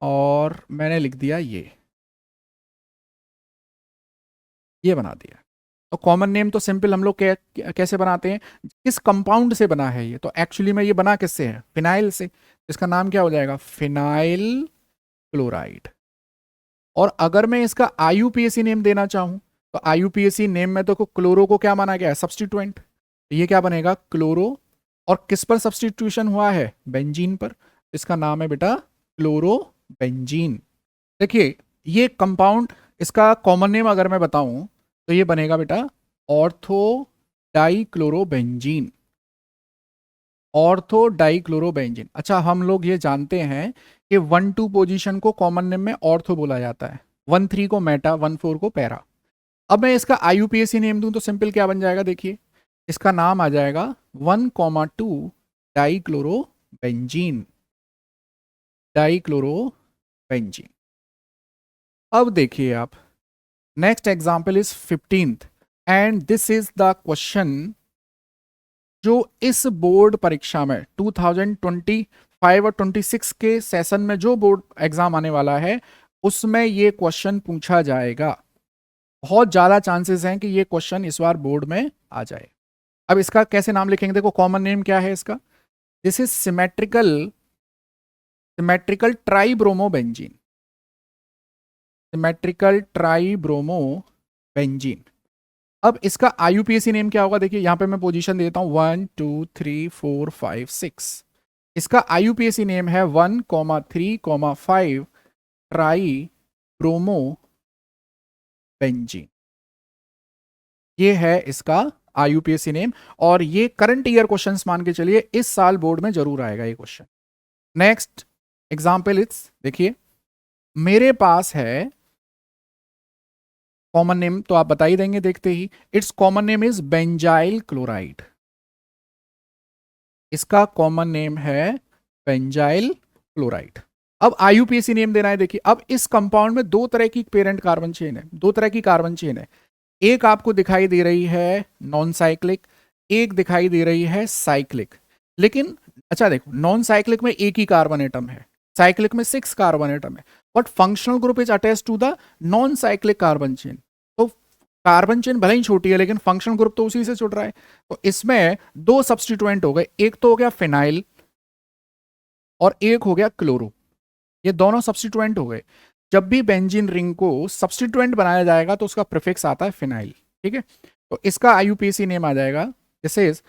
और मैंने लिख दिया ये बना दिया। तो कॉमन नेम तो सिंपल हम लोग कैसे बनाते हैं, किस कंपाउंड से बना है ये, तो एक्चुअली में ये बना किससे है, फिनाइल से, इसका नाम क्या हो जाएगा, फिनाइल क्लोराइड। और अगर मैं इसका आईयूपीएसी नेम देना चाहूं, तो आईयूपीएसी नेम में तो क्लोरो को क्या माना गया है, सब्सटीट्यूएंट, तो ये क्या बनेगा, क्लोरो, और किस पर सब्सटीट्यूशन हुआ है, बेंजीन पर, इसका नाम है बेटा क्लोरो बेंजीन। देखिए ये कंपाउंड, इसका कॉमन नेम अगर मैं बताऊं तो ये बनेगा बेटा ऑर्थो डाइक्लोरोबेंजीन, ऑर्थो डाइक्लोरोबेंजीन। अच्छा, हम लोग ये जानते हैं कि 1-2 पोजीशन को कॉमन नेम में ऑर्थो बोला जाता है, 1-3 को मेटा, 1-4 को पैरा। अब मैं इसका आईयूपीएसी नेम दूं तो सिंपल क्या बन जाएगा, देखिए इसका नाम आ जाएगा 1,2 डाइक्लोरोबेंजीन, डाइक्लोरोबेंजीन। अब देखिए आप, next example is 15th, and this is the question जो इस बोर्ड परीक्षा में 2025 और 26 के सेशन में जो बोर्ड एग्जाम आने वाला है उसमें ये क्वेश्चन पूछा जाएगा। बहुत ज्यादा चांसेस हैं कि ये क्वेश्चन इस बार बोर्ड में आ जाए। अब इसका कैसे नाम लिखेंगे, देखो कॉमन नेम क्या है इसका, this is symmetrical, symmetrical tribromobenzene, symmetrical tribromobenzene. अब इसका आईयूपीएसी नेम क्या होगा, देखिए यहां पे मैं पोजीशन देता हूं 1 2 3 4 5 6। इसका आईयूपीएसी नेम है 1,3,5 ट्राई ब्रोमो बेंजीन, ये है इसका आईयूपीएसी नेम। और ये करंट ईयर क्वेश्चंस मान के चलिए, इस साल बोर्ड में जरूर आएगा ये क्वेश्चन। नेक्स्ट एग्जांपल इट्स, देखिए मेरे पास है कॉमन नेम, तो आप बता ही देंगे देखते ही। Its common name is benzyl chloride, इसका कॉमन नेम है बेंजाइल क्लोराइड। अब आईयूपीएसी नेम देना है। देखिए अब इस कंपाउंड में दो तरह की पेरेंट कार्बन चेन है, दो तरह की कार्बन चेन है। एक आपको दिखाई दे रही है नॉन साइक्लिक, एक दिखाई दे रही है साइक्लिक। लेकिन अच्छा देखो, नॉन साइक्लिक में एक ही कार्बन एटम है, साइक्लिक में 6 कार्बन एटम है, but functional group is attached to the non cyclic carbon chain. तो कार्बन चेन भले ही छोटी है लेकिन फंक्शनल ग्रुप तो उसी से जुड़ रहा है। तो इसमें दो सब्स्टिट्यूएंट हो गए, एक तो हो गया फिनाइल और एक हो गया क्लोरो, ये दोनों सब्स्टिट्यूएंट हो गए। जब भी बेंजीन रिंग को सब्स्टिट्यूएंट बनाया जाएगा तो उसका प्रीफिक्स आता है फिनाइल, ठीक है। तो इसका आईयूपीएसी नेम आ जाएगा, this is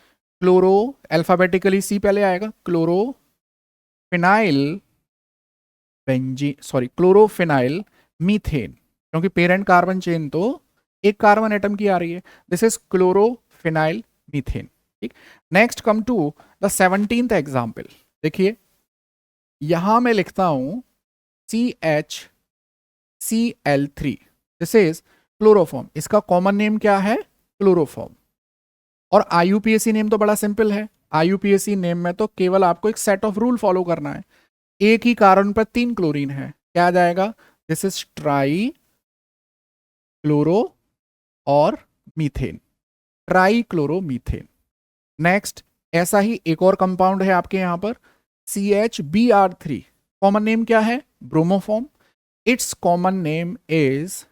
chloro, alphabetically C पहले आएगा, chloro phenyl benzene, sorry chlorophenyl methane, क्योंकि पेरेंट कार्बन चेन तो एक कार्बन एटम की आ रही है। दिस इज क्लोरोफिनाइल मीथेन, ठीक। Next come to the 17th example. देखिए यहां मैं लिखता हूं CHCl3, दिस इज क्लोरोफॉर्म, इसका कॉमन नेम क्या है, क्लोरोफॉर्म। और आईयूपीएसी नेम तो बड़ा सिंपल है, आईयूपीएसी नेम में तो केवल आपको एक सेट ऑफ रूल फॉलो करना है। एक ही कार्बन पर 3 क्लोरीन है, क्या आ जाएगा, दिस इज ट्राई क्लोरो और methane, try chloro methane. Next ऐसा ही एक और कंपाउंड है आपके यहां पर CHBr3, कॉमन नेम क्या है, bromoform, it's common name is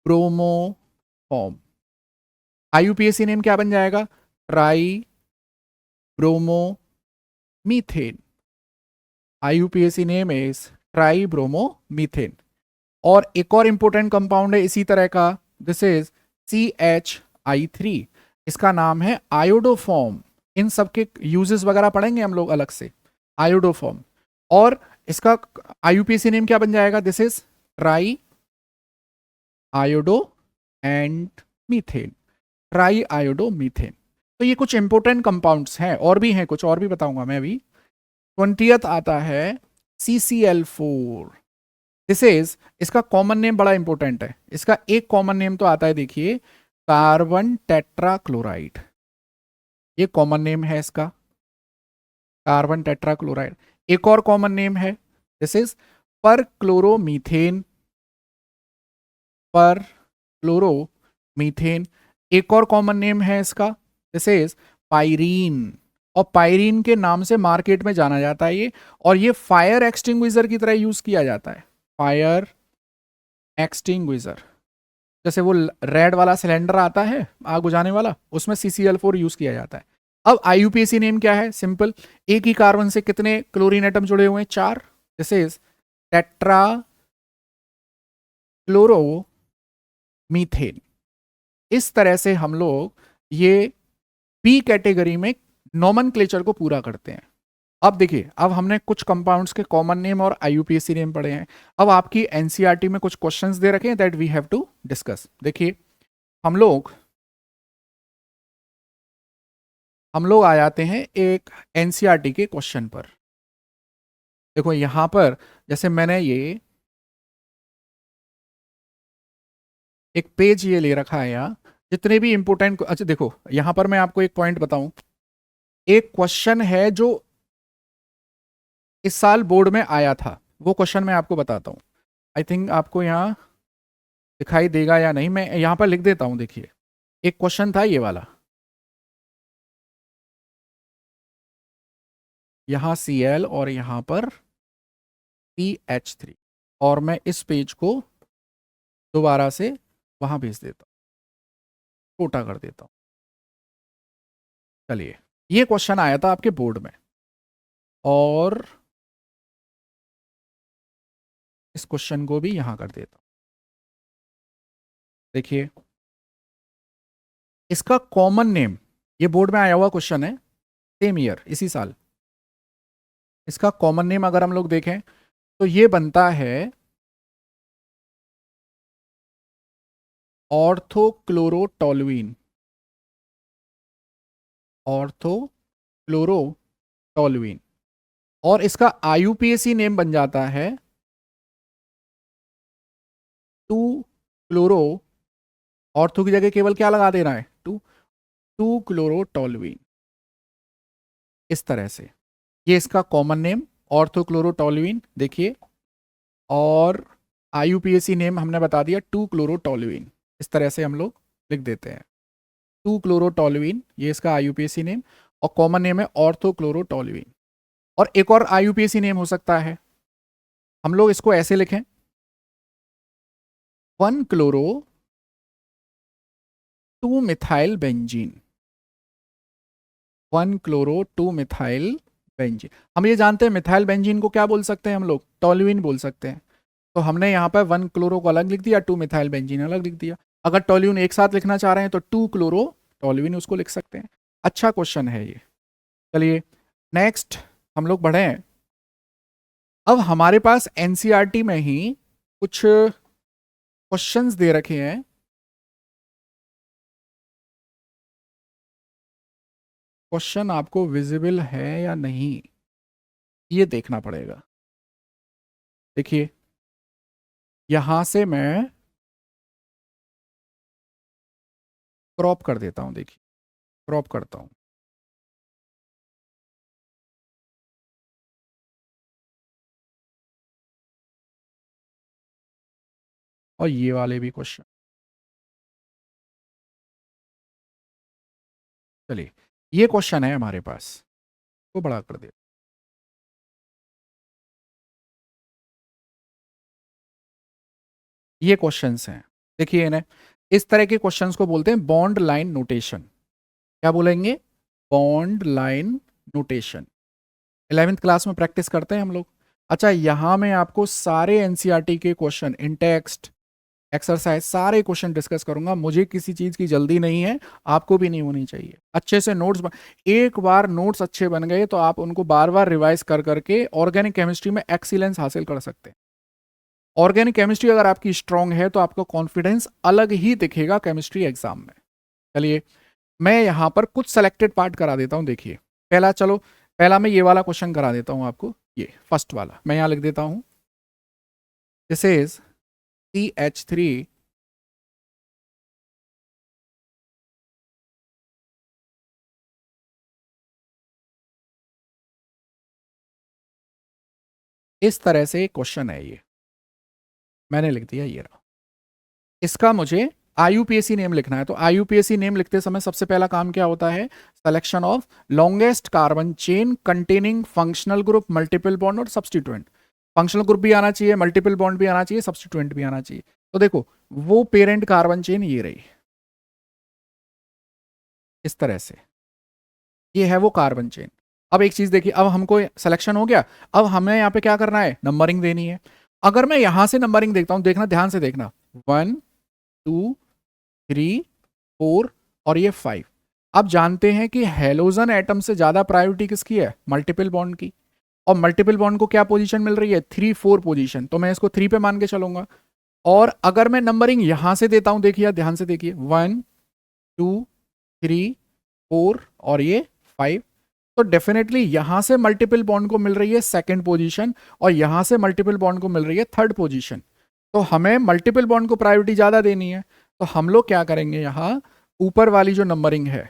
bromoform. IUPAC name क्या बन जाएगा, try bromo methane, IUPAC name is try bromo methane. और एक और इंपॉर्टेंट कंपाउंड है इसी तरह का, दिस इज CHI3, इसका नाम है आयोडोफॉर्म। इन सब के यूजेस वगैरह पढ़ेंगे हम लोग अलग से, आयोडोफॉर्म। और इसका आईयूपीएसी नेम क्या बन जाएगा, this is try iodo and methane, try iodo methane. तो ये कुछ इंपॉर्टेंट कंपाउंड्स हैं, और भी हैं कुछ और भी बताऊंगा मैं अभी। 20th आता है CCl4, दिस इज, इसका कॉमन नेम बड़ा इंपॉर्टेंट है, इसका एक कॉमन नेम तो आता है, देखिए कार्बन टेट्राक्लोराइड, ये कॉमन नेम है इसका, कार्बन टेट्राक्लोराइड। एक और कॉमन नेम है, दिस इज पर क्लोरोमीथेन, पर क्लोरोमीथेन। एक और कॉमन नेम है इसका, दिस इज पायरीन, और पायरीन के नाम से मार्केट में जाना जाता है ये, और ये फायर एक्सटिंग्विशर की तरह यूज किया जाता है, फायर एक्सटिंग्विशर। जैसे वो रेड वाला सिलेंडर आता है आग बुझाने वाला, उसमें CCl4 यूज किया जाता है। अब आईयूपीएसी नेम क्या है, सिंपल, एक ही कार्बन से कितने क्लोरीन एटम जुड़े हुए हैं, 4, this is tetra chloro methane. इस तरह से हम लोग ये बी कैटेगरी में नोमेनक्लेचर को पूरा करते हैं। अब देखिए, अब हमने कुछ कंपाउंड्स के कॉमन नेम और आईयूपीएसी नेम पढ़े हैं। अब आपकी एनसीईआरटी में कुछ क्वेश्चंस दे रखे हैं that we have to discuss. देखिए हम लोग आ जाते हैं एक एनसीईआरटी के क्वेश्चन पर। देखो यहां पर जैसे मैंने ये एक पेज ये ले रखा है, यहाँ जितने भी इंपोर्टेंट, अच्छा देखो यहां पर मैं आपको एक पॉइंट बताऊं, एक क्वेश्चन है जो इस साल बोर्ड में आया था, वो क्वेश्चन मैं आपको बताता हूं। आई थिंक आपको यहाँ दिखाई देगा या नहीं, मैं यहां पर लिख देता हूं। देखिए एक क्वेश्चन था ये वाला, यहां Cl और यहां पर CH3, और मैं इस पेज को दोबारा से वहां भेज देता हूं, छोटा कर देता हूं। चलिए ये क्वेश्चन आया था आपके बोर्ड में, और इस क्वेश्चन को भी यहां कर देता हूं। देखिए इसका कॉमन नेम, ये बोर्ड में आया हुआ क्वेश्चन है, सेम ईयर इसी साल। इसका कॉमन नेम अगर हम लोग देखें तो ये बनता है ऑर्थोक्लोरोटोलुइन, ऑर्थोक्लोरोटोलुइन, और इसका आईयूपीएसी नेम बन जाता है 2 क्लोरो, ऑर्थो की जगह केवल क्या लगा देना है, 2 क्लोरोटोलुइन। इस तरह से ये इसका कॉमन नेम ऑर्थोक्लोरोटोलुइन देखिए, और आईयूपीएसी नेम हमने बता दिया 2 क्लोरोटोलुइन। इस तरह से हम लोग लिख देते हैं 2 क्लोरोटोलुइन, ये इसका आईयूपीएसी नेम, और कॉमन नेम है ऑर्थोक्लोरोटोलुइन। और एक और आईयूपीएसी नेम हो सकता है, हम लोग इसको ऐसे लिखें 1 chloro 2 methyl benzene, 1 chloro 2 methyl benzene. हम ये जानते हैं मिथाइल बेंजीन को क्या बोल सकते हैं, हम लोग टोलुइन बोल सकते हैं। तो हमने यहाँ पर 1 क्लोरो को अलग लिख दिया, 2 मिथाइल बेंजीन अलग लिख दिया। अगर टोल्यूइन एक साथ लिखना चाह रहे हैं तो 2 क्लोरो टोल्यूइन उसको लिख सकते हैं। अच्छा क्वेश्चन है ये। चलिए नेक्स्ट हम लोग बढ़े हैं। अब हमारे पास एनसीईआरटी में ही कुछ क्वेश्चंस दे रखे हैं। क्वेश्चन आपको विजिबल है या नहीं ये देखना पड़ेगा। देखिए यहां से मैं क्रॉप कर देता हूं, देखिए क्रॉप करता हूं। और ये वाले भी क्वेश्चन, चलिए ये क्वेश्चन है हमारे पास, तो बड़ा कर दे। ये क्वेश्चंस हैं, देखिए इन्हें, इस तरह के क्वेश्चंस को बोलते हैं बॉन्ड लाइन नोटेशन। क्या बोलेंगे, bond line notation. 11th class में प्रैक्टिस करते हैं हम लोग। अच्छा यहां मैं आपको सारे एनसीईआरटी के क्वेश्चन, इन टेक्स्ट, एक्सरसाइज, सारे क्वेश्चन डिस्कस करूंगा। मुझे किसी चीज की जल्दी नहीं है, आपको भी नहीं होनी चाहिए। अच्छे से नोट्स एक बार नोट्स अच्छे बन गए तो आप उनको बार बार रिवाइज कर करके ऑर्गेनिक केमिस्ट्री में एक्सीलेंस हासिल कर सकते हैं। ऑर्गेनिक केमिस्ट्री अगर आपकी स्ट्रांग है तो आपका कॉन्फिडेंस अलग ही दिखेगा केमिस्ट्री एग्जाम में। चलिए मैं यहां पर कुछ सेलेक्टेड पार्ट करा देता हूं। देखिए पहला, चलो पहला मैं ये वाला क्वेश्चन करा देता हूं आपको। ये फर्स्ट वाला मैं यहां लिख देता हूं, दिस इज CH3 इस तरह से क्वेश्चन है, ये मैंने लिख दिया, ये रहा। इसका मुझे आईयूपीएसी नेम लिखना है। तो आईयूपीएसी नेम लिखते समय सबसे पहला काम क्या होता है, selection of longest carbon chain containing functional group, multiple bond और सब्सटीट्यूएंट। फंक्शनल ग्रुप भी आना चाहिए, मल्टीपल बॉन्ड भी आना चाहिए, सब्सटीट्यूएंट भी आना चाहिए। तो देखो वो पेरेंट कार्बन चेन ये रही, इस तरह से ये है वो कार्बन चेन। अब एक चीज देखिए, अब हमको सिलेक्शन हो गया, अब हमें यहाँ पे क्या करना है, नंबरिंग देनी है। अगर मैं यहां से नंबरिंग देखता हूं, देखना ध्यान से देखना, 1 2 3 4 और ये 5। अब जानते हैं कि हेलोजन एटम से ज्यादा प्रायोरिटी किसकी है, मल्टीपल बॉन्ड की। और मल्टीपल बॉन्ड को क्या पोजीशन मिल रही है, 3 4 पोजीशन, तो मैं इसको 3 पे मान के चलूंगा। और अगर मैं नंबरिंग यहां से देता हूं, देखिए ध्यान से देखिए, 1 2 3 4 और ये 5, तो डेफिनेटली यहां से मल्टीपल बॉन्ड को मिल रही है सेकंड पोजीशन, और यहां से मल्टीपल बॉन्ड को मिल रही है थर्ड पोजीशन। तो हमें मल्टीपल बॉन्ड को प्रायोरिटी ज्यादा देनी है। तो हम लोग क्या करेंगे, यहां ऊपर वाली जो नंबरिंग है,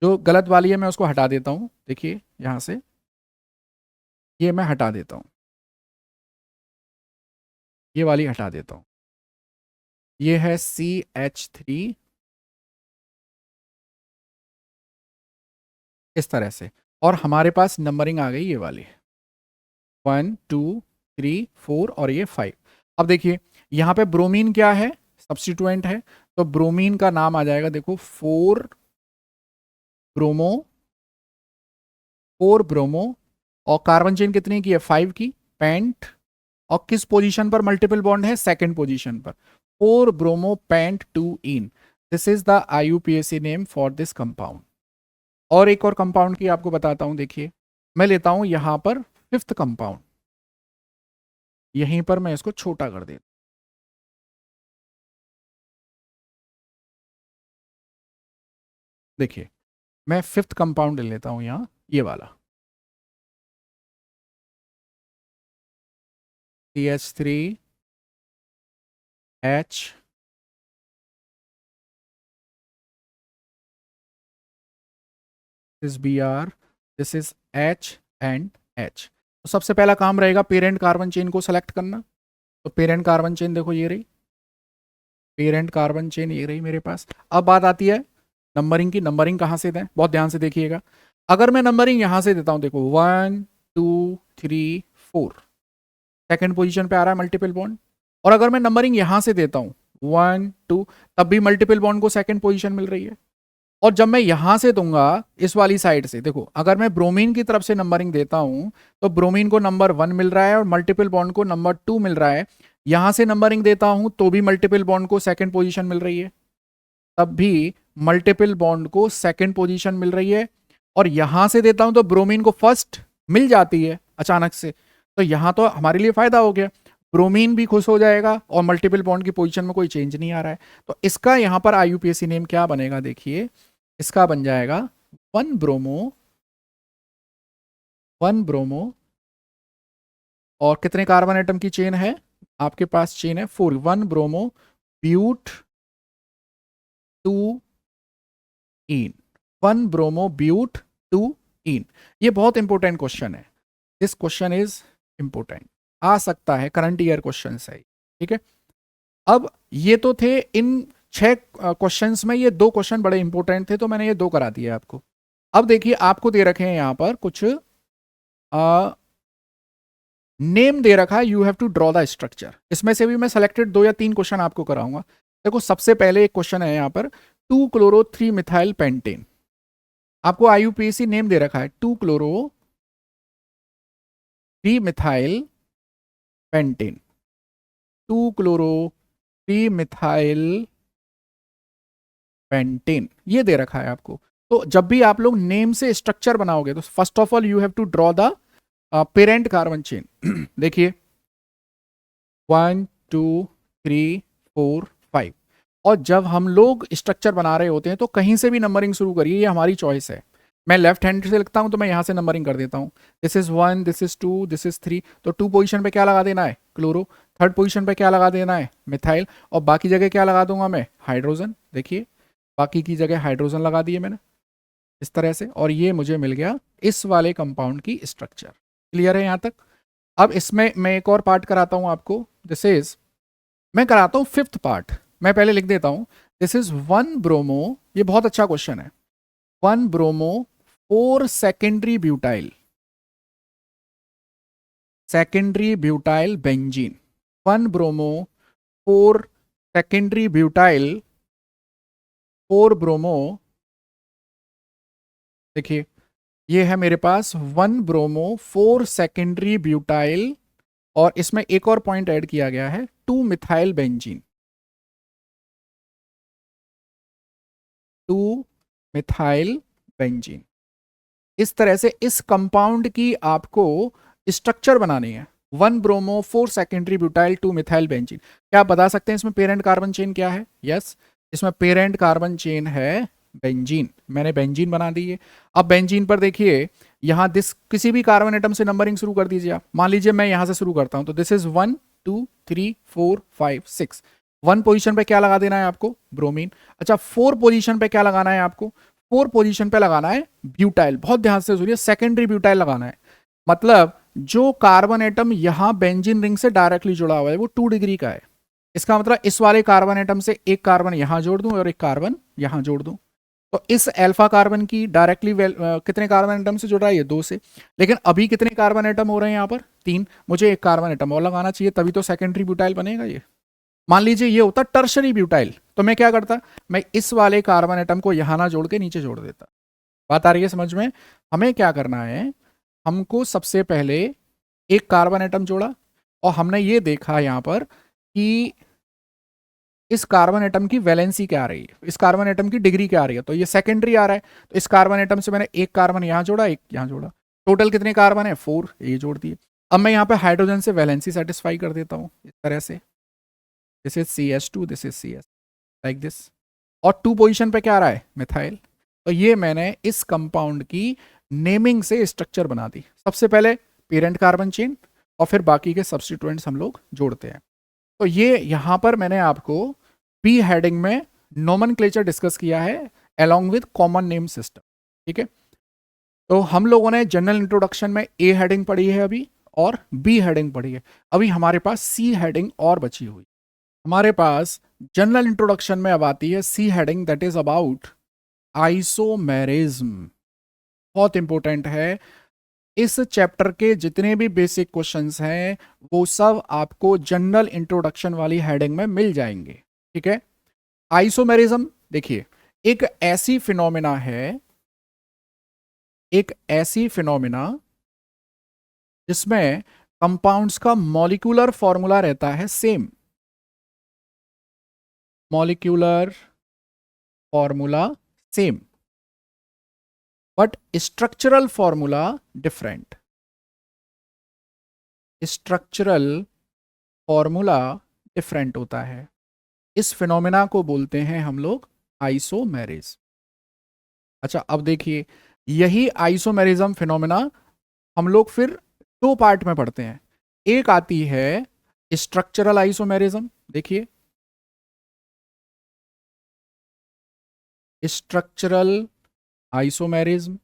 जो गलत वाली है, मैं उसको हटा देता हूं। देखिए यहां से ये मैं हटा देता हूं, ये वाली हटा देता हूं। ये है CH3, इस तरह से। और हमारे पास नंबरिंग आ गई ये वाली, 1 2 3 4 और ये 5। अब देखिए यहाँ पे ब्रोमीन क्या है, सब्स्टिट्यूएंट है, तो ब्रोमीन का नाम आ जाएगा, देखो 4 ब्रोमो, 4 ब्रोमो, और कार्बन चेन कितनी की है, 5 की, पेंट। और किस पोजीशन पर मल्टीपल बॉन्ड है, सेकंड पोजीशन पर, 4 bromo paint 2 in. This is the IUPAC name for this compound. और एक और कंपाउंड की आपको बताता हूं, देखिए मैं लेता हूं यहां पर फिफ्थ कंपाउंड, यहीं पर मैं इसको छोटा कर देता देखिए मैं फिफ्थ कंपाउंड ले लेता हूँ यहाँ, ये वाला CH3H, this Br, this is H and H। तो सबसे पहला काम रहेगा पेरेंट कार्बन चेन को सेलेक्ट करना। तो पेरेंट कार्बन चेन देखो ये रही, पेरेंट कार्बन चेन ये रही मेरे पास। अब बात आती है नंबरिंग की। नंबरिंग कहाँ से दें, बहुत ध्यान से देखिएगा। अगर मैं नंबरिंग यहाँ से देता हूँ, देखो 1 2 3 4, सेकेंड पोजीशन पे आ रहा है मल्टीपल बॉन्ड। और अगर मैं नंबरिंग यहाँ से देता हूँ 1 2, तब भी मल्टीपल बॉन्ड को सेकेंड पोजीशन मिल रही है। और जब मैं यहां से दूंगा इस वाली साइड से, देखो अगर मैं ब्रोमीन की तरफ से नंबरिंग देता हूं तो ब्रोमीन को नंबर 1 मिल रहा है और मल्टीपल बॉन्ड को नंबर 2 मिल रहा है। यहां से नंबरिंग देता हूं तो भी मल्टीपल बॉन्ड को सेकंड पोजीशन मिल रही है, तब भी मल्टीपल बॉन्ड को सेकंड पोजीशन मिल रही है। और यहां से देता हूं तो ब्रोमीन को फर्स्ट मिल जाती है अचानक से, तो यहां तो हमारे लिए फायदा हो गया, ब्रोमीन भी खुश हो जाएगा और मल्टीपल बॉन्ड की पोजीशन में कोई चेंज नहीं आ रहा है। तो इसका यहां पर IUPAC नेम क्या बनेगा, देखिए इसका बन जाएगा 1 ब्रोमो, 1 ब्रोमो। और कितने कार्बन एटम की चेन है आपके पास, चेन है 4, 1 ब्रोमो ब्यूट 2 इन, 1 ब्रोमो ब्यूट 2 इन। ये बहुत इंपॉर्टेंट क्वेश्चन है, दिस क्वेश्चन इज इंपॉर्टेंट, आ सकता है करंट ईयर क्वेश्चन है, ठीक है। अब ये तो थे इन 6 क्वेश्चंस में, ये 2 क्वेश्चन बड़े इंपॉर्टेंट थे तो मैंने ये 2 करा दिए आपको। अब देखिए आपको दे रखे हैं यहां पर कुछ नेम दे रखा है, you have to draw the structure. इसमें से भी मैं सेलेक्टेड 2 या 3 क्वेश्चन आपको कराऊंगा। देखो सबसे पहले एक क्वेश्चन है यहाँ पर 2 क्लोरो 3 मिथाइल पेंटेन। आपको IUPAC नेम दे रखा है 2 chloro 3 methyl pentane, 2 chloro 3 methyl pentane, ये दे रखा है आपको। तो जब भी आप लोग नेम से स्ट्रक्चर बनाओगे तो first of all you have to draw the parent carbon chain. देखिए 1 2 3 4 5। और जब हम लोग स्ट्रक्चर बना रहे होते हैं तो कहीं से भी नंबरिंग शुरू करिए, ये हमारी चॉइस है। मैं लेफ्ट हैंड से लिखता हूं तो मैं यहां से नंबरिंग कर देता हूं, this is 1, this is 2, this is 3। तो 2 पोजीशन पे क्या लगा देना है, क्लोरो। थर्ड पोजीशन पे क्या लगा देना है, मिथाइल। और बाकी जगह क्या लगा दूंगा मैं, हाइड्रोजन। देखिए बाकी की जगह हाइड्रोजन लगा दिए मैंने इस तरह से, और ये मुझे मिल गया इस वाले कंपाउंड की स्ट्रक्चर। क्लियर है यहां तक। अब इसमें मैं एक और पार्ट कराता हूं आपको, दिस इज, मैं कराता हूं 5th पार्ट। मैं पहले लिख देता हूं, दिस इज 1 ब्रोमो, ये बहुत अच्छा क्वेश्चन है, 1 bromo 4 secondary butyl, secondary butyl benzene. 1 bromo 4 secondary butyl, 4 bromo. देखिए ये है मेरे पास 1 ब्रोमो 4 सेकेंडरी ब्यूटाइल, और इसमें एक और पॉइंट ऐड किया गया है 2 मिथाइल बेंजीन, 2 मिथाइल बेंजीन। इस तरह से इस कंपाउंड की आपको स्ट्रक्चर बनानी है, 1 bromo 4 secondary butyl 2 methyl benzene. क्या आप बता सकते हैं इसमें पेरेंट कार्बन चेन क्या है? यस, इसमें पेरेंट कार्बन चेन है बेंजीन। मैंने बेंजीन बना दी है। अब बेंजीन पर देखिए यहां दिस किसी भी कार्बन एटम से नंबरिंग शुरू कर दीजिए आप। मान लीजिए मैं यहां से शुरू करता हूं तो दिस इज 1 2 3 4 5 6। 1 पोजीशन पे क्या लगा देना है आपको, ब्रोमीन। अच्छा 4 पोजीशन पे क्या लगाना है आपको, 4 पोजीशन पे लगाना है ब्यूटाइल। बहुत ध्यान से सुनिए, सेकेंडरी ब्यूटाइल लगाना है। मतलब जो कार्बन एटम यहां बेंजीन रिंग से डायरेक्टली जुड़ा हुआ है वो 2 डिग्री का है। इसका मतलब इस वाले कार्बन एटम से एक कार्बन यहां जोड़ दूं और एक कार्बन यहां जोड़ दूं, तो इस अल्फा कार्बन की डायरेक्टली कितने कार्बन एटम से जुड़ रहा है, ये 2 से। लेकिन अभी कितने कार्बन एटम हो रहे हैं यहाँ पर, 3। मुझे एक कार्बन एटम और लगाना चाहिए, तभी तो सेकेंडरी ब्यूटाइल बनेगा ये। मान लीजिए ये होता टर्शरी ब्यूटाइल, तो मैं क्या करता, मैं इस वाले कार्बन एटम को यहां ना जोड़ के नीचे जोड़ देता। बात आ रही है समझ में। हमें क्या करना है, हमको सबसे पहले एक कार्बन एटम जोड़ा और हमने ये देखा यहां पर कि इस कार्बन एटम की वैलेंसी क्या आ रही है, इस कार्बन एटम की डिग्री क्या आ रही है, तो ये सेकेंडरी आ रहा है। तो इस कार्बन एटम से मैंने एक कार्बन यहां जोड़ा, एक यहां जोड़ा, टोटल कितने कार्बन है, 4, ये जोड़ दिए। अब मैं यहाँ पे हाइड्रोजन से वैलेंसी सेटिस्फाई कर देता हूँ इस तरह से, this is CH2, this is CS, like this. और 2 पोजीशन पे क्या आ रहा है, मिथाइल। तो ये मैंने इस कंपाउंड की नेमिंग से स्ट्रक्चर बना दी। सबसे पहले पेरेंट कार्बन चेन और फिर बाकी के सब्स्टिट्यूएंट्स हम लोग जोड़ते हैं। तो ये यहाँ पर मैंने आपको बी हेडिंग में नोमेनक्लेचर डिस्कस किया है along with common name system. ठीक है, तो हम लोगों ने जनरल इंट्रोडक्शन में ए हेडिंग पढ़ी है अभी और बी हेडिंग पढ़ी है। अभी हमारे पास सी हेडिंग और बची हुई। हमारे पास जनरल इंट्रोडक्शन में अब आती है C heading, that is about isomerism. बहुत इंपॉर्टेंट है। इस चैप्टर के जितने भी बेसिक क्वेश्चंस हैं वो सब आपको जनरल इंट्रोडक्शन वाली हेडिंग में मिल जाएंगे। ठीक है, आइसोमेरिज्म देखिए एक ऐसी फिनोमिना है, एक ऐसी फिनोमिना जिसमें कंपाउंड्स का मॉलिक्यूलर फॉर्मूला रहता है same, molecular formula same but structural formula different. Structural formula different होता है। इस फिनोमेना को बोलते हैं हम लोग आइसोमेरिज्म। अच्छा, अब देखिए यही आइसोमेरिज्म फिनोमेना हम लोग फिर दो पार्ट में पढ़ते हैं। एक आती है स्ट्रक्चरल आइसोमेरिज्म, देखिए स्ट्रक्चरल आइसोमेरिज्म,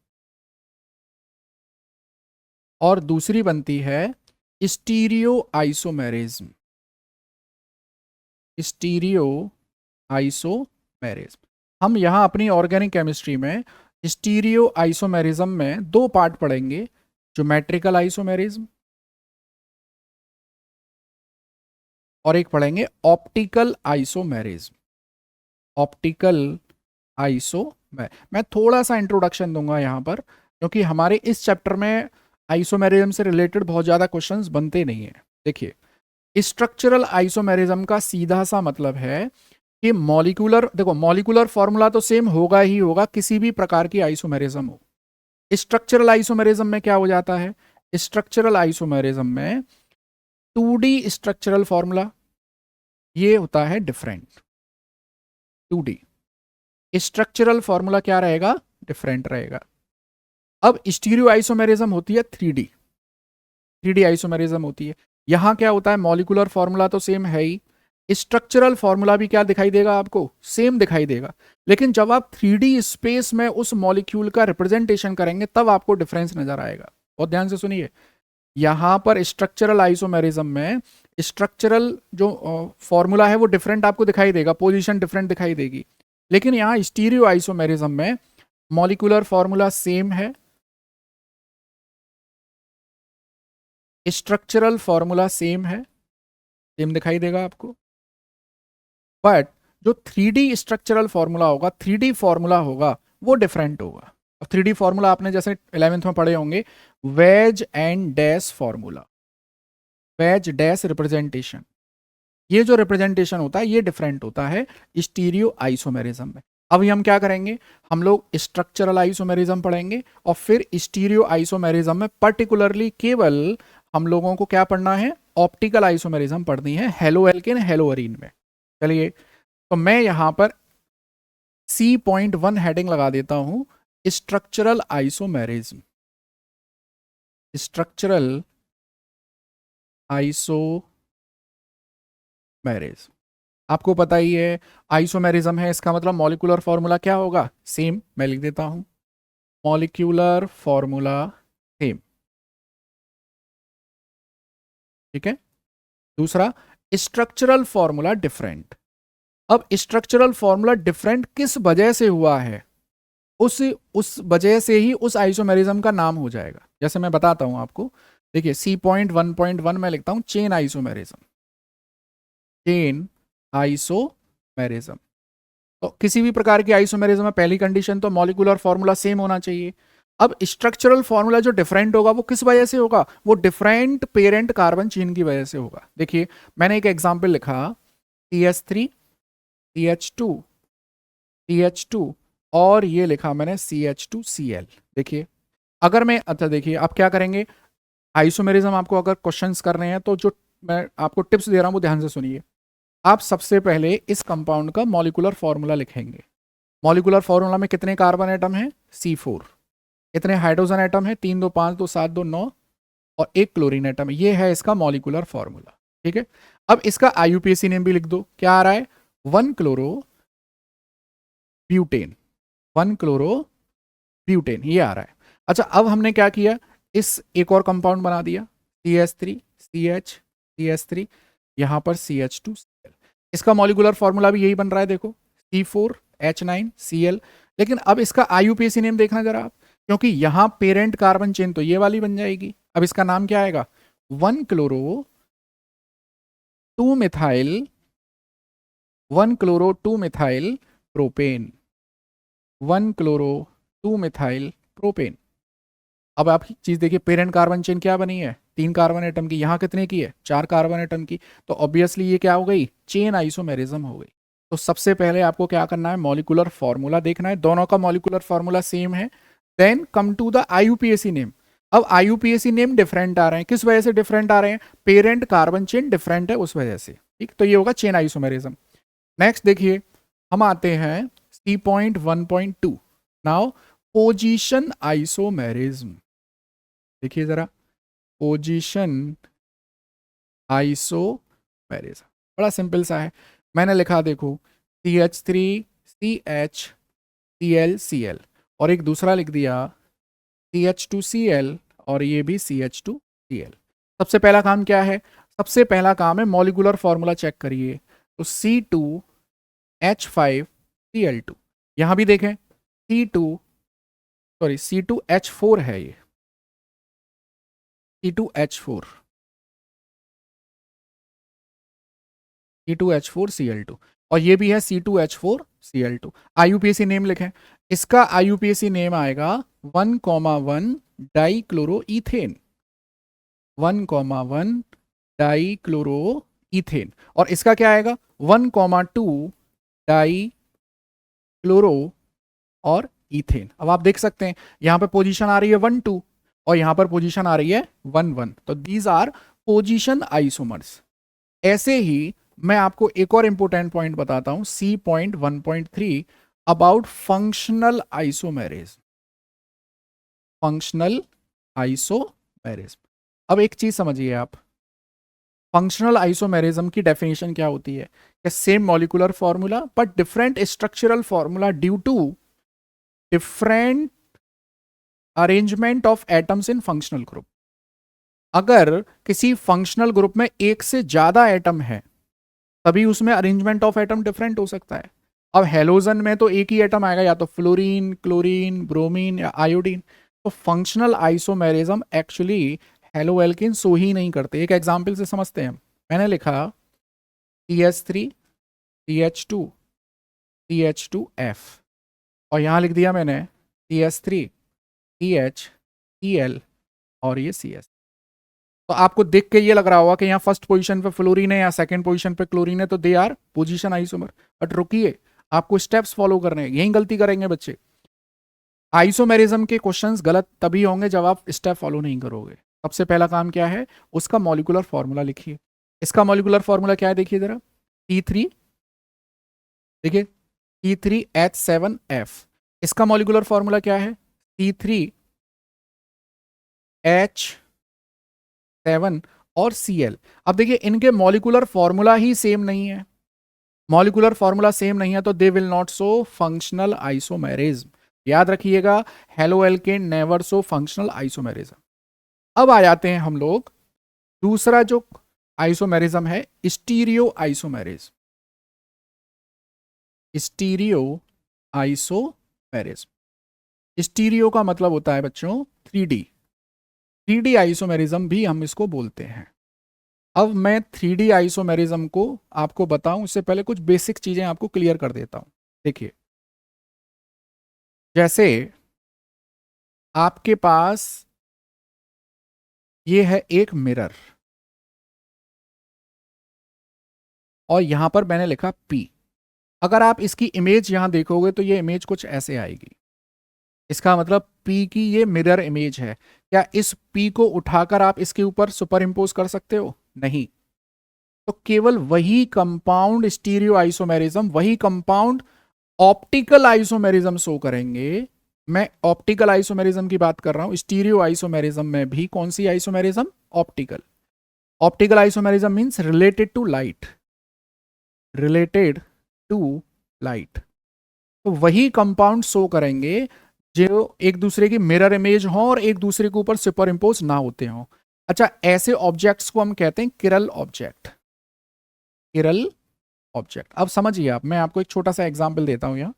और दूसरी बनती है स्टीरियो आइसोमेरिज्म। स्टीरियो आइसोमेरिज्म हम यहां अपनी ऑर्गेनिक केमिस्ट्री में स्टीरियो आइसोमेरिज्म में दो पार्ट पढ़ेंगे, ज्योमेट्रिकल आइसोमेरिज्म और एक पढ़ेंगे ऑप्टिकल आइसोमेरिज्म। ऑप्टिकल मैं थोड़ा सा इंट्रोडक्शन दूंगा यहां पर, क्योंकि हमारे इस चैप्टर में आइसोमेरिज्म से रिलेटेड बहुत ज़्यादा क्वेश्चंस बनते नहीं है। देखिए स्ट्रक्चरल आइसोमेरिज्म का सीधा सा मतलब है कि मॉलिक्यूलर, देखो मॉलिक्यूलर फॉर्मूला तो सेम होगा ही होगा किसी भी प्रकार की आइसोमेरिज्म हो। स्ट्रक्चरल आइसोमेरिज्म में क्या हो जाता है, स्ट्रक्चरल आइसोमेरिज्म में 2D स्ट्रक्चरल फॉर्मूला ये होता है डिफरेंट। 2D स्ट्रक्चरल फॉर्मूला क्या रहेगा, डिफरेंट रहेगा। अब स्टीरियो आइसोमेरिज्म होती है 3D आइसोमेरिज्म होती है। यहां क्या होता है, मॉलिक्यूलर फॉर्मूला तो सेम है ही, स्ट्रक्चरल फॉर्मूला भी क्या दिखाई देगा आपको, सेम दिखाई देगा। लेकिन जब आप 3D स्पेस में उस मॉलिक्यूल का रिप्रेजेंटेशन करेंगे तब आपको डिफरेंस नजर आएगा। बहुत ध्यान से सुनिए, यहां पर स्ट्रक्चरल आइसोमेरिज्म में स्ट्रक्चरल जो फॉर्मूला है वो डिफरेंट आपको दिखाई देगा, पोजीशन डिफरेंट दिखाई देगी। लेकिन यहाँ स्टीरियो आइसोमेरिज्म में मॉलिक्यूलर फॉर्मूला सेम है, स्ट्रक्चरल फॉर्मूला सेम है, सेम दिखाई देगा आपको, बट जो 3D स्ट्रक्चरल फॉर्मूला होगा, 3D फॉर्मूला होगा वो डिफरेंट होगा। और 3D फॉर्मूला आपने जैसे 11th में पढ़े होंगे, wedge and dash formula, wedge dash representation, ये जो रिप्रेजेंटेशन होता है ये डिफरेंट होता है स्टीरियो आइसोमेरिज्म में। अभी हम क्या करेंगे, हम लोग स्ट्रक्चरल आइसोमेरिज्म पढ़ेंगे और फिर स्टीरियो आइसोमेरिज्म में पर्टिकुलरली केवल हम लोगों को क्या पढ़ना है, ऑप्टिकल आइसोमेरिज्म पढ़नी है, हेलो एल्केन हेलो अरीन में। चलिए, तो मैं यहां पर C.1 हेडिंग लगा देता हूं, स्ट्रक्चरल आइसोमेरिज्म। स्ट्रक्चरल आइसोमेरिज्म आपको पता ही है, आइसोमेरिज्म है, इसका मतलब मॉलिक्यूलर फॉर्मूला क्या होगा, सेम। मैं लिख देता हूं मॉलिक्यूलर फॉर्मूला सेम। ठीक है, दूसरा स्ट्रक्चरल फॉर्मूला डिफरेंट। अब स्ट्रक्चरल फॉर्मूला डिफरेंट किस वजह से हुआ है, उस वजह से ही उस आइसोमेरिज्म का नाम हो जाएगा। जैसे मैं बताता हूं आपको, देखिए C.1.1 में लिखता हूं चेन आइसोमेरिज्म, चेन आइसोमेरिज्म। तो किसी भी प्रकार की आइसोमेरिज्म में पहली कंडीशन तो मॉलिक्यूलर फॉर्मूला सेम होना चाहिए। अब स्ट्रक्चरल फॉर्मूला जो डिफरेंट होगा वो किस वजह से होगा, वो डिफरेंट पेरेंट कार्बन चेन की वजह से होगा। देखिए मैंने एक एग्जांपल लिखा CH3 CH2 CH2 और ये लिखा मैंने CH2Cl। देखिए अगर मैं, अच्छा देखिए आप क्या करेंगे, आइसोमेरिज्म आपको अगर क्वेश्चंस कर रहे हैं तो जो मैं आपको टिप्स दे रहा हूं वो ध्यान से सुनिए। आप सबसे पहले इस कंपाउंड का मॉलिक्यूलर फॉर्मूला लिखेंगे, मॉलिकुलर फॉर्मूला में कितने कार्बन एटम है? C4। कितने हाइड्रोजन एटम है? 3 2 5 2 7 2 9 और एक क्लोरीन एटम। ये है इसका मॉलिकुलर फॉर्मूला। ठीक है, अब इसका IUPAC नेम भी लिख दो। क्या आ रहा है? 1 क्लोरो ब्यूटेन। 1 क्लोरो ब्यूटेन ये आ रहा है। अच्छा, अब हमने क्या किया, इस एक और कंपाउंड बना दिया, CH3 CH CH3, यहां पर CH2Cl। इसका मॉलिकुलर फॉर्मूला भी यही बन रहा है, देखो C4H9Cl। लेकिन अब इसका IUPAC नेम देखना जरा आप, क्योंकि यहां पेरेंट कार्बन चेन तो ये वाली बन जाएगी। अब इसका नाम क्या आएगा? 1 chloro 2 methyl 1 chloro 2 methyl propane. 1 chloro 2 methyl propane. अब आप चीज देखिए, पेरेंट कार्बन चेन क्या बनी है? 3 कार्बन एटम की। यहां कितने की है? 4 कार्बन एटम की। तो ऑब्वियसली ये क्या हो गई? चेन आइसोमेरिज्म हो गई। तो सबसे पहले आपको क्या करना है? मॉलिकुलर फॉर्मूला देखना है, दोनों का मॉलिकुलर फॉर्मूला सेम है। Then come to the IUPAC name. अब IUPAC नेम डिफरेंट आ रहे हैं, किस वजह से डिफरेंट आ रहे हैं? पेरेंट कार्बन चेन डिफरेंट है उस वजह से। ठीक, तो ये होगा चेन आइसोमेरिज्म। नेक्स्ट देखिए, हम आते हैं C.1.2। Now position isomerism. देखिए जरा, पोजीशन आइसोमेरिज्म बड़ा सिंपल सा है। मैंने लिखा देखो CH3CH और एक दूसरा लिख दिया CH2Cl और ये भी CH2Cl। सबसे पहला काम क्या है? सबसे पहला काम है मॉलिकुलर फॉर्मूला चेक करिए। तो C2H5Cl2, यहां भी देखें C2H4 है, ये C2H4 C2H4Cl2 और ये भी है C2H4Cl2। IUPAC नेम लिखें। इसका IUPAC नेम आएगा 1,1 डाइक्लोरोईथेन। 1,1 डाइक्लोरोईथेन। और इसका क्या आएगा? 1,2 डाइक्लोरो और इथेन। अब आप देख सकते हैं यहां पर पोजीशन आ रही है 1 2 और यहां पर पोजीशन आ रही है 1 1। तो दीज आर पोजीशन आइसोमर्स। ऐसे ही मैं आपको एक और इंपोर्टेंट पॉइंट बताता हूं, C.1.3 about functional isomerism. Functional isomerism. अब एक चीज समझिए आप, फंक्शनल आइसोमेरिज्म की डेफिनेशन क्या होती है? Same molecular formula but different structural formula due to different arrangement of atoms in functional group. अगर किसी फंक्शनल ग्रुप में एक से ज्यादा एटम है तभी उसमें अरेंजमेंट ऑफ एटम डिफरेंट हो सकता है। अब हेलोजन में तो एक ही एटम आएगा, या तो फ्लोरीन, क्लोरीन, ब्रोमीन या आयोडीन। तो functional isomerism actually haloalkene show ही नहीं करते। एक एग्जांपल से समझते हैं। मैंने लिखा CH3 CH2 CH2F और यहां लिख दिया मैंने CH3 CH Cl और ये CS। तो आपको देख के ये लग रहा होगा कि यहाँ फर्स्ट पोजीशन पे फ्लोरीन है या सेकंड पोजीशन पे क्लोरीन है, तो they are position isomer. But रुकिए, आपको स्टेप्स फॉलो करने हैं, यही गलती करेंगे बच्चे। आइसोमेरिज्म के क्वेश्चंस गलत तभी होंगे जब आप स्टेप फॉलो नहीं करोगे। सबसे पहला काम क्या है? उसका मॉलिकुलर फॉर्मूला लिखिए। इसका मॉलिकुलर फॉर्मूला क्या है? देखिए जरा, T3, देखिए T3H7F। इसका मॉलिकुलर फॉर्मूला क्या है? T3H7 और Cl। अब देखिए इनके मॉलिकुलर फॉर्मूला ही सेम नहीं है। मॉलिकुलर फॉर्मूला सेम नहीं है तो they will not show functional isomerism. याद रखिएगा, halo alkane never show functional isomerism. अब आ जाते हैं हम लोग दूसरा जो आइसोमेरिज्म है, stereo isomerism. Stereo isomerism. Stereo का मतलब होता है बच्चों 3D। 3D आइसोमेरिज्म भी हम इसको बोलते हैं। अब मैं 3D आइसोमेरिज्म को आपको बताऊं उससे पहले कुछ बेसिक चीजें आपको क्लियर कर देता हूं। देखिए, जैसे आपके पास ये है एक मिरर और यहां पर मैंने लिखा P। अगर आप इसकी इमेज यहां देखोगे तो ये इमेज कुछ ऐसे आएगी। इसका मतलब P की ये मिरर इमेज है। क्या इस P को उठाकर आप इसके ऊपर सुपर इंपोज कर सकते हो? नहीं। तो केवल वही कंपाउंड स्टीरियो आइसोमेरिज्म, वही कंपाउंड ऑप्टिकल आइसोमेरिज्म शो करेंगे। मैं ऑप्टिकल आइसोमेरिज्म की बात कर रहा हूं। स्टीरियो आइसोमेरिज्म में भी कौन सी isomerism? Optical. Optical isomerism means related to light, related to light. तो वही कंपाउंड शो करेंगे जो एक दूसरे की मिरर इमेज हो और एक दूसरे के ऊपर सुपर इम्पोज ना होते हो। अच्छा, ऐसे ऑब्जेक्ट्स को हम कहते हैं किरल ऑब्जेक्ट। किरल ऑब्जेक्ट। अब समझिए आप, मैं आपको एक छोटा सा एग्जांपल देता हूं यहाँ।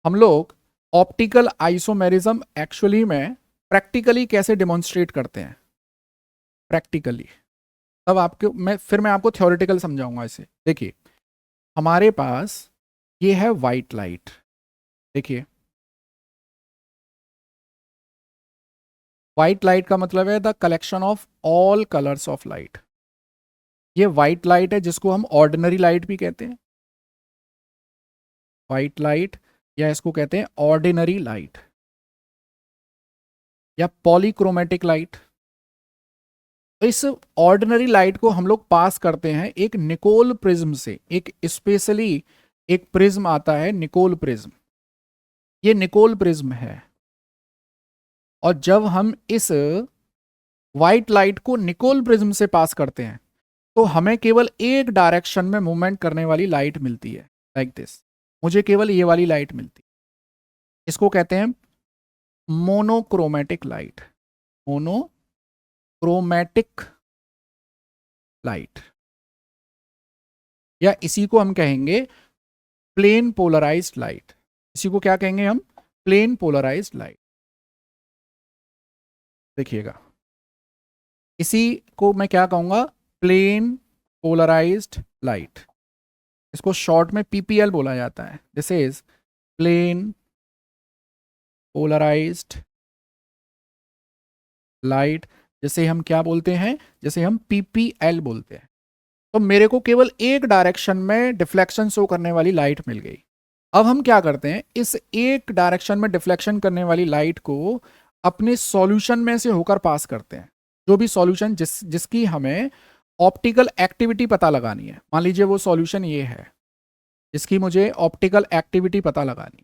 हम लोग ऑप्टिकल आइसोमेरिज्म एक्चुअली में प्रैक्टिकली कैसे डिमॉन्स्ट्रेट करते हैं, प्रैक्टिकली। तब आपको मैं आपको थ्योरेटिकल समझाऊंगा इसे। देखिए, हमारे पास ये है वाइट लाइट। देखिए, व्हाइट लाइट का मतलब है the collection of all colours of light. ये व्हाइट लाइट है जिसको हम ऑर्डिनरी लाइट भी कहते हैं, व्हाइट लाइट, या इसको कहते हैं ऑर्डिनरी लाइट या पॉलीक्रोमेटिक लाइट। तो इस ऑर्डिनरी लाइट को हम लोग पास करते हैं एक निकोल प्रिज्म से। एक स्पेशली एक प्रिज्म आता है निकोल प्रिज्म, ये निकोल प्रिज्म है। और जब हम इस व्हाइट लाइट को निकोल प्रिज्म से पास करते हैं तो हमें केवल एक डायरेक्शन में मूवमेंट करने वाली लाइट मिलती है, लाइक दिस। मुझे केवल ये वाली लाइट मिलती है। इसको कहते हैं मोनोक्रोमेटिक लाइट, मोनोक्रोमेटिक लाइट, या इसी को हम कहेंगे प्लेन पोलराइज्ड लाइट। इसी को क्या कहेंगे हम? Plane polarized light. देखिएगा, इसी को मैं क्या कहूंगा? Plane polarized light. इसको शॉर्ट में पीपीएल बोला जाता है। This is plane polarized light. जैसे हम क्या बोलते हैं? जैसे हम पीपीएल बोलते हैं। तो मेरे को केवल एक डायरेक्शन में डिफ्लेक्शन शो करने वाली लाइट मिल गई। अब हम क्या करते हैं, इस एक डायरेक्शन में डिफ्लेक्शन करने वाली लाइट को अपने सॉल्यूशन में से होकर पास करते हैं। जो भी सॉल्यूशन जिसकी हमें ऑप्टिकल एक्टिविटी पता लगानी है, मान लीजिए वो सॉल्यूशन ये है जिसकी मुझे ऑप्टिकल एक्टिविटी पता लगानी है,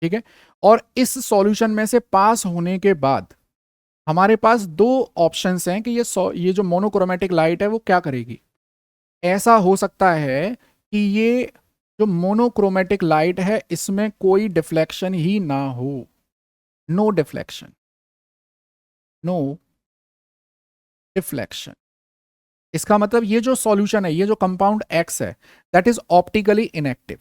ठीक है। और इस सॉल्यूशन में से पास होने के बाद हमारे पास दो ऑप्शंस हैं कि ये जो मोनोक्रोमेटिक लाइट है वो क्या करेगी। ऐसा हो सकता है कि ये जो मोनोक्रोमेटिक लाइट है इसमें कोई डिफ्लेक्शन ही ना हो, नो डिफ्लेक्शन, नो डिफ्लेक्शन। इसका मतलब ये जो सॉल्यूशन है, ये जो कंपाउंड एक्स है, that is optically inactive,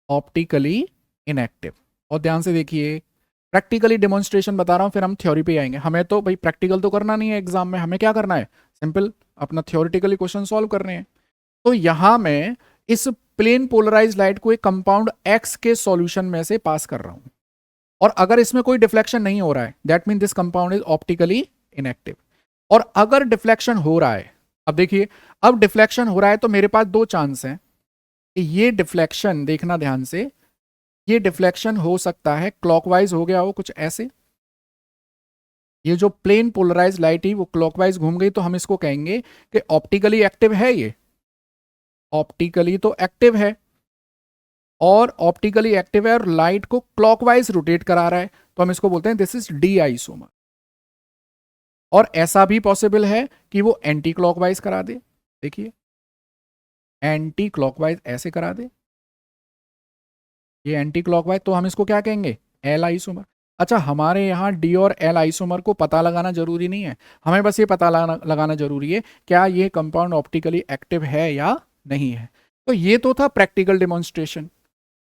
optically inactive. और ध्यान से देखिए, प्रैक्टिकली डेमोन्स्ट्रेशन बता रहा हूं, फिर हम थ्योरी पे आएंगे। हमें तो भाई प्रैक्टिकल तो करना नहीं है एग्जाम में, हमें क्या करना है? सिंपल अपना थ्योरेटिकली क्वेश्चन सॉल्व करने हैं। तो यहां मैं इस प्लेन पोलराइज लाइट को एक कंपाउंड एक्स के सॉल्यूशन में से पास कर रहा हूं, और अगर इसमें कोई डिफ्लेक्शन नहीं हो रहा है, that mean this compound is optically inactive. और अगर डिफ्लेक्शन हो रहा है, अब देखिए, अब डिफ्लेक्शन हो रहा है तो मेरे पास दो चांस हैं कि ये डिफ्लेक्शन, देखना ध्यान से, ये डिफ्लेक्शन हो सकता है क्लॉकवाइज हो गया हो कुछ ऐसे। ये जो प्लेन पोलराइज लाइट ही वो क्लॉकवाइज घूम गई तो हम इसको कहेंगे कि ऑप्टिकली एक्टिव है। ये ऑप्टिकली तो एक्टिव है, और ऑप्टिकली एक्टिव है और लाइट को क्लॉकवाइज रोटेट करा रहा है, तो हम इसको बोलते हैं दिस इज डी आइसोमर। और ऐसा भी पॉसिबल है कि वो एंटी क्लॉकवाइज करा दे। देखिए, एंटी क्लॉकवाइज ऐसे करा दे, ये एंटी क्लॉकवाइज, तो हम इसको क्या कहेंगे? L isomer. अच्छा, हमारे यहाँ डी और एल आइसोमर को पता लगाना जरूरी नहीं है, हमें बस ये पता लगाना जरूरी है क्या ये कंपाउंड ऑप्टिकली एक्टिव है या नहीं है। तो ये तो था प्रैक्टिकल डेमोन्स्ट्रेशन।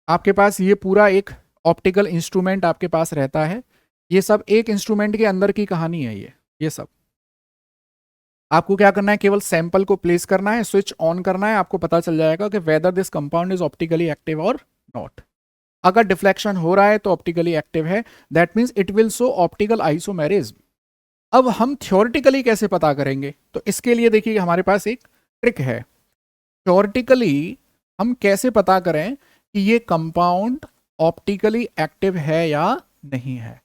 आपके पास ये पूरा एक ऑप्टिकल इंस्ट्रूमेंट आपके पास रहता है, ये सब एक इंस्ट्रूमेंट के अंदर की कहानी है। ये सब आपको क्या करना है, केवल सैंपल को प्लेस करना है, स्विच ऑन करना है, आपको पता चल जाएगा कि whether this compound is optically active और नॉट। अगर डिफ्लेक्शन हो रहा है तो ऑप्टिकली एक्टिव है, that means it will show optical isomerism. अब हम थ्योरेटिकली कैसे पता करेंगे? तो इसके लिए देखिए हमारे पास एक ट्रिक है। थ्योरेटिकली हम कैसे पता करें कि ये कंपाउंड ऑप्टिकली एक्टिव है या नहीं है?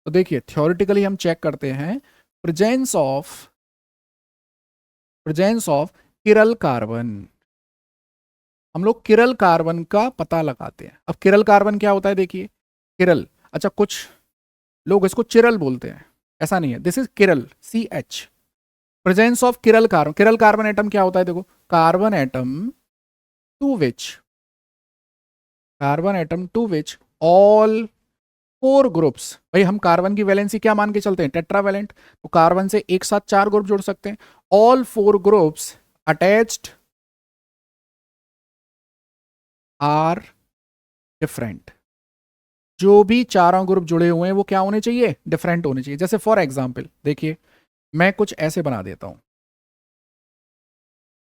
तो देखिए, थ्योरेटिकली हम चेक करते हैं प्रेजेंस ऑफ किरल कार्बन। हम लोग किरल कार्बन का पता लगाते हैं। अब किरल कार्बन क्या होता है देखिए, किरल, अच्छा कुछ लोग इसको चिरल बोलते हैं, ऐसा नहीं है, this is chiral, CH, presence of chiral carbon. Chiral carbon atom क्या होता है देखो, carbon atom to which, carbon atom to which all 4 groups, भाई हम कार्बन की वैलेंसी क्या मान के चलते हैं, टेट्रावैलेंट, तो कार्बन से एक साथ 4 ग्रुप जुड़ सकते हैं। All 4 groups attached are different, जो भी चारों ग्रुप जुड़े हुए हैं वो क्या होने चाहिए, डिफरेंट होने चाहिए। जैसे फॉर एग्जाम्पल देखिए, मैं कुछ ऐसे बना देता हूं,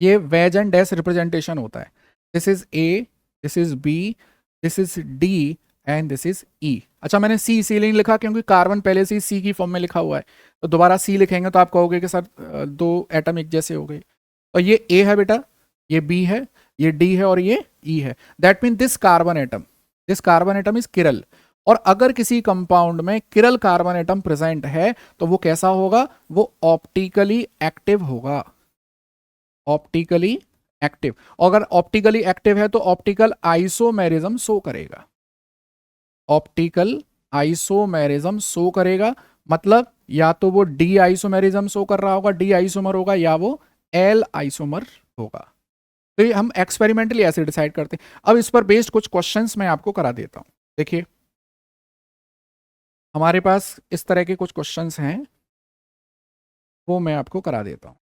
ये वेज एंड डैश रिप्रेजेंटेशन होता है, this is A, this is B, this is D and this is E. अच्छा मैंने सी इसीलिए नहीं लिखा क्योंकि कार्बन पहले से ही सी की फॉर्म में लिखा हुआ है, तो दोबारा सी लिखेंगे तो आप कहोगे कि सर दो एटम एक जैसे हो गए। और ये ए है बेटा, ये बी है, ये डी है और ये ई है, that mean this carbon atom is किरल। और अगर किसी कंपाउंड में किरल कार्बन एटम प्रेजेंट है तो वो कैसा होगा, वो ऑप्टिकली एक्टिव होगा, ऑप्टिकली एक्टिव। अगर ऑप्टिकली एक्टिव है तो ऑप्टिकल आइसोमेरिज्म शो करेगा, ऑप्टिकल आइसोमेरिज्म शो करेगा, मतलब या तो वो डी आइसोमेरिज्म शो कर रहा होगा, डी आइसोमर होगा, या वो एल आइसोमर होगा। तो ये हम एक्सपेरिमेंटली ऐसे डिसाइड करते हैं। अब इस पर बेस्ड कुछ क्वेश्चंस मैं आपको करा देता हूं। देखिए हमारे पास इस तरह के कुछ क्वेश्चंस हैं, वो मैं आपको करा देता हूं।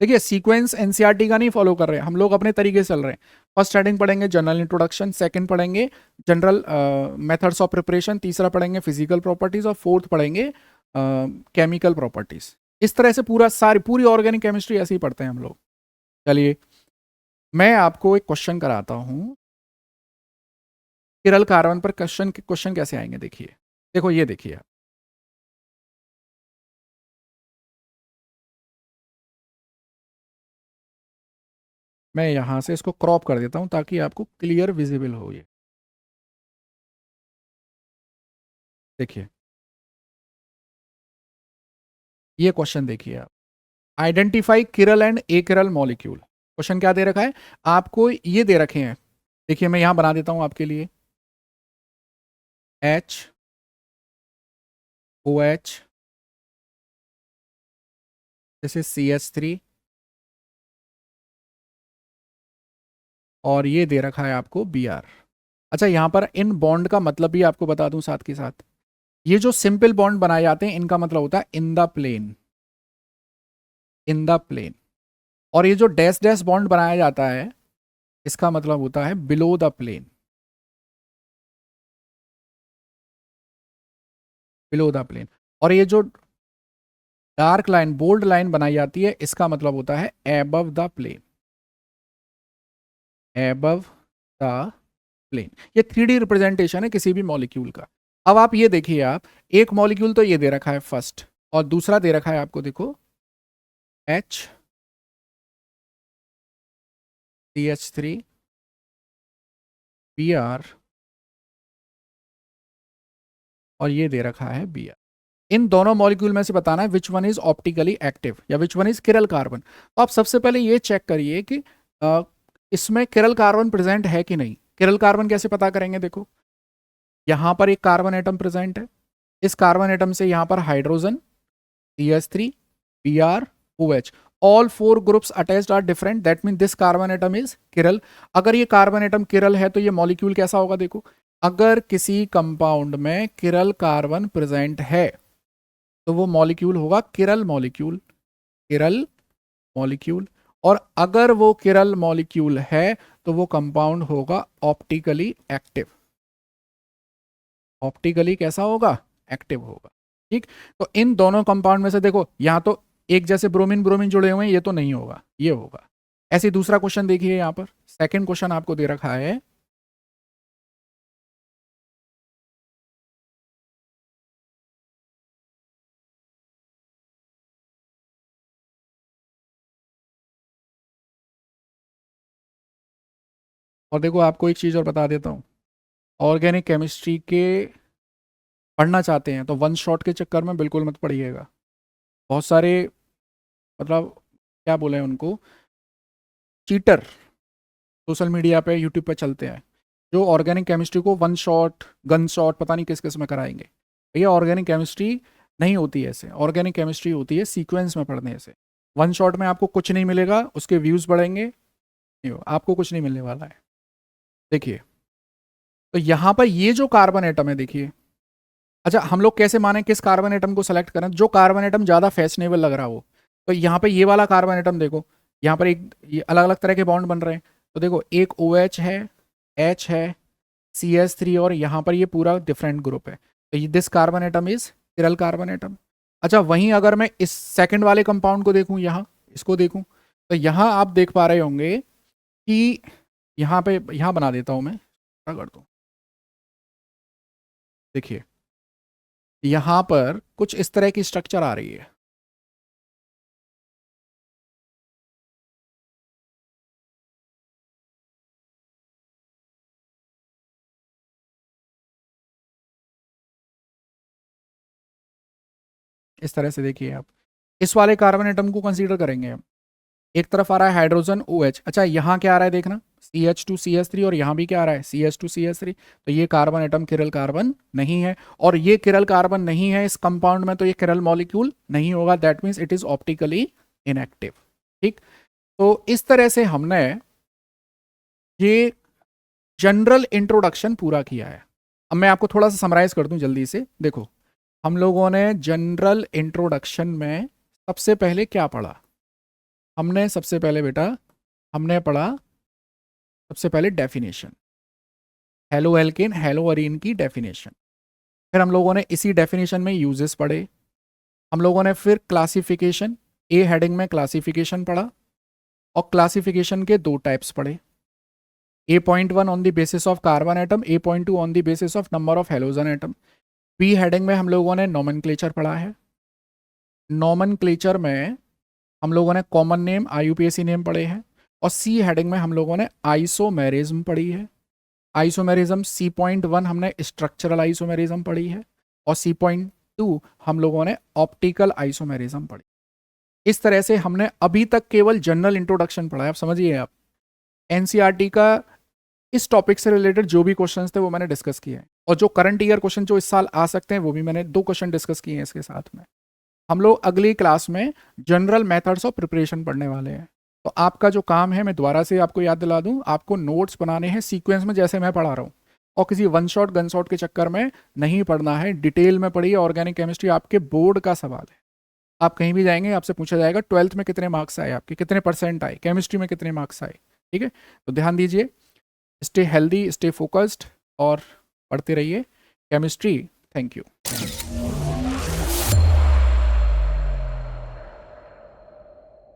देखिए सीक्वेंस एनसीईआरटी का नहीं फॉलो कर रहे हैं हम लोग, अपने तरीके से चल रहे हैं। फर्स्ट हेडिंग पढ़ेंगे जनरल इंट्रोडक्शन, सेकंड पढ़ेंगे जनरल मेथड्स ऑफ प्रिपरेशन, तीसरा पढ़ेंगे फिजिकल प्रॉपर्टीज और फोर्थ पढ़ेंगे केमिकल प्रॉपर्टीज। इस तरह से पूरी ऑर्गेनिक केमिस्ट्री ऐसे ही पढ़ते हैं हम लोग। चलिए मैं आपको एक क्वेश्चन कराता हूं, किरल कार्बन पर क्वेश्चन कैसे आएंगे देखिए। देखो ये देखिए, मैं यहां से इसको क्रॉप कर देता हूं ताकि आपको क्लियर विजिबल हो। ये देखिए, ये क्वेश्चन देखिए आप, identify chiral and achiral molecule. Question क्या दे रखा है आपको, ये दे रखे हैं, देखिए मैं यहां बना देता हूं आपके लिए, H OH, this is CH3, और ये दे रखा है आपको Br। अच्छा यहां पर इन बॉन्ड का मतलब भी आपको बता दूं साथ के साथ, ये जो सिंपल बॉन्ड बनाए जाते हैं इनका मतलब होता है in the plane, in the plane. और ये जो डैश डैश बॉन्ड बनाया जाता है इसका मतलब होता है below the plane, below the plane. और ये जो डार्क लाइन बोल्ड लाइन बनाई जाती है इसका मतलब होता है above the plane, above the plane. ये 3D रिप्रेजेंटेशन है किसी भी मॉलिक्यूल का। अब आप ये देखिए, आप एक मॉलिक्यूल तो ये दे रखा है फर्स्ट, और दूसरा दे रखा है आपको देखो H CH3 Br, और ये दे रखा है Br। इन दोनों मॉलिक्यूल में से बताना है which one is optically active या which one is chiral carbon. तो आप सबसे पहले ये चेक करिए कि इसमें किरल कार्बन प्रेजेंट है कि नहीं। किरल कार्बन कैसे पता करेंगे, देखो यहां पर एक कार्बन एटम प्रेजेंट है, इस कार्बन एटम से यहां पर hydrogen CH3 Br OH, all 4 groups attached are different, that mean this carbon atom is chiral. अगर ये कार्बन एटम किरल है तो ये मॉलिक्यूल कैसा होगा, देखो अगर किसी कंपाउंड में किरल कार्बन प्रेजेंट है तो वो मॉलिक्यूल होगा किरल मॉलिक्यूल, किरल मॉलिक्यूल। और अगर वो किरल मॉलिक्यूल है तो वो कंपाउंड होगा ऑप्टिकली एक्टिव, ऑप्टिकली कैसा होगा, एक्टिव होगा। ठीक, तो इन दोनों कंपाउंड में से देखो यहां तो एक जैसे ब्रोमीन ब्रोमीन जुड़े हुए हैं, ये तो नहीं होगा, ये होगा। ऐसे दूसरा क्वेश्चन देखिए, यहां पर सेकंड क्वेश्चन आपको दे रखा है, और देखो आपको एक चीज और बता देता हूं, ऑर्गेनिक केमिस्ट्री के पढ़ना चाहते हैं तो वन शॉट के चक्कर में बिल्कुल मत पढ़िएगा। बहुत सारे, मतलब क्या बोले उनको, चीटर, सोशल मीडिया पे, यूट्यूब पे चलते हैं, जो ऑर्गेनिक केमिस्ट्री को वन शॉट, गन शॉट, पता नहीं किस किस में कराएंगे। भैया ऑर्गेनिक केमिस्ट्री नहीं होती है ऐसे, ऑर्गेनिक केमिस्ट्री होती है सीक्वेंस में पढ़ने से। वन शॉट में आपको कुछ नहीं मिलेगा, उसके व्यूज़ बढ़ेंगे, नहीं हो, आपको कुछ नहीं मिलने वाला है। देखिए, तो यहाँ पर ये जो कार्बन एटम है, देखिए, अच्छा हम लोग कैसे माने किस कार्बन एटम को सेलेक्ट करें? जो कार्बन एटम ज़्यादा फैशनेबल लग रहा हो। तो यहाँ पे ये वाला कार्बन एटम देखो, यहाँ पर एक ये अलग अलग तरह के बॉन्ड बन रहे हैं। तो देखो, एक OH है, H है, CH3, और यहाँ पर ये पूरा डिफरेंट ग्रुप है। तो ये this carbon atom is chiral carbon atom. अच्छा, वहीं अगर मैं इस सेकंड वाले कंपाउंड को देखूँ, यहाँ इसको देखूँ, तो यहाँ आप देख पा रहे होंगे कि यहाँ पे, यहाँ बना देता हूँ मैं, क्या कर दूँ, देखिए यहाँ पर कुछ इस तरह की स्ट्रक्चर आ रही है। इस तरह से देखिए आप, इस वाले कार्बन एटम को कंसीडर करेंगे हम। एक तरफ आ रहा है हाइड्रोजन OH, अच्छा यहाँ क्या आ रहा है देखना, CH2CH3, और यहाँ भी क्या आ रहा है, CH2CH3। तो ये कार्बन एटम किरल कार्बन नहीं है, और ये किरल कार्बन नहीं है इस कंपाउंड में, तो ये किरल मॉलिक्यूल नहीं होगा, that means it is optically inactive. ठीक, तो इस तरह से हमने ये जनरल इंट्रोडक्शन पूरा किया है। अब मैं आपको थोड़ा सा समराइज कर दूं जल्दी से। देखो, हम लोगों ने जनरल इंट्रोडक्शन में सबसे पहले क्या पढ़ा? हमने सबसे पहले बेटा, हमने पढ़ा सबसे पहले definition, hello alkane halo Areen की डेफिनेशन। फिर हम लोगों ने इसी डेफिनेशन में यूजेस पढ़े। हम लोगों ने फिर क्लासिफिकेशन, ए हेडिंग में क्लासिफिकेशन पढ़ा, और क्लासिफिकेशन के दो टाइप्स पढ़े, A.1 on the basis of carbon atom, A.2 on the basis of number of halogen atom. B heading में हम लोगों ने नोमेनक्लेचर पढ़ा है। नोमेनक्लेचर में हम लोगों ने कॉमन नेम, IUPAC नेम पढ़े हैं। और सी हेडिंग में हम लोगों ने आइसोमेरिज्म पढ़ी है। आइसोमेरिज्म C.1 हमने स्ट्रक्चरल आइसोमेरिज्म पढ़ी है, और C.2 हम लोगों ने ऑप्टिकल आइसोमेरिज्म पढ़ी। इस तरह से हमने अभी तक केवल जनरल इंट्रोडक्शन पढ़ा है। आप समझिए, आप NCERT का इस टॉपिक से रिलेटेड जो भी क्वेश्चंस थे वो मैंने डिस्कस किए हैं, और जो करंट ईयर क्वेश्चन जो इस साल आ सकते हैं वो भी मैंने 2 क्वेश्चन डिस्कस किए हैं इसके साथ में। हम लोग अगली क्लास में जनरल मेथड्स ऑफ प्रिपरेशन पढ़ने वाले हैं। तो आपका जो काम है, मैं दोबारा से आपको याद दिला दूं, आपको नोट्स बनाने हैं सीक्वेंस में जैसे मैं पढ़ा रहा हूँ, और किसी वन शॉट गन शॉट के चक्कर में नहीं पढ़ना है। डिटेल में पढ़िए। ऑर्गेनिक केमिस्ट्री आपके बोर्ड का सवाल है। आप कहीं भी जाएंगे आपसे पूछा जाएगा 12th में कितने मार्क्स आए, आपके कितने % आए, केमिस्ट्री में कितने मार्क्स आए। ठीक है, तो ध्यान दीजिए, स्टे हेल्दी, स्टे फोकस्ड, और पढ़ते रहिए केमिस्ट्री। Thank you.